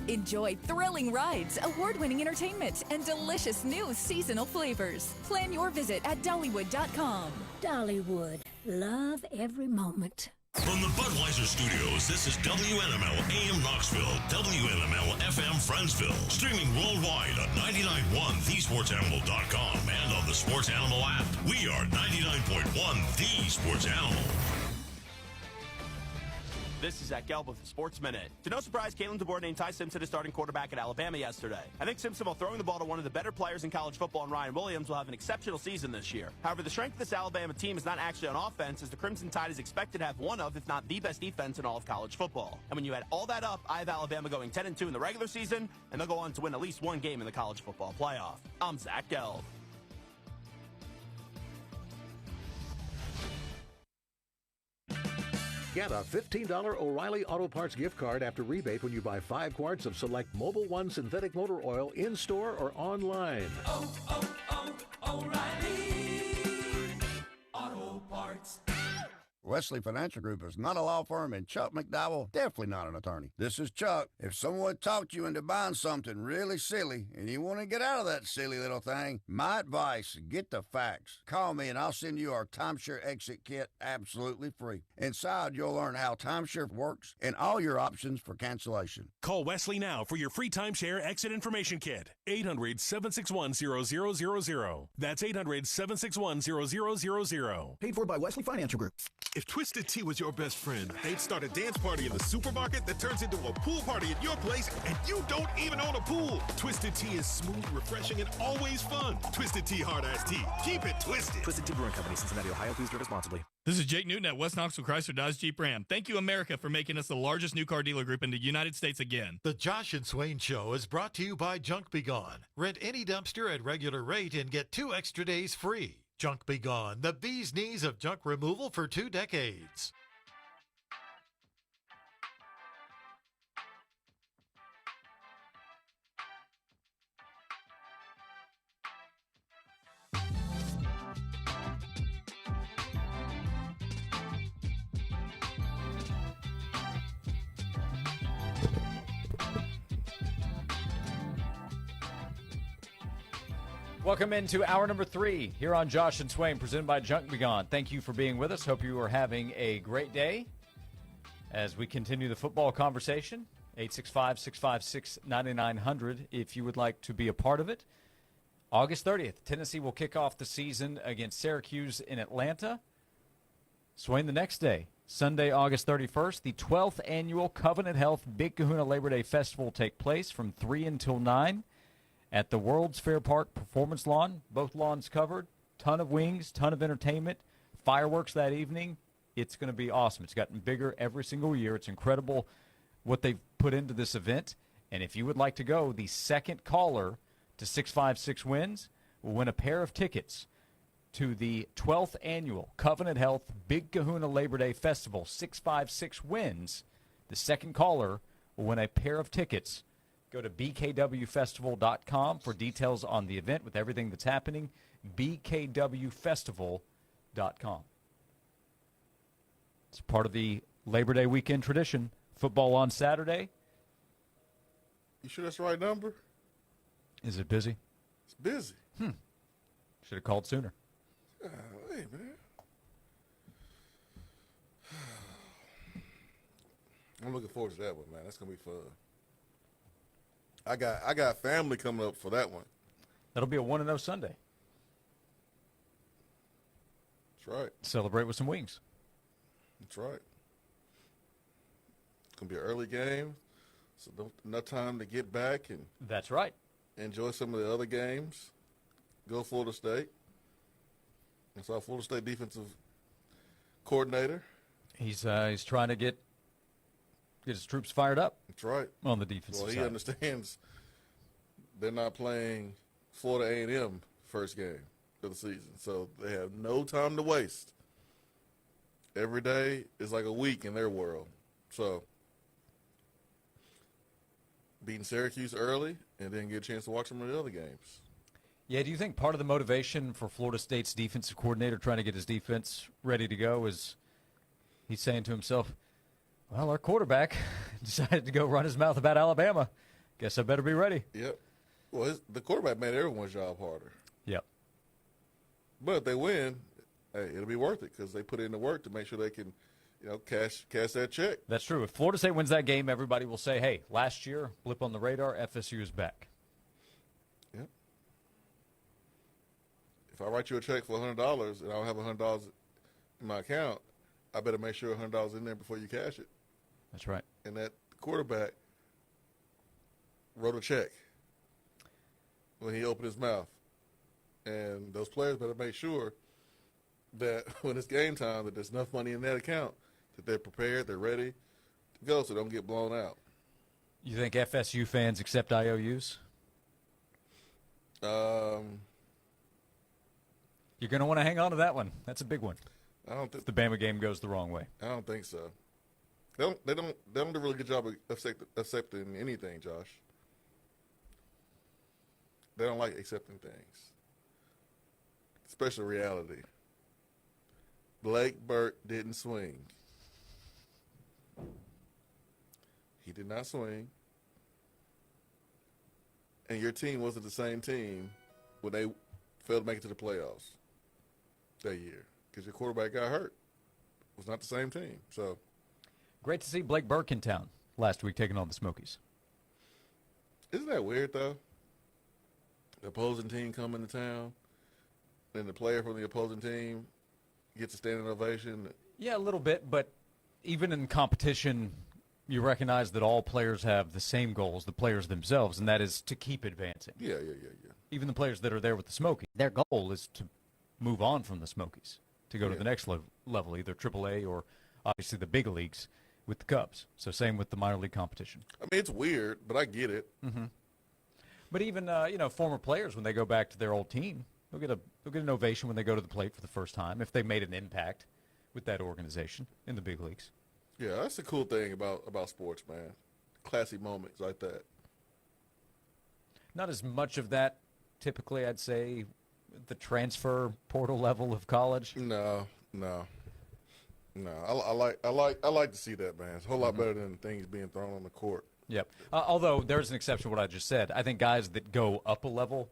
Enjoy thrilling rides, award-winning entertainment, and delicious new seasonal flavors. Plan your visit at Dollywood.com. Dollywood. Love every moment. From the Budweiser Studios, this is WNML AM Knoxville, WNML FM Friendsville. Streaming worldwide at 99.1 thesportsanimal.com and on the Sports Animal app. We are 99.1 The Sports Animal. This is Zach Gelb with the Sports Minute. To no surprise, Kalen DeBoer named Ty Simpson as starting quarterback at Alabama yesterday. I think Simpson, while throwing the ball to one of the better players in college football, and Ryan Williams, will have an exceptional season this year. However, the strength of this Alabama team is not actually on offense, as the Crimson Tide is expected to have one of, if not the best defense in all of college football. And when you add all that up, I have Alabama going 10-2 in the regular season, and they'll go on to win at least one game in the college football playoff. I'm Zach Gelb. Get a $15 O'Reilly Auto Parts gift card after rebate when you buy 5 quarts of select Mobil 1 synthetic motor oil in-store or online. O'Reilly Auto Parts. Wesley Financial Group is not a law firm, and Chuck McDowell definitely not an attorney. This is Chuck. If someone talked you into buying something really silly and you want to get out of that silly little thing, my advice, get the facts. Call me and I'll send you our timeshare exit kit absolutely free. Inside, you'll learn how timeshare works and all your options for cancellation. Call Wesley now for your free timeshare exit information kit. 800-761-0000. That's 800-761-0000. Paid for by Wesley Financial Group. If Twisted Tea was your best friend, they'd start a dance party in the supermarket that turns into a pool party at your place, and you don't even own a pool. Twisted Tea is smooth, refreshing, and always fun. Twisted Tea Hard Iced Tea. Keep it twisted. Twisted Tea Brewing Company, Cincinnati, Ohio. Please drink responsibly. This is Jake Newton at West Knoxville Chrysler Dodge Jeep Ram. Thank you, America, for making us the largest new car dealer group in the United States again. The Josh and Swain Show is brought to you by Junk Be Gone. Rent any dumpster at regular rate and get 2 extra days free. Junk Be Gone, the bee's knees of junk removal for 2 decades. Welcome into hour number 3 here on Josh and Swain, presented by Junk Be Gone. Thank you for being with us. Hope you are having a great day as we continue the football conversation. 865-656-9900 if you would like to be a part of it. August 30th, Tennessee will kick off the season against Syracuse in Atlanta. Swain, the next day, Sunday, August 31st, the 12th annual Covenant Health Big Kahuna Labor Day Festival will take place from 3 until 9. At the World's Fair Park Performance Lawn. Both lawns covered. Ton of wings, ton of entertainment. Fireworks that evening. It's going to be awesome. It's gotten bigger every single year. It's incredible what they've put into this event. And if you would like to go, the second caller to 656 Wins will win a pair of tickets to the 12th annual Covenant Health Big Kahuna Labor Day Festival. 656 Wins. The second caller will win a pair of tickets. Go to bkwfestival.com for details on the event with everything that's happening. bkwfestival.com. It's part of the Labor Day weekend tradition. Football on Saturday. You sure that's the right number? Is it busy? It's busy. Should have called sooner. Hey, man. I'm looking forward to that one, man. That's going to be fun. I got family coming up for that one. That'll be a 1-0 Sunday. That's right. Celebrate with some wings. That's right. It's going to be an early game, so enough time to get back and that's right. Enjoy some of the other games. Go Florida State. That's our Florida State defensive coordinator. He's trying to get his troops fired up. That's right. On the defensive side. side. Well, he understands they're not playing Florida A&M first game of the season, so they have no time to waste. Every day is like a week in their world. So beating Syracuse early and then get a chance to watch some of the other games. Yeah, do you think part of the motivation for Florida State's defensive coordinator trying to get his defense ready to go is he's saying to himself, well, our quarterback decided to go run his mouth about Alabama. Guess I better be ready. Yep. Well, the quarterback made everyone's job harder. Yep. But if they win, hey, it'll be worth it because they put in the work to make sure they can, cash that check. That's true. If Florida State wins that game, everybody will say, hey, last year, blip on the radar, FSU is back. Yep. If I write you a check for $100 and I don't have $100 in my account, I better make sure $100 in there before you cash it. That's right. And that quarterback wrote a check when he opened his mouth. And those players better make sure that when it's game time that there's enough money in that account that they're prepared, they're ready to go so they don't get blown out. You think FSU fans accept IOUs? You're going to want to hang on to that one. That's a big one. I don't think the Bama game goes the wrong way. I don't think so. They don't do a really good job of accepting anything, Josh. They don't like accepting things, especially reality. Blake Burt didn't swing. He did not swing. And your team wasn't the same team when they failed to make it to the playoffs that year because your quarterback got hurt. It was not the same team. So great to see Blake Burke in town last week taking on the Smokies. Isn't that weird, though? The opposing team coming to town, and the player from the opposing team gets a standing ovation Yeah, a little bit, but even in competition, you recognize that all players have the same goals, the players themselves, and that is to keep advancing. Yeah. Even the players that are there with the Smokies, their goal is to move on from the Smokies, to go to the next level, either AAA or obviously the big leagues with the Cubs. So same with the minor league competition. I mean, it's weird, but I get it. Mm-hmm. But even former players, when they go back to their old team, they'll get an ovation when they go to the plate for the first time if they made an impact with that organization in the big leagues. Yeah, that's the cool thing about sports, man. Classy moments like that. Not as much of that, typically, I'd say, the transfer portal level of college. No. I like to see that, man. It's a whole lot better than things being thrown on the court. Yep. Although there's an exception to what I just said. I think guys that go up a level.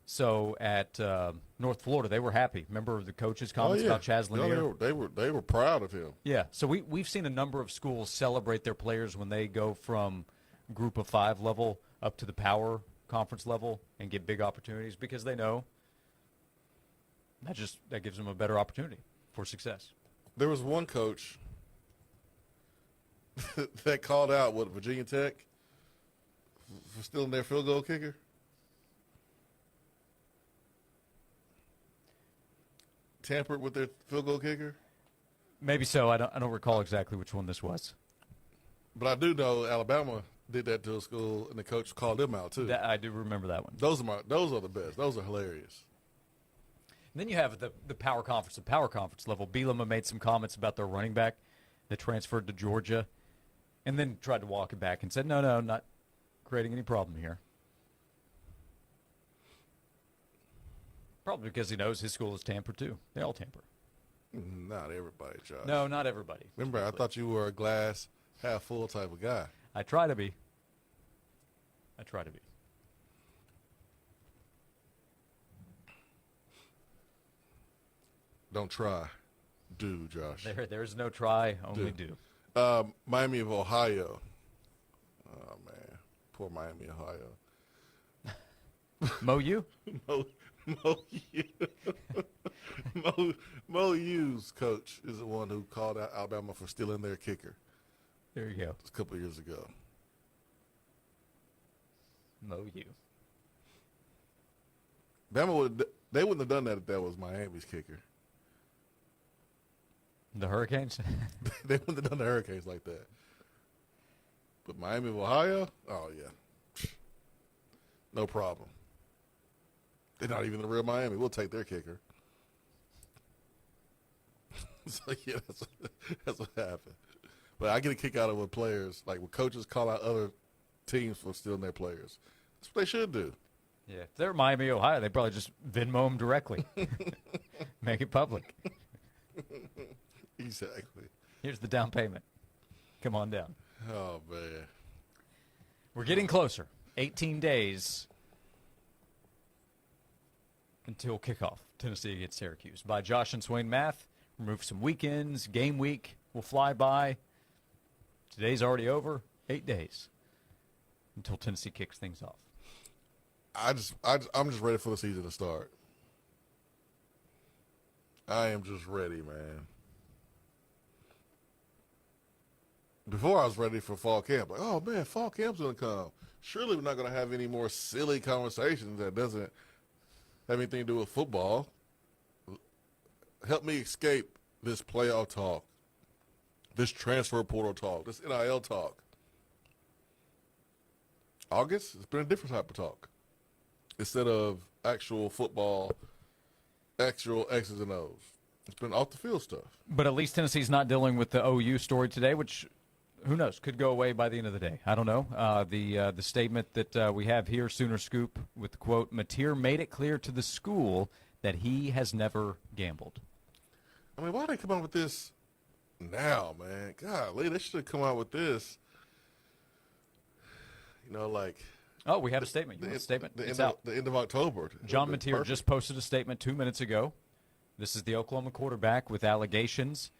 So at North Florida, they were happy. Remember the coach's comments about Chaz Lanier? No, they were proud of him. Yeah. So we've seen a number of schools celebrate their players when they go from Group of 5 level up to the Power Conference level and get big opportunities because they know that gives them a better opportunity for success. There was one coach that called out Virginia Tech for stealing their field goal kicker. Tampered with their field goal kicker. Maybe so. I don't recall exactly which one this was. But I do know Alabama did that to a school, and the coach called them out too. I do remember that one. Those are the best. Those are hilarious. And then you have the Power Conference level. Bielema made some comments about their running back that transferred to Georgia, and then tried to walk it back and said, no, not creating any problem here. Probably because he knows his school is tampered too. They all tamper. Not everybody, Josh. No, not everybody. Remember, I thought you were a glass half full type of guy. I try to be. Don't try. Do, Josh. There's no try, only do. Miami of Ohio. Oh, man. Poor Miami, Ohio. Mo U? Mo U's coach is the one who called out Alabama for stealing their kicker. There you go. Just a couple of years ago. Mo U. Bama they wouldn't have done that if that was Miami's kicker. The Hurricanes? They wouldn't have done the Hurricanes like that. But Miami of Ohio? Oh, yeah. No problem. They're not even the real Miami. We'll take their kicker. So, yeah, that's what happened. But I get a kick out of when players, like when coaches call out other teams for stealing their players. That's what they should do. Yeah. If they're Miami, Ohio, they probably just Venmo them directly. Make it public. Exactly. Here's the down payment. Come on down. Oh, man. We're getting closer. 18 days until kickoff. Tennessee against Syracuse. By Josh and Swain math, remove some weekends. Game week will fly by. Today's already over. 8 days until Tennessee kicks things off. I'm just ready for the season to start. I am just ready, man. Before I was ready for fall camp. Like, oh, man, fall camp's going to come. Surely we're not going to have any more silly conversations that doesn't have anything to do with football. Help me escape this playoff talk, this transfer portal talk, this NIL talk. August, it's been a different type of talk. Instead of actual football, actual X's and O's. It's been off the field stuff. But at least Tennessee's not dealing with the OU story today, which, who knows, could go away by the end of the day. I don't know. The statement that we have here, Sooner Scoop, with the quote, Mateer made it clear to the school that he has never gambled. I mean, why they come out with this now, man? Golly, they should have come out with this, like... Oh, we have a statement. You want a statement? It's out. The end of October. John Mateer just posted a statement 2 minutes ago. This is the Oklahoma quarterback with allegations.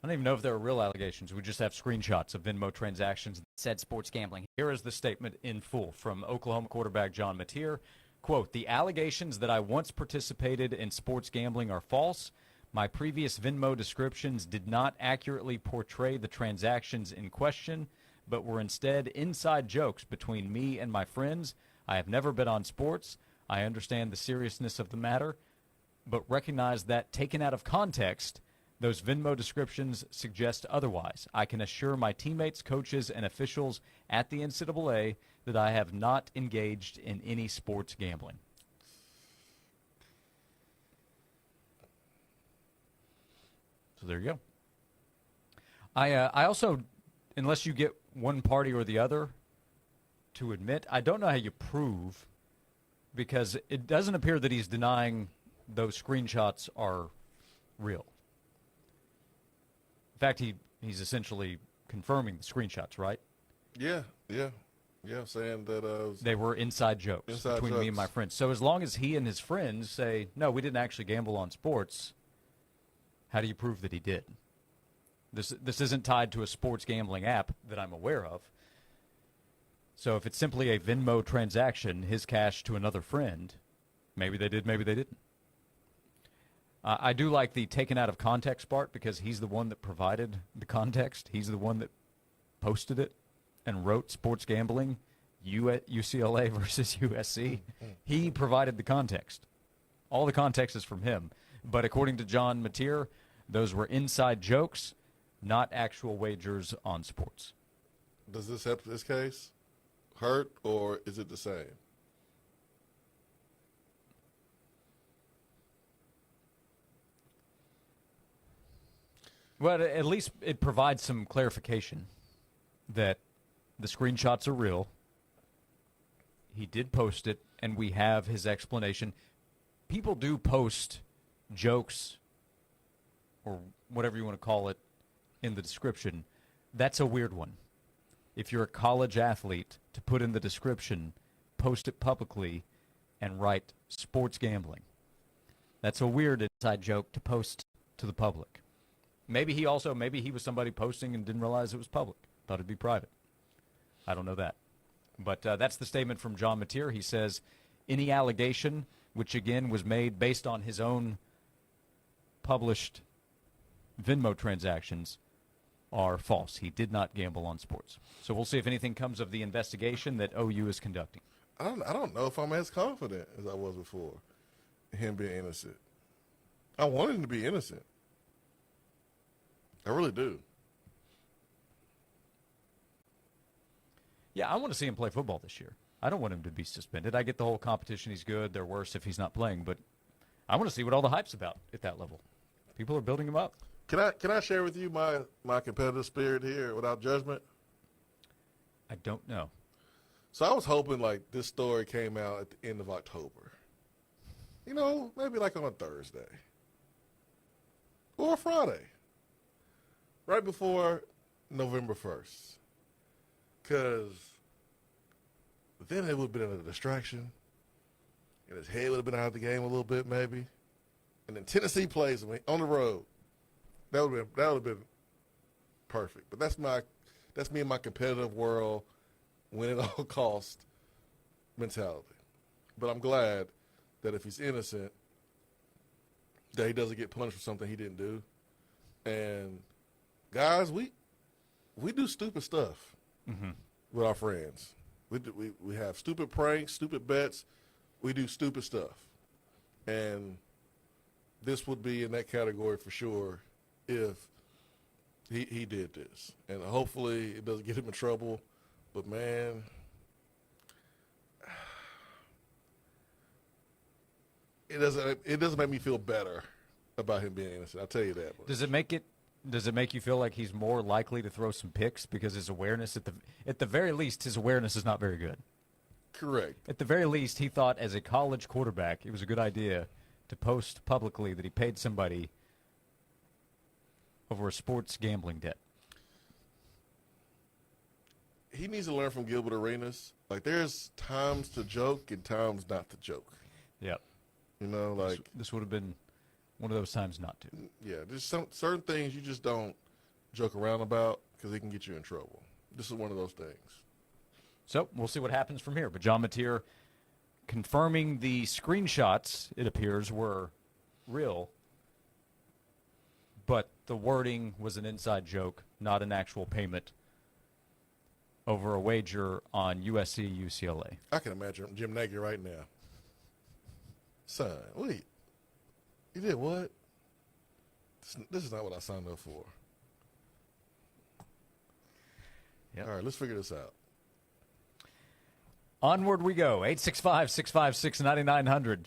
I don't even know if there are real allegations. We just have screenshots of Venmo transactions. Said sports gambling. Here is the statement in full from Oklahoma quarterback John Mateer. Quote, the allegations that I once participated in sports gambling are false. My previous Venmo descriptions did not accurately portray the transactions in question, but were instead inside jokes between me and my friends. I have never bet on sports. I understand the seriousness of the matter, but recognize that taken out of context, those Venmo descriptions suggest otherwise. I can assure my teammates, coaches, and officials at the NCAA that I have not engaged in any sports gambling. So there you go. I also, unless you get one party or the other to admit, I don't know how you prove, because it doesn't appear that he's denying those screenshots are real. In fact, he's essentially confirming the screenshots, right? Yeah, saying that they were inside jokes between me and my friends. So as long as he and his friends say, no, we didn't actually gamble on sports, how do you prove that he did? This isn't tied to a sports gambling app that I'm aware of. So if it's simply a Venmo transaction, his cash to another friend, maybe they did, maybe they didn't. I do like the taken out of context part, because he's the one that provided the context. He's the one that posted it and wrote sports gambling, UCLA versus USC. He provided the context. All the context is from him. But according to John Mateer, those were inside jokes, not actual wagers on sports. Does this help this case? Hurt, or is it the same? Well, at least it provides some clarification that the screenshots are real. He did post it, and we have his explanation. People do post jokes, or whatever you want to call it, in the description. That's a weird one. If you're a college athlete, to put in the description, post it publicly, and write sports gambling. That's a weird inside joke to post to the public. Maybe he was somebody posting and didn't realize it was public. Thought it'd be private. I don't know that. But that's the statement from John Mateer. He says, any allegation, which again was made based on his own published Venmo transactions, are false. He did not gamble on sports. So we'll see if anything comes of the investigation that OU is conducting. I don't know if I'm as confident as I was before in him being innocent. I want him to be innocent. I really do. Yeah, I want to see him play football this year. I don't want him to be suspended. I get the whole competition. He's good. They're worse if he's not playing. But I want to see what all the hype's about at that level. People are building him up. Can I share with you my competitive spirit here without judgment? I don't know. So I was hoping like this story came out at the end of October. You know, maybe like on a Thursday or a Friday, right before November 1st. Because then it would have been a distraction, and his head would have been out of the game a little bit maybe. And then Tennessee plays him on the road. That would have been perfect. But that's me in my competitive world, win at all cost mentality. But I'm glad that if he's innocent, that he doesn't get punished for something he didn't do. And guys, we do stupid stuff with our friends. We have stupid pranks, stupid bets. We do stupid stuff. And this would be in that category for sure if he did this. And hopefully it doesn't get him in trouble. But, man, it doesn't make me feel better about him being innocent. I'll tell you that much. Does it make you feel like he's more likely to throw some picks because his awareness at the very least his awareness is not very good? Correct. At the very least, he thought as a college quarterback it was a good idea to post publicly that he paid somebody over a sports gambling debt. He needs to learn from Gilbert Arenas. Like, there's times to joke and times not to joke. Yep. You know, like this would have been one of those times not to. Yeah, there's some certain things you just don't joke around about because it can get you in trouble. This is one of those things. So we'll see what happens from here. But John Mateer confirming the screenshots, it appears, were real. but the wording was an inside joke, not an actual payment over a wager on USC UCLA. I can imagine Jim Nagy right now. Son, wait. You did what? This is not what I signed up for. Yep. All right, let's figure this out. Onward we go. 865-656-9900.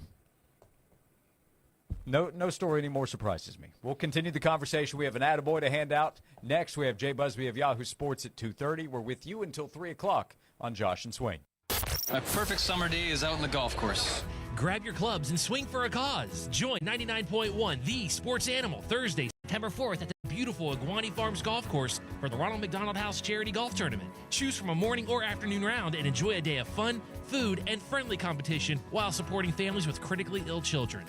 No story anymore surprises me. We'll continue the conversation. We have an attaboy to hand out. Next, we have Jay Busby of Yahoo Sports at 2:30. We're with you until 3 o'clock on Josh and Swain. My perfect summer day is out on the golf course. Grab your clubs and swing for a cause. Join 99.1 The Sports Animal Thursday, September 4th at the beautiful Iguani Farms Golf Course for the Ronald McDonald House Charity Golf Tournament. Choose from a morning or afternoon round and enjoy a day of fun, food, and friendly competition while supporting families with critically ill children.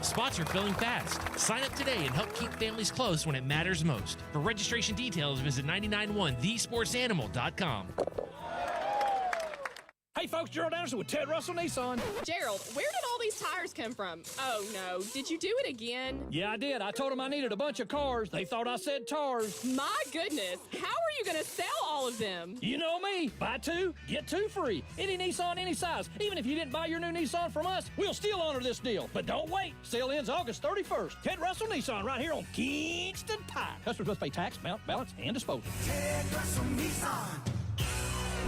Spots are filling fast. Sign up today and help keep families close when it matters most. For registration details, visit 991thesportsanimal.com. Hey folks, Gerald Anderson with Ted Russell Nissan. Gerald, where did all these tires come from? Oh no, did you do it again? Yeah, I did. I told them I needed a bunch of cars. They thought I said tars. My goodness, how are you going to sell all of them? You know me. Buy two, get two free. Any Nissan, any size. Even if you didn't buy your new Nissan from us, we'll still honor this deal. But don't wait. Sale ends August 31st. Ted Russell Nissan right here on Kingston Pike. Customers must pay tax, mount, balance, and disposal. Ted Russell Nissan.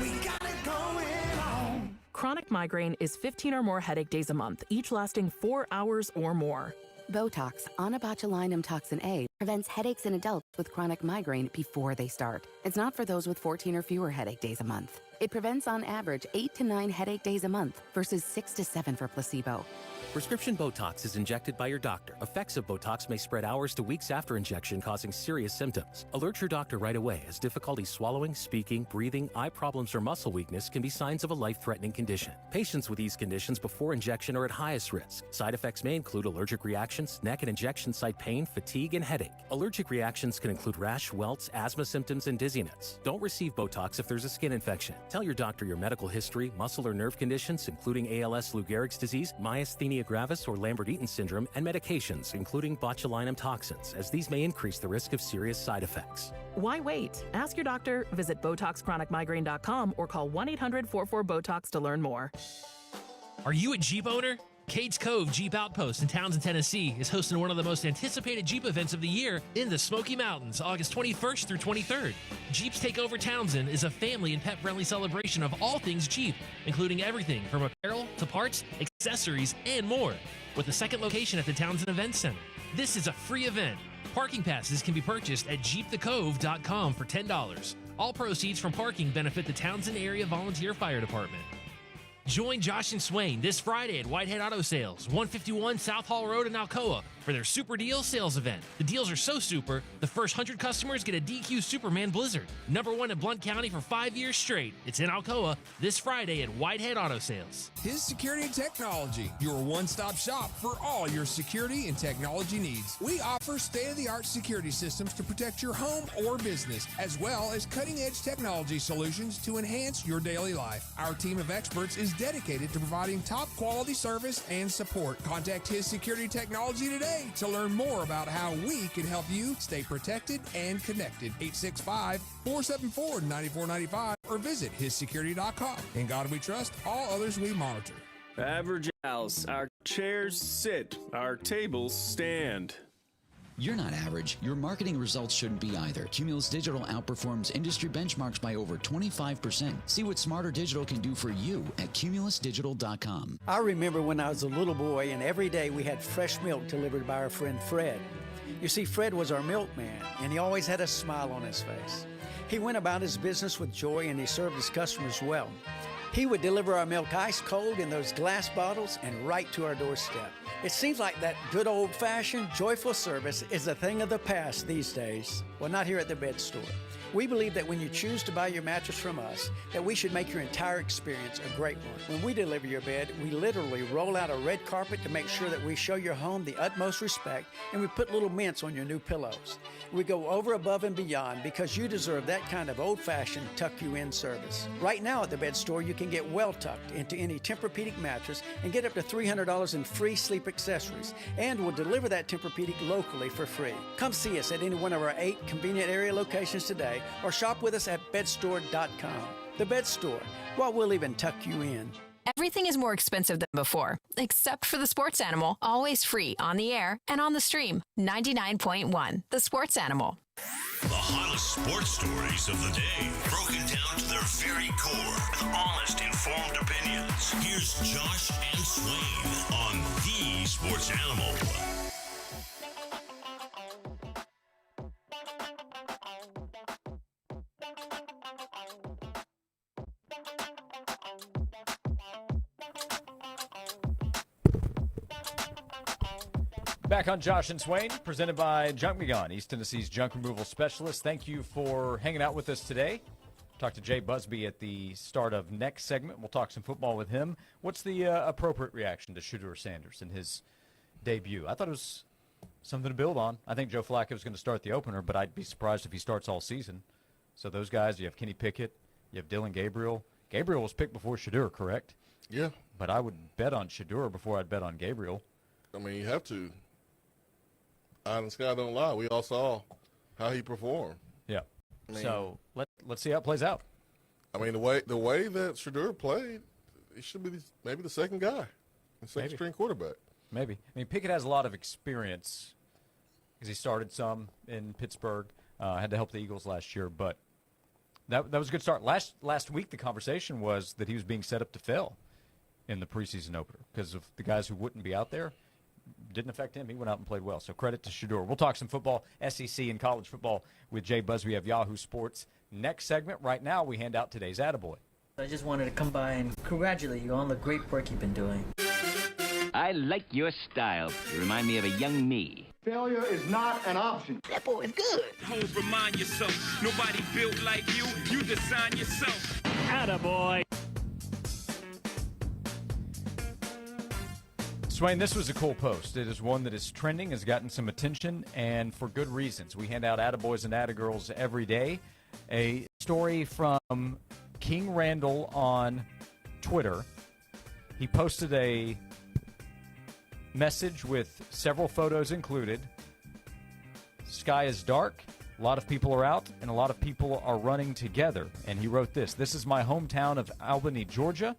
We got it going on. Chronic migraine is 15 or more headache days a month, each lasting 4 hours or more. Botox, onabotulinum toxin A, prevents headaches in adults with chronic migraine before they start. It's not for those with 14 or fewer headache days a month. It prevents on average 8 to 9 headache days a month versus 6 to 7 for placebo. Prescription Botox is injected by your doctor. Effects of Botox may spread hours to weeks after injection, causing serious symptoms. Alert your doctor right away, as difficulty swallowing, speaking, breathing, eye problems, or muscle weakness can be signs of a life-threatening condition. Patients with these conditions before injection are at highest risk. Side effects may include allergic reactions, neck and injection site pain, fatigue, and headache. Allergic reactions can include rash, welts, asthma symptoms, and dizziness. Don't receive Botox if there's a skin infection. Tell your doctor your medical history, muscle or nerve conditions, including ALS, Lou Gehrig's disease, myasthenia gravis, or Lambert-Eaton syndrome, and medications, including botulinum toxins, as these may increase the risk of serious side effects. Why wait? Ask your doctor, visit BotoxChronicMigraine.com, or call 1-800-44-BOTOX to learn more. Are you a Jeep owner? Cades Cove Jeep Outpost in Townsend, Tennessee is hosting one of the most anticipated Jeep events of the year in the Smoky Mountains, August 21st through 23rd. Jeeps Take Over Townsend is a family and pet-friendly celebration of all things Jeep, including everything from apparel to parts, accessories, and more, with a second location at the Townsend Event Center. This is a free event. Parking passes can be purchased at jeepthecove.com for $10. All proceeds from parking benefit the Townsend Area Volunteer Fire Department. Join Josh and Swain this Friday at Whitehead Auto Sales, 151 South Hall Road in Alcoa, for their Super Deal sales event. The deals are so super, the first 100 customers get a DQ Superman Blizzard, #1 in Blount County for 5 years straight. It's in Alcoa this Friday at Whitehead Auto Sales. His Security and Technology, your one-stop shop for all your security and technology needs. We offer state-of-the-art security systems to protect your home or business, as well as cutting-edge technology solutions to enhance your daily life. Our team of experts is dedicated to providing top-quality service and support. Contact His Security Technology today to learn more about how we can help you stay protected and connected. 865-474-9495 or visit hissecurity.com. In God we trust, all others we monitor. Average house. Our chairs sit. Our tables stand. You're not average. Your marketing results shouldn't be either. Cumulus Digital outperforms industry benchmarks by over 25%. See what Smarter Digital can do for you at cumulusdigital.com. I remember when I was a little boy and every day we had fresh milk delivered by our friend Fred. You see, Fred was our milkman and he always had a smile on his face. He went about his business with joy and he served his customers well. He would deliver our milk ice cold in those glass bottles and right to our doorstep. It seems like that good old-fashioned, joyful service is a thing of the past these days. Well, not here at the Bed Store. We believe that when you choose to buy your mattress from us, that we should make your entire experience a great one. When we deliver your bed, we literally roll out a red carpet to make sure that we show your home the utmost respect, and we put little mints on your new pillows. We go over, above, and beyond because you deserve that kind of old-fashioned tuck-you-in service. Right now at the Bed Store, you can get well tucked into any Tempur-Pedic mattress and get up to $300 in free sleep accessories and will deliver that Tempur-Pedic locally for free. Come see us at any one of our 8 convenient area locations today or shop with us at bedstore.com. The Bed Store. Well, we'll even tuck you in. Everything is more expensive than before, except for the sports animal, always free on the air and on the stream. 99.1, the sports animal. The hottest sports stories of the day, broken down to their very core with honest, informed opinions. Here's Josh and Swain on the Sports Animal. Back on Josh and Swain, presented by Junk Me Gone, East Tennessee's junk removal specialist. Thank you for hanging out with us today. Talked to Jay Busby at the start of next segment. We'll talk some football with him. What's the appropriate reaction to Shedeur Sanders in his debut? I thought it was something to build on. I think Joe Flacco is going to start the opener, but I'd be surprised if he starts all season. So those guys, you have Kenny Pickett, you have Dylan Gabriel. Gabriel was picked before Shedeur, correct? Yeah. But I would bet on Shedeur before I'd bet on Gabriel. I mean, you have to. Eye in the sky don't lie. We all saw how he performed. Yeah. I mean, So let's see how it plays out. I mean, the way that Shedeur played, he should be maybe the second guy, the second string quarterback. Maybe. I mean, Pickett has a lot of experience because he started some in Pittsburgh, had to help the Eagles last year, but that was a good start. Last week, the conversation was that he was being set up to fail in the preseason opener because of the guys who wouldn't be out there. Didn't affect him. He went out and played well. So credit to Shedeur. We'll talk some football, SEC and college football with Jay Busby of Yahoo Sports. Next segment, right now, we hand out today's Attaboy. I just wanted to come by and congratulate you on the great work you've been doing. I like your style. You remind me of a young me. Failure is not an option. That boy is good. Homes, remind yourself, nobody built like you. You design yourself. Attaboy. Swain, this was a cool post. It is one that is trending, has gotten some attention, and for good reasons. We hand out Attaboys and Attagirls every day. A story from King Randall on Twitter. He posted a message with several photos included. Sky is dark, a lot of people are out, and a lot of people are running together. And he wrote this: "This is my hometown of Albany, Georgia.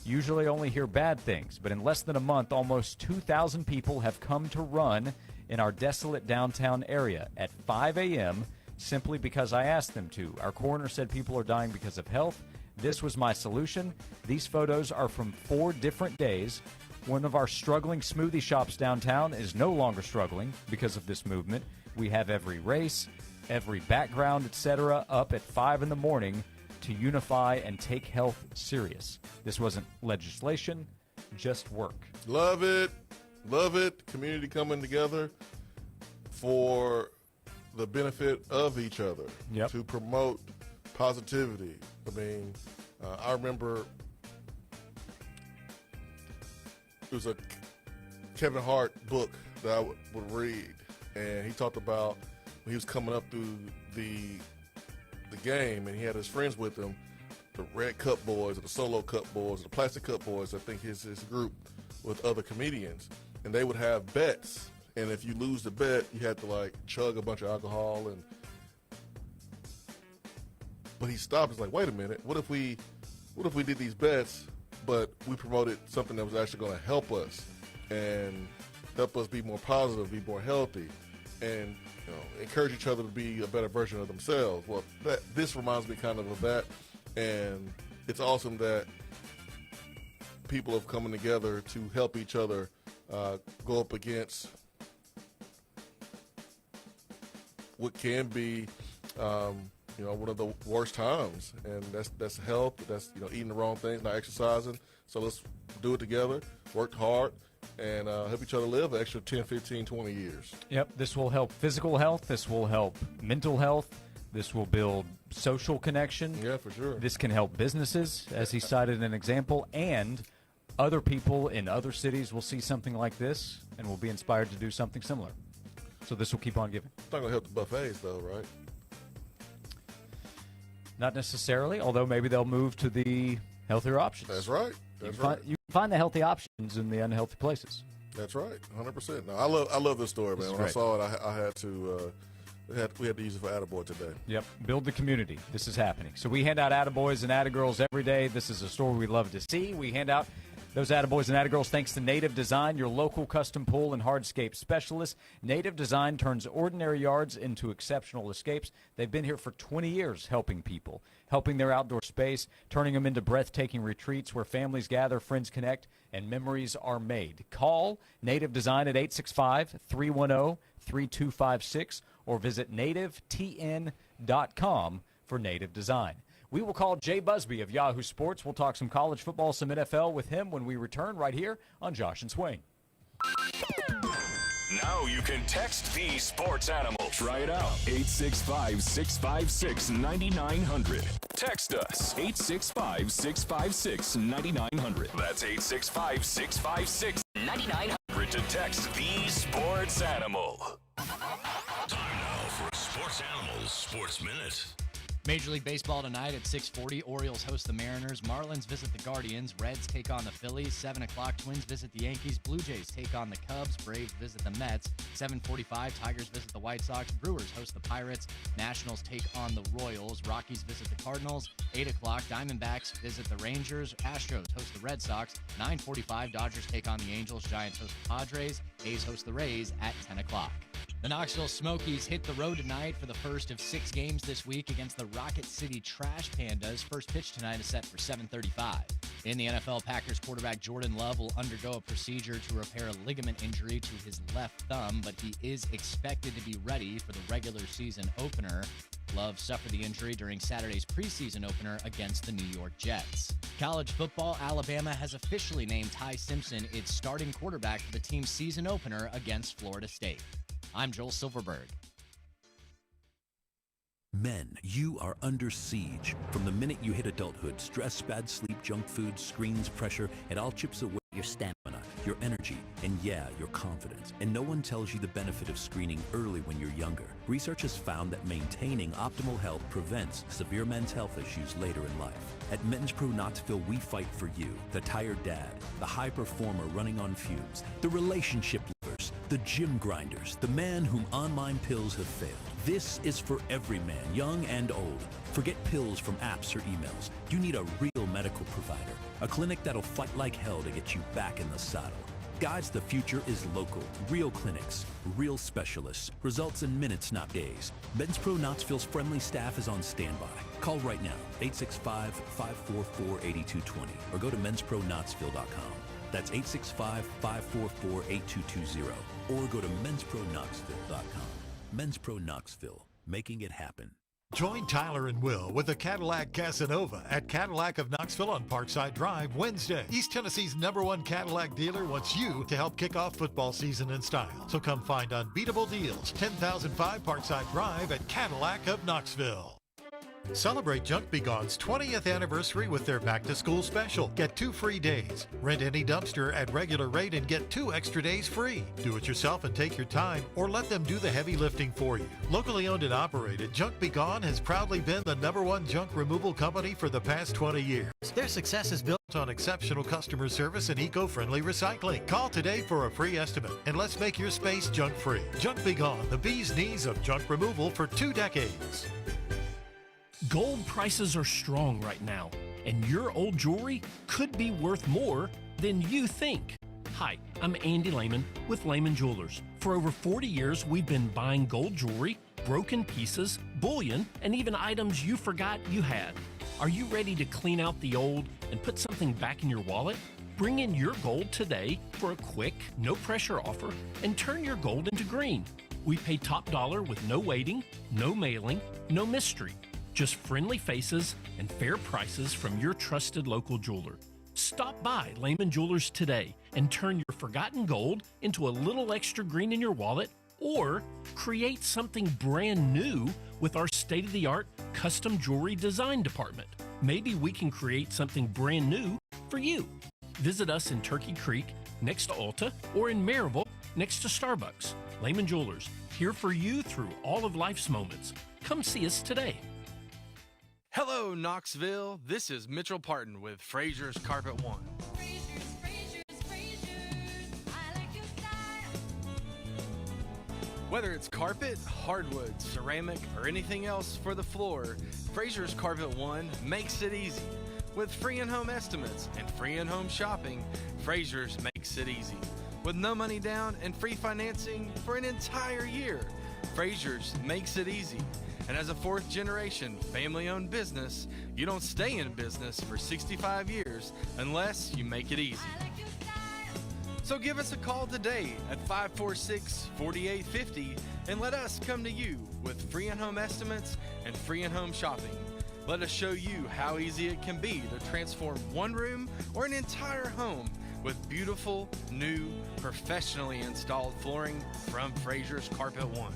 Usually only hear bad things, but in less than a month, almost 2,000 people have come to run in our desolate downtown area at 5 a.m. simply because I asked them to. Our coroner said people are dying because of health. This was my solution. These photos are from 4 different days. One of our struggling smoothie shops downtown is no longer struggling because of this movement. We have every race, every background, etc. up at 5 in the morning to unify and take health serious. This wasn't legislation, just work." Love it. Love it. Community coming together for the benefit of each other. Yep. To promote positivity. I mean, I remember there was a Kevin Hart book that I would read, and he talked about when he was coming up through the game, and he had his friends with him, the Red Cup Boys, or the Solo Cup Boys, or the Plastic Cup Boys, I think his group with other comedians, and they would have bets, and if you lose the bet, you had to like chug a bunch of alcohol, but he stopped. He's like, wait a minute, what if we did these bets, but we promoted something that was actually going to help us and help us be more positive, be more healthy, and encourage each other to be a better version of themselves. Well, this reminds me kind of that, and it's awesome that people have coming together to help each other go up against what can be, one of the worst times, and that's health. That's eating the wrong things, not exercising. So let's do it together, work hard, and help each other live an extra 10, 15, 20 years. Yep, this will help physical health. This will help mental health. This will build social connection. Yeah, for sure. This can help businesses, as he cited an example, and other people in other cities will see something like this and will be inspired to do something similar. So this will keep on giving. It's not going to help the buffets, though, right? Not necessarily, although maybe they'll move to the healthier options. That's right. That's right. You can find the healthy options in the unhealthy places. That's right, 100%. No, I love this story, man. When I saw it, I had to. We had to use it for Attaboy today. Yep, build the community. This is happening. So we hand out Attaboys and Attagirls every day. This is a story we love to see. We hand out those Attaboys and Attagirls thanks to Native Design, your local custom pool and hardscape specialist. Native Design turns ordinary yards into exceptional escapes. They've been here for 20 years helping people, helping their outdoor space, turning them into breathtaking retreats where families gather, friends connect, and memories are made. Call Native Design at 865-310-3256 or visit nativetn.com for Native Design. We will call Jay Busby of Yahoo Sports. We'll talk some college football, some NFL with him when we return right here on Josh and Swain. Now you can text the sports animal. Try it out. 865-656-9900. Text us. 865-656-9900. That's 865-656-9900 to text the sports animal. Time now for a Sports Animals Sports Minute. Major League Baseball tonight at 6:40. Orioles host the Mariners. Marlins visit the Guardians. Reds take on the Phillies. 7 o'clock, Twins visit the Yankees. Blue Jays take on the Cubs. Braves visit the Mets. 7:45, Tigers visit the White Sox. Brewers host the Pirates. Nationals take on the Royals. Rockies visit the Cardinals. 8 o'clock, Diamondbacks visit the Rangers. Astros host the Red Sox. 9:45, Dodgers take on the Angels. Giants host the Padres. A's host the Rays at 10 o'clock. The Knoxville Smokies hit the road tonight for the first of 6 games this week against the Rocket City Trash Pandas. First pitch tonight is set for 7:35. In the NFL, Packers quarterback Jordan Love will undergo a procedure to repair a ligament injury to his left thumb, but he is expected to be ready for the regular season opener. Love suffered the injury during Saturday's preseason opener against the New York Jets. College football, Alabama has officially named Ty Simpson its starting quarterback for the team's season opener against Florida State. I'm Joel Silverberg. Men, you are under siege. From the minute you hit adulthood, stress, bad sleep, junk food, screens, pressure, it all chips away your stamina, your energy, and yeah, your confidence. And no one tells you the benefit of screening early when you're younger. Research has found that maintaining optimal health prevents severe men's health issues later in life. At Men's Pro Knoxville, we fight for you, the tired dad, the high performer running on fumes, the relationship lovers, the gym grinders, the man whom online pills have failed. This is for every man, young and old. Forget pills from apps or emails. You need a real medical provider, a clinic that'll fight like hell to get you back in the saddle. Guys, the future is local. Real clinics, real specialists. Results in minutes, not days. Men's Pro Knoxville's friendly staff is on standby. Call right now, 865-544-8220, or go to menspronknoxville.com. That's 865-544-8220, or go to menspronknoxville.com. Men's Pro Knoxville, making it happen. Join Tyler and Will with the Cadillac Casanova at Cadillac of Knoxville on Parkside Drive Wednesday. East Tennessee's #1 Cadillac dealer wants you to help kick off football season in style. So come find unbeatable deals. 10,005 Parkside Drive at Cadillac of Knoxville. Celebrate Junk Be Gone's 20th anniversary with their back-to-school special. Get 2 free days. Rent any dumpster at regular rate and get 2 extra days free. Do it yourself and take your time, or let them do the heavy lifting for you. Locally owned and operated, Junk Be Gone has proudly been the #1 junk removal company for the past 20 years. Their success is built on exceptional customer service and eco-friendly recycling. Call today for a free estimate, and let's make your space junk-free. Junk Be Gone, the bee's knees of junk removal for 2 decades. Gold prices are strong right now, and your old jewelry could be worth more than you think. Hi, I'm Andy Lehman with Lehman Jewelers. For over 40 years, we've been buying gold jewelry, broken pieces, bullion, and even items you forgot you had. Are you ready to clean out the old and put something back in your wallet? Bring in your gold today for a quick, no-pressure offer and turn your gold into green. We pay top dollar with no waiting, no mailing, no mystery. Just friendly faces and fair prices from your trusted local jeweler. Stop by Lehman Jewelers today and turn your forgotten gold into a little extra green in your wallet, or create something brand new with our state-of-the-art custom jewelry design department. Maybe we can create something brand new for you. Visit us in Turkey Creek next to Ulta, or in Maryville next to Starbucks. Lehman Jewelers, here for you through all of life's moments. Come see us today. Hello, Knoxville. This is Mitchell Parton with Frazier's Carpet One. Whether it's carpet, hardwood, ceramic, or anything else for the floor, Fraser's Carpet One makes it easy. With free in-home estimates and free in-home shopping, Fraser's makes it easy. With no money down and free financing for an entire year, Fraser's makes it easy. And as a fourth-generation family-owned business, you don't stay in business for 65 years unless you make it easy. So give us a call today at 546-4850 and let us come to you with free in-home estimates and free in-home shopping. Let us show you how easy it can be to transform one room or an entire home with beautiful, new, professionally installed flooring from Fraser's Carpet One.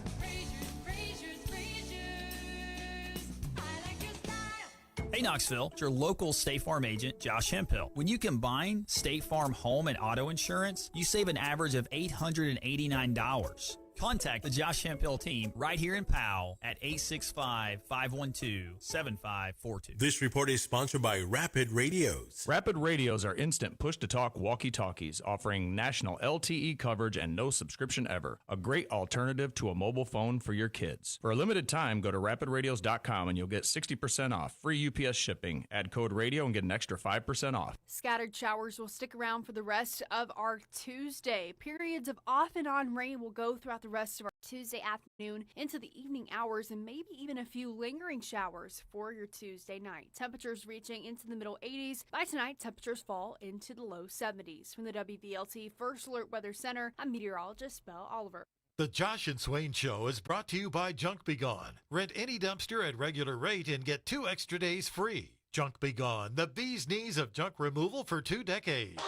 Hey Knoxville, it's your local State Farm agent, Josh Hemphill. When you combine State Farm home and auto insurance, you save an average of $889. Contact the Josh Hemphill team right here in Powell at 865-512-7542. This report is sponsored by Rapid Radios. Rapid Radios are instant push-to-talk walkie-talkies offering national LTE coverage and no subscription ever. A great alternative to a mobile phone for your kids. For a limited time, go to rapidradios.com and you'll get 60% off. Free UPS shipping. Add code radio and get an extra 5% off. Scattered showers will stick around for the rest of our Tuesday. Periods of off and on rain will go throughout the rest of our Tuesday afternoon into the evening hours and maybe even a few lingering showers for your Tuesday night. Temperatures reaching into the middle 80s. By tonight, temperatures fall into the low 70s. From the WVLT First Alert Weather Center, I'm meteorologist Belle Oliver. The Josh and Swain Show is brought to you by Junk Be Gone. Rent any dumpster at regular rate and get 2 extra days free. Junk Be Gone, the bee's knees of junk removal for 2 decades.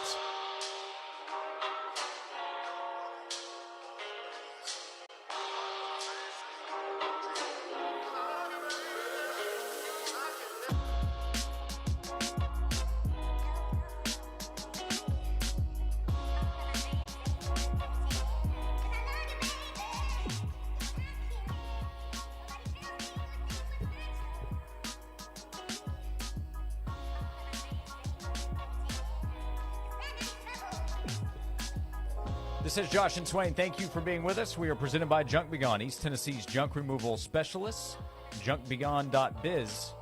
This is Josh and Swain. Thank you for being with us. We are presented by Junk Be Gone, East Tennessee's junk removal specialists. JunkBeGone.biz.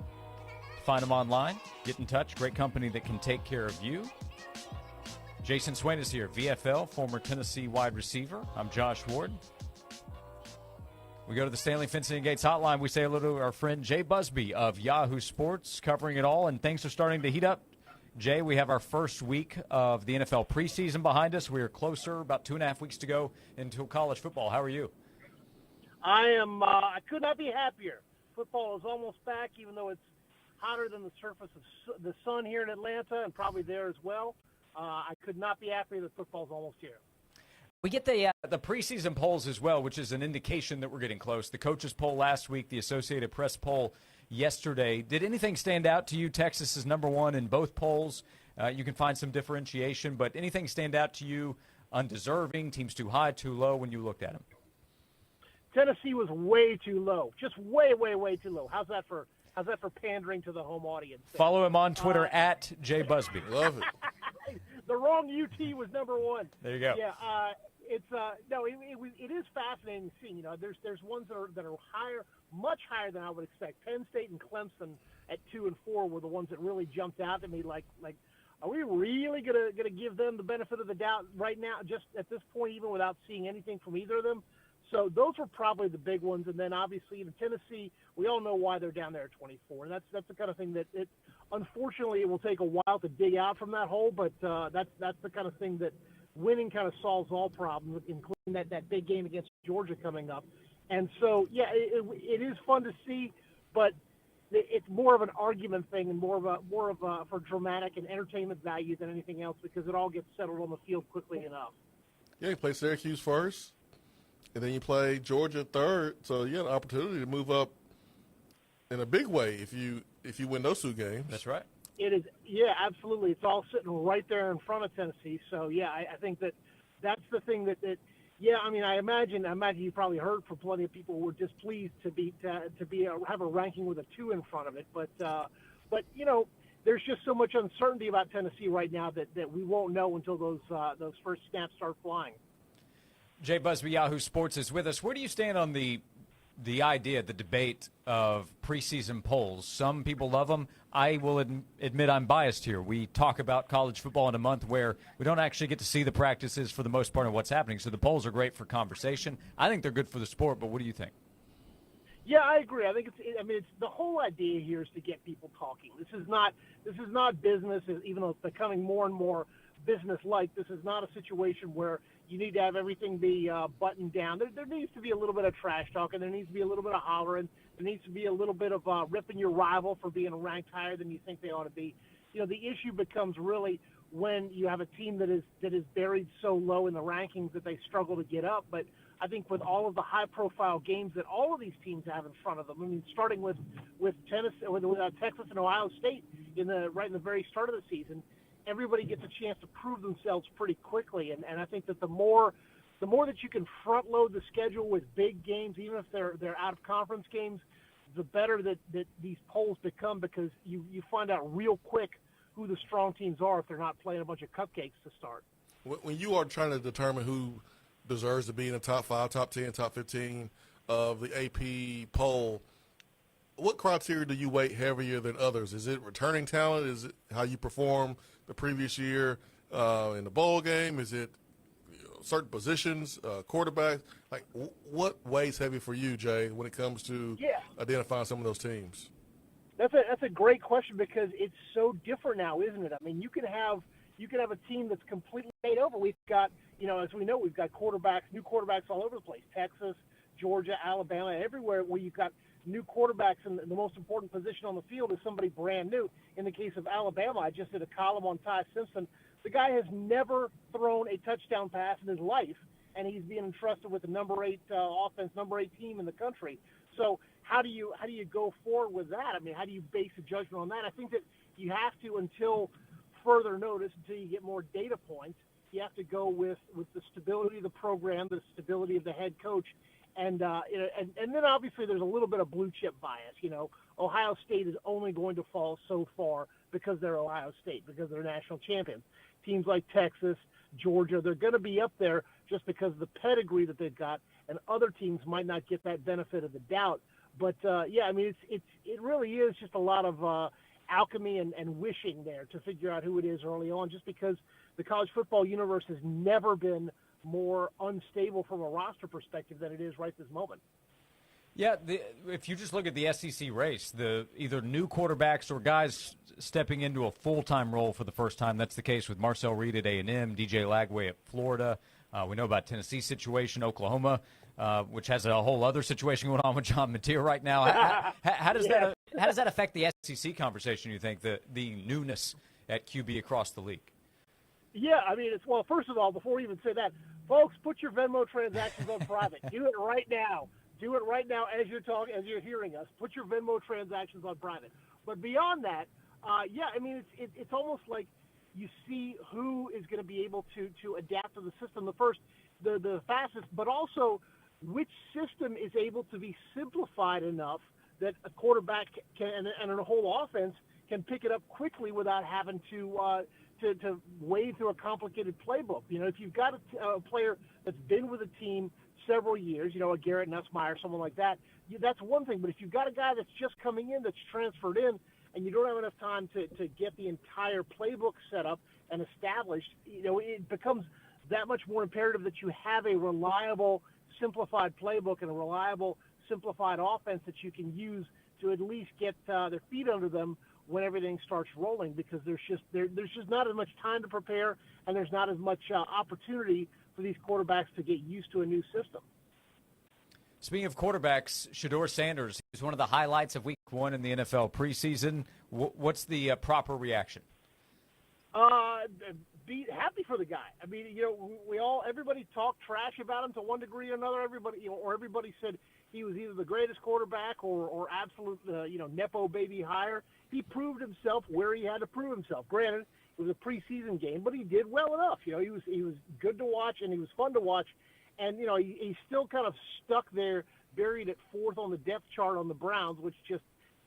Find them online. Get in touch. Great company that can take care of you. Jason Swain is here, VFL, former Tennessee wide receiver. I'm Josh Ward. We go to the Stanley Fencing and Gates hotline. We say hello to our friend Jay Busby of Yahoo Sports, covering it all, and things are starting to heat up. Jay, we have our first week of the NFL preseason behind us. We are closer, about 2.5 weeks to go into college football. How are you? I could not be happier. Football is almost back, even though it's hotter than the surface of the sun here in Atlanta and probably there as well. I could not be happier that football's almost here. We get the preseason polls as well, which is an indication that we're getting close. The coaches poll last week, the Associated Press poll yesterday. Did anything stand out to you? Texas is number one in both polls. You can find some differentiation, but anything stand out to you? Undeserving, teams too high, too low when you looked at them? Tennessee was way too low, just way, way, way too low. How's that for pandering to the home audience? Follow him on Twitter at Jay Busby. Love it. The wrong UT was number one. There you go. Yeah, it is fascinating seeing. You know, there's ones that are higher, much higher than I would expect. Penn State and Clemson at 2 and 4 were the ones that really jumped out at me. Like, are we really gonna give them the benefit of the doubt right now? Just at this point, even without seeing anything from either of them. So those were probably the big ones. And then obviously in Tennessee, we all know why they're down there at 24. And that's the kind of thing that unfortunately it will take a while to dig out from that hole. But that's the kind of thing that winning kind of solves all problems, including that big game against Georgia coming up. And so, yeah, it is fun to see, but it's more of an argument thing and more of a for dramatic and entertainment value than anything else, because it all gets settled on the field quickly enough. Yeah, you play Syracuse first, and then you play Georgia third, so you have an opportunity to move up in a big way if you win those 2 games. That's right. It is, yeah, absolutely. It's all sitting right there in front of Tennessee. So yeah, I think that's the thing that yeah. I mean, I imagine you probably heard from plenty of people who were displeased to have a ranking with a 2 in front of it. But you know, there's just so much uncertainty about Tennessee right now that we won't know until those first snaps start flying. Jay Busby, Yahoo Sports, is with us. Where do you stand on the idea, the debate of preseason polls? Some people love them. I will admit I'm biased here. We talk about college football in a month where we don't actually get to see the practices for the most part of what's happening. So the polls are great for conversation. I think they're good for the sport, but what do you think? Yeah, I agree. I think it's the whole idea here is to get people talking. This is not business, even though it's becoming more and more business-like. This is not a situation where you need to have everything be buttoned down. There needs to be a little bit of trash talking. There needs to be a little bit of hollering. There needs to be a little bit of ripping your rival for being ranked higher than you think they ought to be. You know, the issue becomes really when you have a team that is buried so low in the rankings that they struggle to get up. But I think with all of the high-profile games that all of these teams have in front of them, I mean, starting with Texas and Ohio State right in the very start of the season, everybody gets a chance to prove themselves pretty quickly. And I think that the more that you can front load the schedule with big games, even if they're out of conference games, the better that these polls become, because you find out real quick who the strong teams are if they're not playing a bunch of cupcakes to start. When you are trying to determine who deserves to be in the top 5, top 10, top 15 of the AP poll, what criteria do you weight heavier than others? Is it returning talent? Is it how you perform the previous year in the bowl game? Is it certain positions, quarterbacks? Like, what weighs heavy for you, Jay, when it comes to identifying some of those teams? That's a great question, because it's so different now, isn't it? I mean, you can have a team that's completely made over. We've got, as we know, we've got new quarterbacks all over the place. Texas, Georgia, Alabama, everywhere where you've got new quarterbacks, and the most important position on the field is somebody brand new. In the case of Alabama, I just did a column on Ty Simpson. The guy has never thrown a touchdown pass in his life, and he's being entrusted with the number 8 offense, number 8 team in the country. So how do you go forward with that? I mean, how do you base a judgment on that? I think that you have to, until further notice, until you get more data points, you have to go with the stability of the program, the stability of the head coach, and then obviously there's a little bit of blue chip bias. Ohio State is only going to fall so far because they're Ohio State, because they're national champions. Teams like Texas, Georgia, they're going to be up there just because of the pedigree that they've got, and other teams might not get that benefit of the doubt. But I mean, it really is just a lot of alchemy and wishing there to figure out who it is early on, just because the college football universe has never been more unstable from a roster perspective than it is right this moment. Yeah, if you just look at the SEC race, either new quarterbacks or guys stepping into a full-time role for the first time. That's the case with Marcel Reed at A&M, DJ Lagway at Florida. We know about Tennessee's situation, Oklahoma, which has a whole other situation going on with John Mateer right now. How does that affect the SEC conversation, you think, the newness at QB across the league? Yeah, I mean, first of all, before we even say that, folks, put your Venmo transactions on private. Do it right now. Do it right now as you're hearing us. Put your Venmo transactions on private. But beyond that, I mean, it's almost like you see who is going to be able to adapt to the system the fastest, but also which system is able to be simplified enough that a quarterback and a whole offense can pick it up quickly without having to wade through a complicated playbook. If you've got a player that's been with a team several years, a Garrett Nussmeier, someone like that, that's one thing. But if you've got a guy that's just coming in, that's transferred in, and you don't have enough time to get the entire playbook set up and established, it becomes that much more imperative that you have a reliable, simplified playbook and a reliable, simplified offense that you can use to at least get their feet under them when everything starts rolling, because there's just not as much time to prepare, and there's not as much opportunity for these quarterbacks to get used to a new system. Speaking of quarterbacks, Shedeur Sanders is one of the highlights of Week 1 in the NFL preseason. What's the proper reaction? Be happy for the guy. I mean, everybody talked trash about him to one degree or another. Everybody said he was either the greatest quarterback or absolute, nepo baby hire. He proved himself where he had to prove himself. Granted, it was a preseason game, but he did well enough. He was good to watch, and he was fun to watch. And he's still kind of stuck there, buried at 4th on the depth chart on the Browns, which just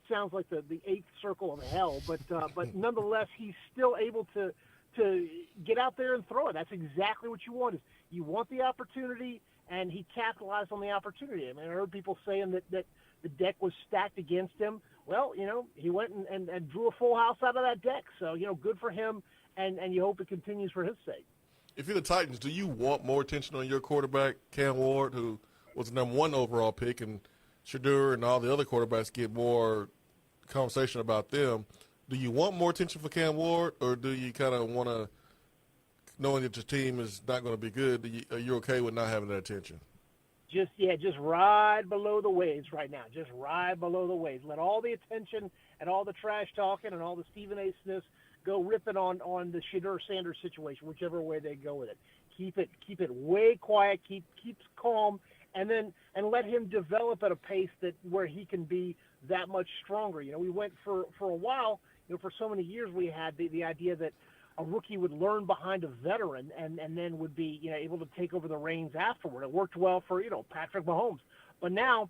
sounds like the 8th circle of hell. But nonetheless, he's still able to get out there and throw it. That's exactly what you want. Is You want the opportunity, and he capitalized on the opportunity. I mean, I heard people saying that the deck was stacked against him. Well, he went and drew a full house out of that deck. So, good for him, and you hope it continues for his sake. If you're the Titans, do you want more attention on your quarterback, Cam Ward, who was the number 1 overall pick, and Shadur and all the other quarterbacks get more conversation about them? Do you want more attention for Cam Ward, or do you kind of want to, knowing that your team is not going to be good, are you okay with not having that attention? Just ride below the waves right now. Just ride below the waves. Let all the attention and all the trash talking and all the Stephen A. Smiths go ripping on the Shadur Sanders situation, whichever way they go with it. Keep it way quiet. Keep calm, and let him develop at a pace where he can be that much stronger. We went for a while. For so many years we had the idea that a rookie would learn behind a veteran and then would be able to take over the reins afterward. It worked well for Patrick Mahomes, but now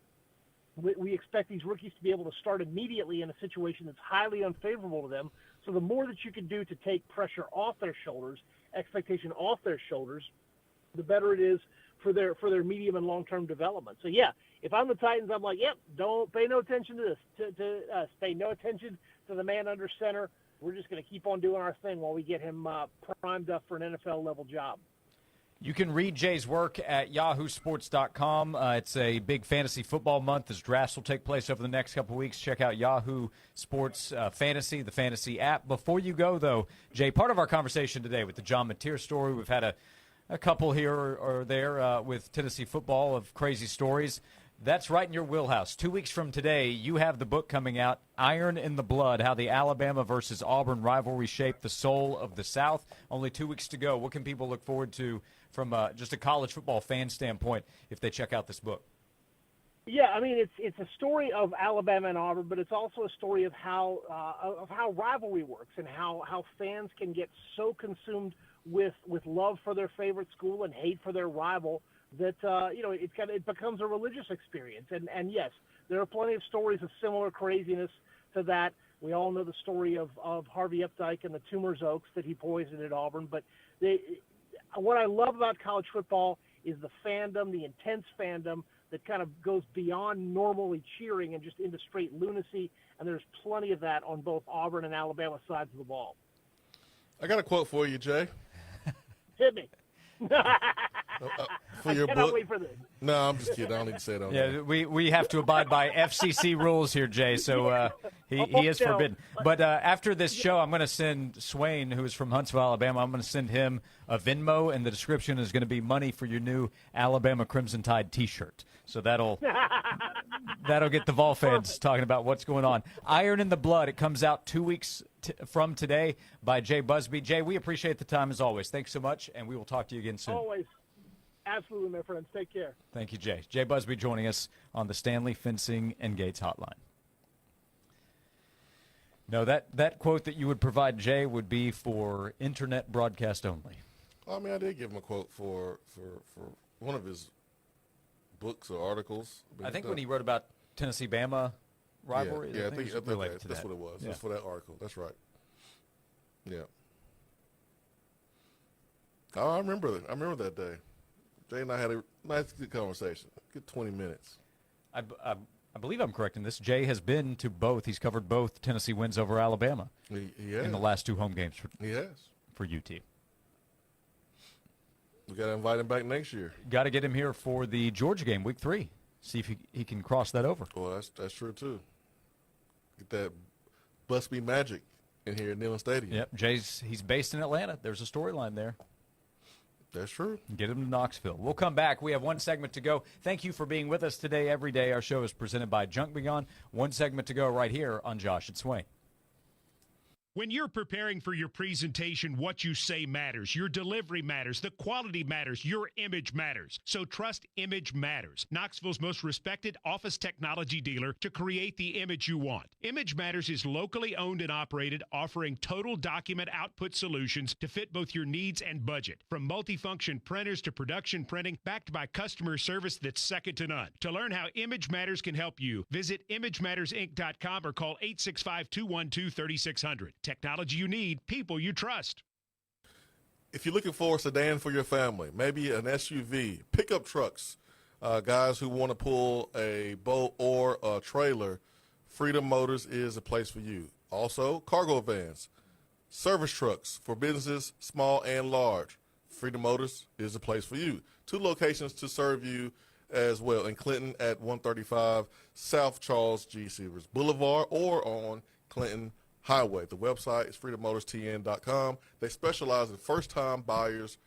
we expect these rookies to be able to start immediately in a situation that's highly unfavorable to them. So the more that you can do to take pressure off their shoulders, expectation off their shoulders, the better it is for their medium and long-term development. So yeah, if I'm the Titans, I'm like, yep, don't pay no attention to this, to us. Pay no attention to the man under center. We're just going to keep on doing our thing while we get him primed up for an NFL-level job. You can read Jay's work at yahoosports.com. It's a big fantasy football month as drafts will take place over the next couple of weeks. Check out Yahoo Sports Fantasy, the fantasy app. Before you go, though, Jay, part of our conversation today with the John Mateer story, we've had a couple here or there with Tennessee football of crazy stories. That's right in your wheelhouse. 2 weeks from today, you have the book coming out, Iron in the Blood, How the Alabama versus Auburn Rivalry Shaped the Soul of the South. Only 2 weeks to go. What can people look forward to from just a college football fan standpoint if they check out this book? Yeah, I mean, it's a story of Alabama and Auburn, but it's also a story of how rivalry works and how fans can get so consumed with love for their favorite school and hate for their rival that it becomes a religious experience. And yes, there are plenty of stories of similar craziness to that. We all know the story of Harvey Updike and the Tumors Oaks that he poisoned at Auburn. But what I love about college football is the fandom, the intense fandom that kind of goes beyond normally cheering and just into straight lunacy. And there's plenty of that on both Auburn and Alabama sides of the ball. I got a quote for you, Jay. Hit me. For your I cannot book? wait for this. No, I'm just kidding. I don't need to say it on there. We have to abide by FCC rules here, Jay, so he is forbidden. But after this show, I'm going to send Swain, who is from Huntsville, Alabama, I'm going to send him a Venmo, and the description is going to be money for your new Alabama Crimson Tide T-shirt. So that'll get the Vol fans talking about what's going on. Iron in the Blood. It comes out 2 weeks from today by Jay Busby. Jay, we appreciate the time as always. Thanks so much, and we will talk to you again soon. Always. Absolutely, my friends. Take care. Thank you, Jay. Jay Busby joining us on the Stanley Fencing and Gates Hotline. No, that quote that you would provide, Jay, would be for internet broadcast only. I mean, I did give him a quote for one of his books or articles. I think when he wrote about Tennessee-Bama rivalry. Yeah, I think that's what it was. Yeah. That's for that article. That's right. Yeah. Oh, I remember that day. Jay and I had a nice, good conversation. Good 20 minutes. I believe I'm correct in this. Jay has been to both. He's covered both Tennessee wins over Alabama in the last two home games for UT. We got to invite him back next year. Got to get him here for the Georgia game, week 3. See if he can cross that over. Well, that's true, too. Get that Busby magic in here at Neyland Stadium. Yep, he's based in Atlanta. There's a storyline there. That's true. Get him to Knoxville. We'll come back. We have one segment to go. Thank you for being with us today, every day. Our show is presented by Junk Beyond. One segment to go right here on Josh and Swain. When you're preparing for your presentation, what you say matters. Your delivery matters. The quality matters. Your image matters. So trust Image Matters, Knoxville's most respected office technology dealer, to create the image you want. Image Matters is locally owned and operated, offering total document output solutions to fit both your needs and budget. From multifunction printers to production printing, backed by customer service that's second to none. To learn how Image Matters can help you, visit ImageMattersInc.com or call 865-212-3600. Technology you need, people you trust. if you're looking for a sedan for your family, maybe an SUV, pickup trucks, guys who want to pull a boat or a trailer, Freedom Motors is a place for you. Also, cargo vans, service trucks for businesses small and large. Freedom Motors is a place for you. 2 locations to serve you as well, in Clinton at 135 South Charles G. Severs Boulevard or on Clinton Highway. The website is freedommotors.tn.com. They specialize in first-time buyers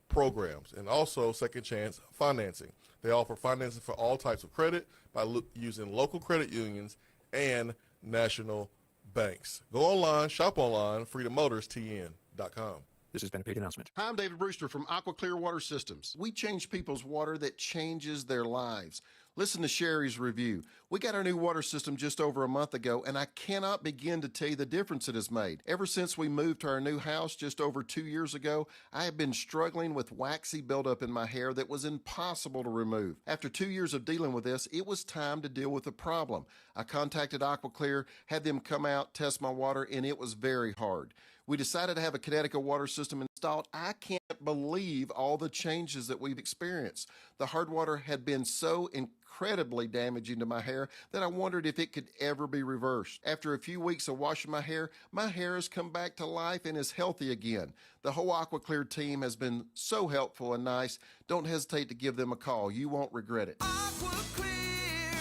programs and also second chance financing. They offer financing for all types of credit by using local credit unions and national banks. Go online, shop online, freedommotors.tn.com. This has been a paid announcement. Hi, I'm David Brewster from Aqua Clear Water Systems. We change people's water that changes their lives. Listen to Sherry's review. We got our new water system just over a month ago, and I cannot begin to tell you the difference it has made. Ever since we moved to our new house just over 2 years ago, I have been struggling with waxy buildup in my hair that was impossible to remove. After 2 years of dealing with this, it was time to deal with the problem. I contacted Aqua Clear, had them come out, test my water, and it was very hard. We decided to have a Connecticut water system installed. I can't believe all the changes that we've experienced. The hard water had been so incredibly damaging to my hair that I wondered if it could ever be reversed. After a few weeks of washing my hair has come back to life and is healthy again. The whole Aqua Clear team has been so helpful and nice. Don't hesitate to give them a call. You won't regret it. Aqua Clear,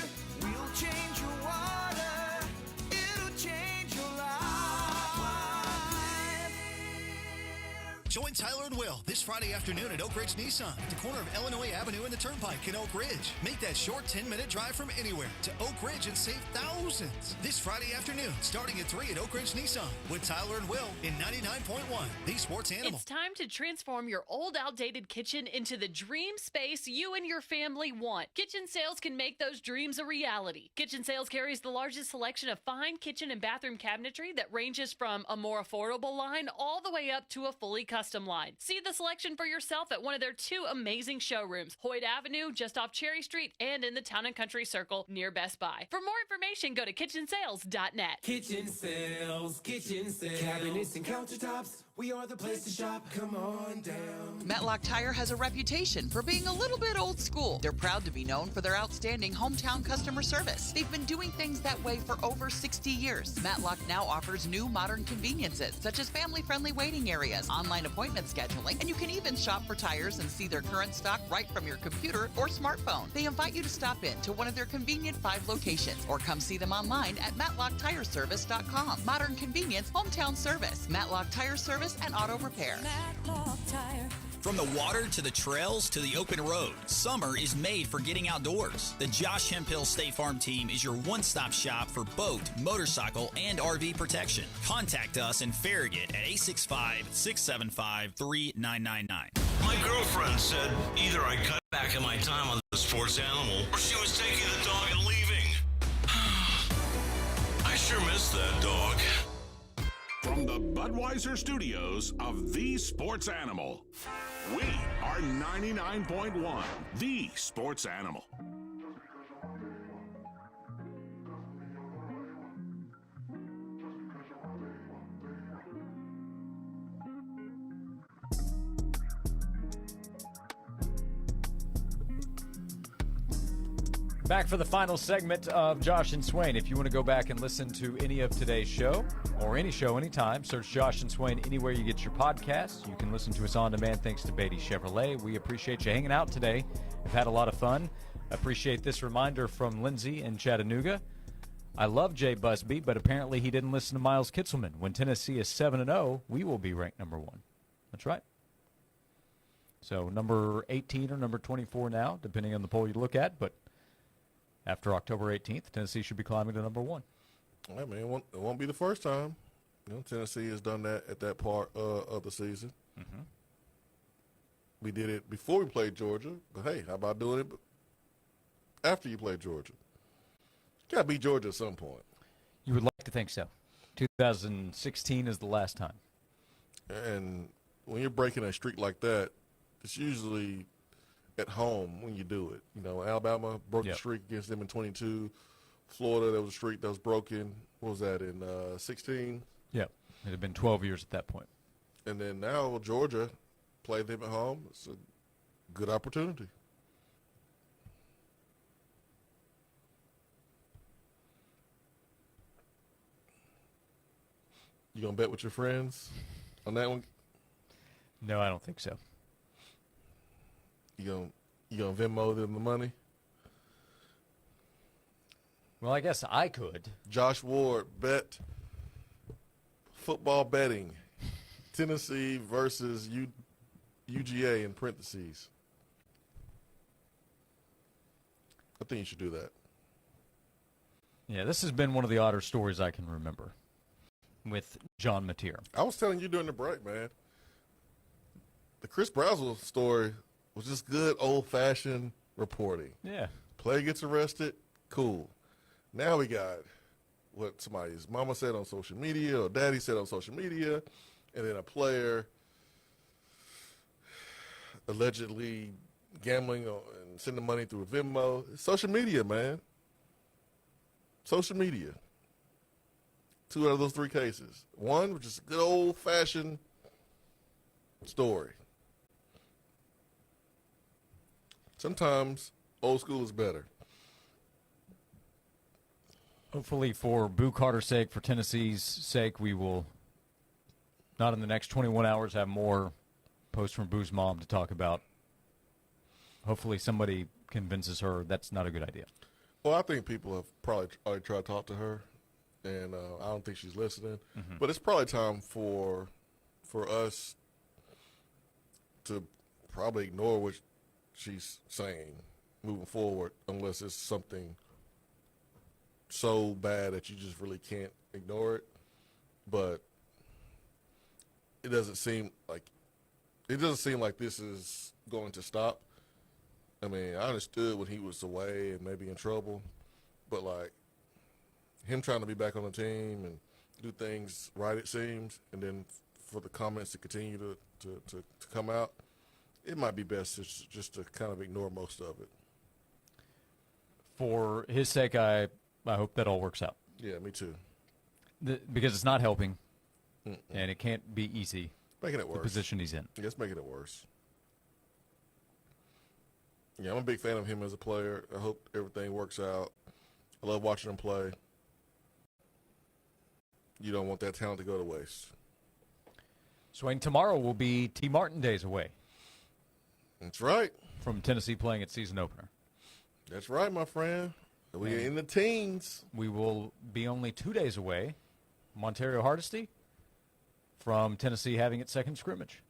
we'll change your water. It'll change your life. Join Tyler and Will this Friday afternoon at Oak Ridge Nissan at the corner of Illinois Avenue and the Turnpike in Oak Ridge. Make that short 10-minute drive from anywhere to Oak Ridge and save thousands. This Friday afternoon, starting at 3 at Oak Ridge Nissan with Tyler and Will in 99.1, the Sports Animal. It's time to transform your old, outdated kitchen into the dream space you and your family want. Kitchen Sales can make those dreams a reality. Kitchen Sales carries the largest selection of fine kitchen and bathroom cabinetry that ranges from a more affordable line all the way up to a fully custom line. See the selection for yourself at one of their 2 amazing showrooms, Hoyt Avenue, just off Cherry Street, and in the Town and Country Circle near Best Buy. For more information, go to kitchensales.net. Kitchen Sales, cabinets and countertops. We are the place to shop. Come on down. Matlock Tire has a reputation for being a little bit old school. They're proud to be known for their outstanding hometown customer service. They've been doing things that way for over 60 years. Matlock now offers new modern conveniences, such as family-friendly waiting areas, online appointment scheduling, and you can even shop for tires and see their current stock right from your computer or smartphone. They invite you to stop in to one of their convenient 5 locations or come see them online at MatlockTireService.com. Modern convenience, hometown service. Matlock Tire Service and Auto Repair. Matlock Tire. From the water to the trails to the open road, summer is made for getting outdoors. The Josh Hemphill State Farm team is your one-stop shop for boat, motorcycle, and RV protection. Contact us in Farragut at 865-675-3999. My girlfriend said either I cut back on my time on the Sports Animal or she was taking the dog and leaving. I sure miss that dog. From the Budweiser studios of The Sports Animal, we are 99.1, The Sports Animal. Back for the final segment of Josh and Swain. If you want to go back and listen to any of today's show, or any show anytime, search Josh and Swain anywhere you get your podcasts. You can listen to us on demand thanks to Beatty Chevrolet. We appreciate you hanging out today. We've had a lot of fun. Appreciate this reminder from Lindsay in Chattanooga. I love Jay Busby, but apparently he didn't listen to Miles Kitzelman. When Tennessee is 7-0, we will be ranked number 1. That's right. So number 18 or number 24 now, depending on the poll you look at, but after October 18th, Tennessee should be climbing to number 1. I mean, it won't be the first time. You know, Tennessee has done that at that part of the season. Mm-hmm. We did it before we played Georgia, but hey, how about doing it after you play Georgia? Got to beat Georgia at some point. You would like to think so. 2016 is the last time. And when you're breaking a streak like that, it's usually at home when you do it. You know, Alabama broke the streak against them in 22. Florida, there was a streak that was broken. What was that, in 16? Yeah. It had been 12 years at that point. And then now Georgia, play them at home, it's a good opportunity. You gonna bet with your friends on that one? No, I don't think so. You gonna Venmo them the money? Well, I guess I could. Josh Ward, bet football betting, Tennessee versus UGA in parentheses. I think you should do that. Yeah, this has been one of the odder stories I can remember with John Mateer. I was telling you during the break, man. The Chris Brazzell story was just good old-fashioned reporting. Yeah. Player gets arrested, cool. Now we got what somebody's mama said on social media or daddy said on social media, and then a player allegedly gambling and sending money through Venmo. It's social media, man. Social media. 2 out of those 3 cases. One, which is a good old-fashioned story. Sometimes old school is better. Hopefully for Boo Carter's sake, for Tennessee's sake, we will not in the next 21 hours have more posts from Boo's mom to talk about. Hopefully somebody convinces her that's not a good idea. Well, I think people have probably already tried to talk to her, and I don't think she's listening. Mm-hmm. But it's probably time for us to probably ignore what she's saying moving forward, unless it's something so bad that you just really can't ignore it. But it doesn't seem like this is going to stop. I mean, I understood when he was away and maybe in trouble, but like him trying to be back on the team and do things right, it seems, and then for the comments to continue to come out, it might be best just to kind of ignore most of it. For his sake, I hope that all works out. Yeah, me too. Because it's not helping, and it can't be easy. Making it worse. The position he's in. Yeah, it's making it worse. Yeah, I'm a big fan of him as a player. I hope everything works out. I love watching him play. You don't want that talent to go to waste. Swain, tomorrow will be T. Martin days away. That's right. From Tennessee playing its season opener. That's right, my friend. We are in the teens. We will be only 2 days away, Montario Hardesty, from Tennessee having its second scrimmage.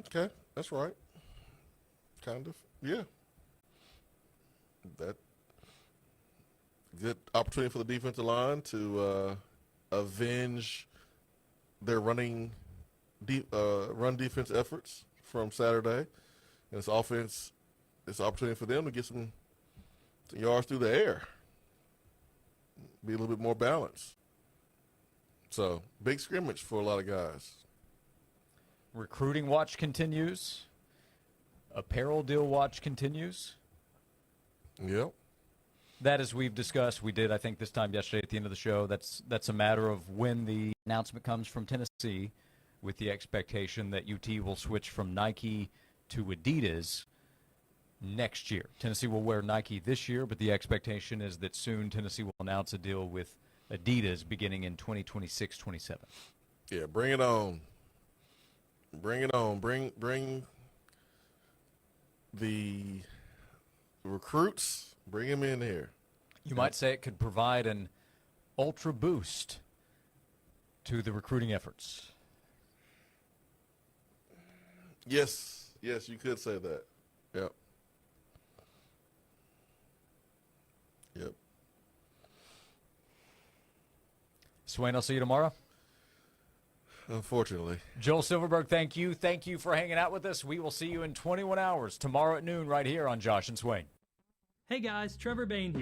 Okay, that's right. Kind of, yeah. That good opportunity for the defensive line to avenge their run defense efforts from Saturday, and it's offense. It's an opportunity for them to get some yards through the air, be a little bit more balanced. So big scrimmage for a lot of guys. Recruiting watch continues. Apparel deal watch continues. Yep. That, as we've discussed, we did, I think, this time yesterday at the end of the show. That's a matter of when the announcement comes from Tennessee, with the expectation that UT will switch from Nike to Adidas next year. Tennessee will wear Nike this year, but the expectation is that soon Tennessee will announce a deal with Adidas beginning in 2026-27. Yeah, bring it on. Bring it on. Bring the recruits, bring them in here. You might say it could provide an ultra boost to the recruiting efforts. Yes, you could say that. Yep. Swain, I'll see you tomorrow. Unfortunately. Joel Silverberg, thank you. Thank you for hanging out with us. We will see you in 21 hours tomorrow at noon right here on Josh and Swain. Hey guys, Trevor Bain here.